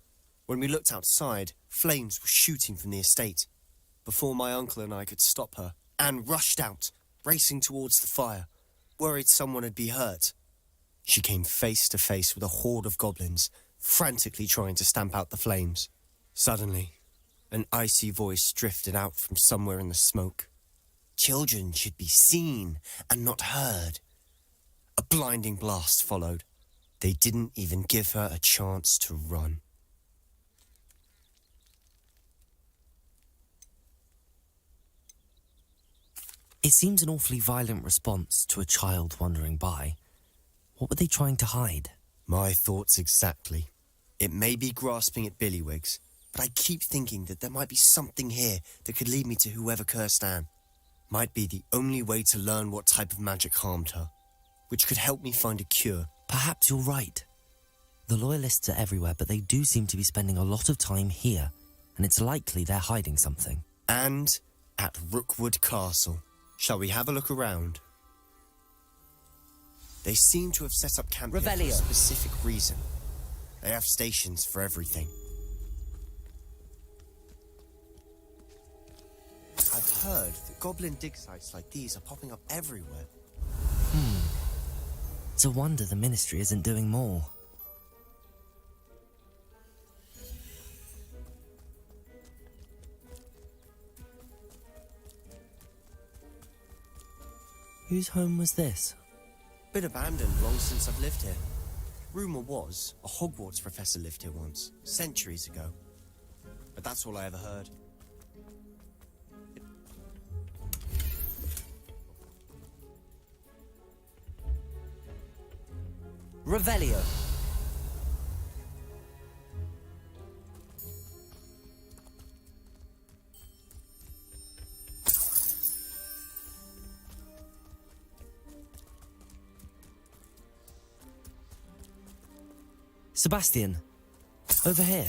When we looked outside, flames were shooting from the estate. Before my uncle and I could stop her, Anne rushed out, racing towards the fire, worried someone had been hurt. She came face to face with a horde of goblins, frantically trying to stamp out the flames. Suddenly, an icy voice drifted out from somewhere in the smoke. Children should be seen and not heard. A blinding blast followed. They didn't even give her a chance to run. It seems an awfully violent response to a child wandering by. What were they trying to hide? My thoughts exactly. It may be grasping at Billywigs, but I keep thinking that there might be something here that could lead me to whoever cursed Anne. Might be the only way to learn what type of magic harmed her, which could help me find a cure. Perhaps you're right. The Loyalists are everywhere, but they do seem to be spending a lot of time here, and it's likely they're hiding something. And at Rookwood Castle. Shall we have a look around? They seem to have set up camp here for a specific reason. They have stations for everything. I've heard that goblin dig sites like these are popping up everywhere. It's a wonder the Ministry isn't doing more. Whose home was this? Been abandoned long since I've lived here. Rumour was a Hogwarts professor lived here once, centuries ago. But that's all I ever heard. Revelio. Sebastian, over here.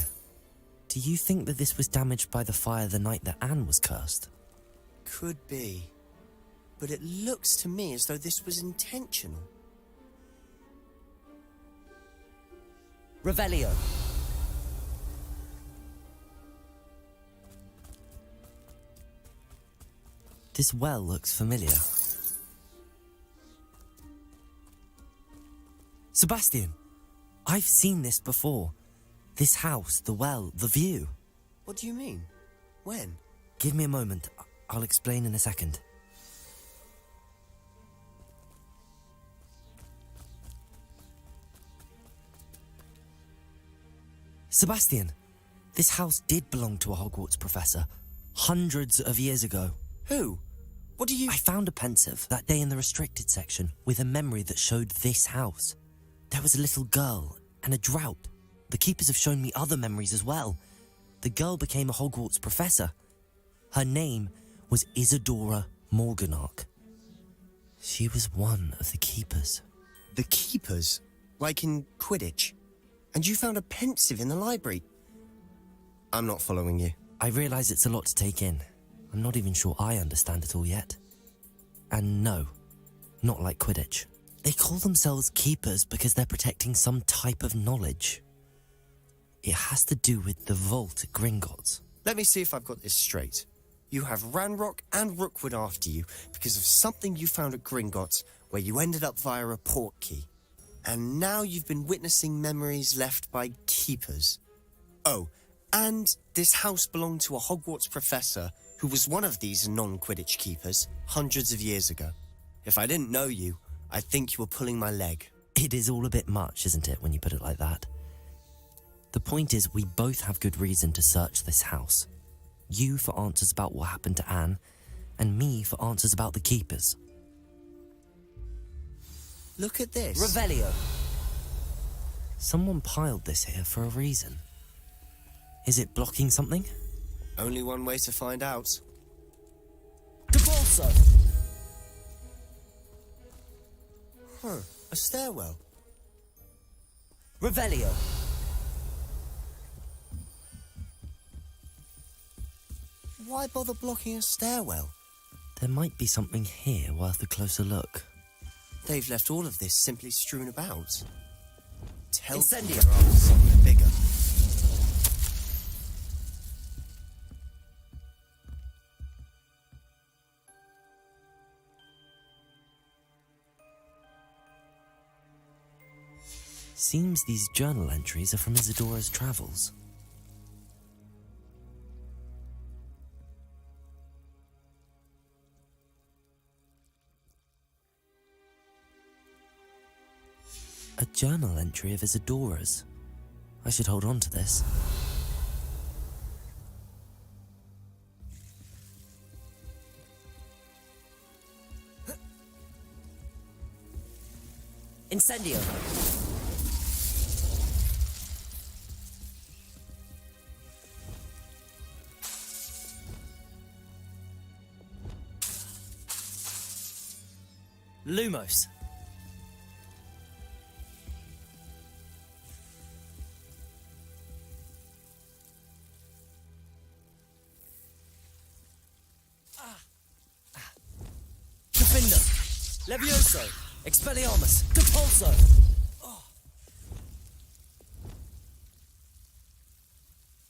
Do you think that this was damaged by the fire the night that Anne was cursed? Could be. But it looks to me as though this was intentional. Revelio. This well looks familiar. Sebastian, I've seen this before. This house, the well, the view. What do you mean? When? Give me a moment. I'll explain in a second. Sebastian, this house did belong to a Hogwarts professor, hundreds of years ago. Who? What do you... I found a pensive that day in the restricted section with a memory that showed this house. There was a little girl and a drought. The keepers have shown me other memories as well. The girl became a Hogwarts professor. Her name was Isadora Morganach. She was one of the keepers. The keepers? Like in Quidditch? And you found a pensive in the library? I'm not following you. I realise it's a lot to take in. I'm not even sure I understand it all yet. And no, not like Quidditch. They call themselves keepers because they're protecting some type of knowledge. It has to do with the vault at Gringotts. Let me see if I've got this straight. You have Ranrock and Rookwood after you because of something you found at Gringotts where you ended up via a port key. And now you've been witnessing memories left by keepers. Oh, and this house belonged to a Hogwarts professor who was one of these non-Quidditch keepers hundreds of years ago. If I didn't know you, I'd think you were pulling my leg. It is all a bit much, isn't it, when you put it like that? The point is, we both have good reason to search this house. You for answers about what happened to Anne, and me for answers about the keepers. Look at this. Revelio. Someone piled this here for a reason. Is it blocking something? Only one way to find out. Debolso! Huh, a stairwell. Revelio. Why bother blocking a stairwell? There might be something here worth a closer look. They've left all of this simply strewn about. Tell me Incendio. there are something bigger. Seems these journal entries are from Isadora's travels. A journal entry of Isadora's. I should hold on to this. Incendio. Lumos. Defender. Levioso. Expelliarmus. Depulso.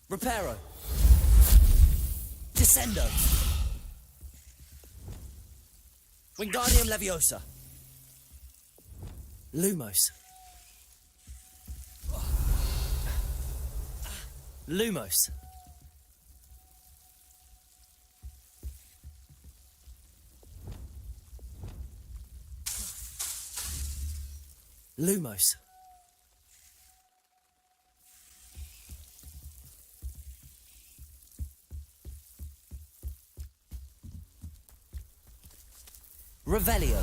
Reparo. Descendo. Wingardium Leviosa. Lumos. Lumos. Lumos. Revelio.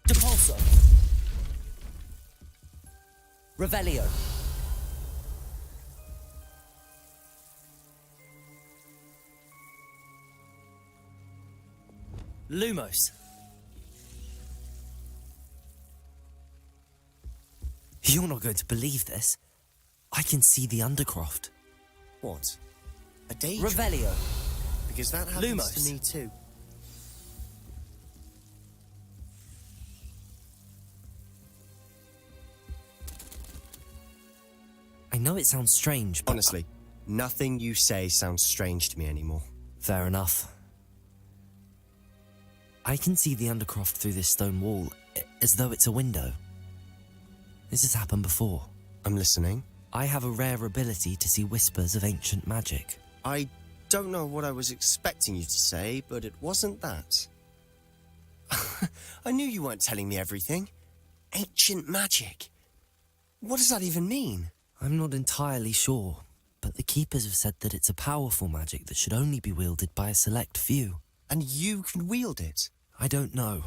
Depulso. Revelio. Lumos. You're not going to believe this. I can see the Undercroft. What? A daydream? Revelio. Because that happens Lumos. to me too. I know it sounds strange, but... Honestly, nothing you say sounds strange to me anymore. Fair enough. I can see the Undercroft through this stone wall, as though it's a window. This has happened before. I'm listening. I have a rare ability to see whispers of ancient magic. I don't know what I was expecting you to say, but it wasn't that. I knew you weren't telling me everything. Ancient magic. What does that even mean? I'm not entirely sure, but the Keepers have said that it's a powerful magic that should only be wielded by a select few. And you can wield it? I don't know,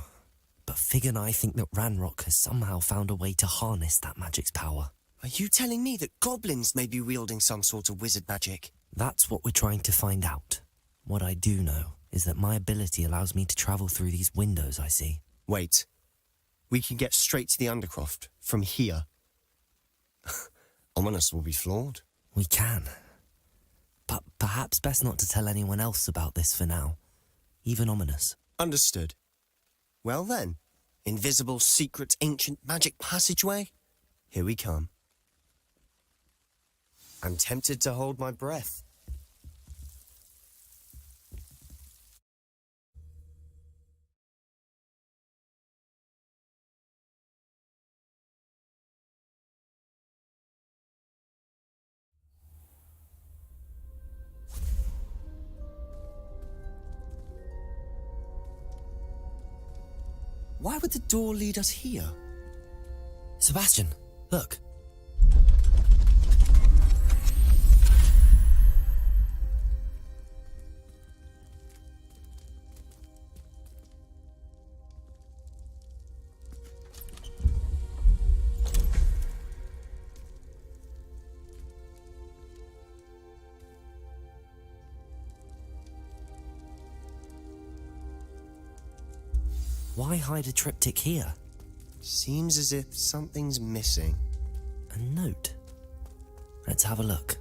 but Fig and I think that Ranrock has somehow found a way to harness that magic's power. Are you telling me that goblins may be wielding some sort of wizard magic? That's what we're trying to find out. What I do know is that my ability allows me to travel through these windows I see. Wait. We can get straight to the Undercroft from here. Ominous will be flawed. We can. But perhaps best not to tell anyone else about this for now. Even Ominous. Understood. Well then, invisible, secret, ancient magic passageway? Here we come. I'm tempted to hold my breath. Why would the door lead us here? Sebastian, look. Why hide a triptych here? Seems as if something's missing. A note. Let's have a look.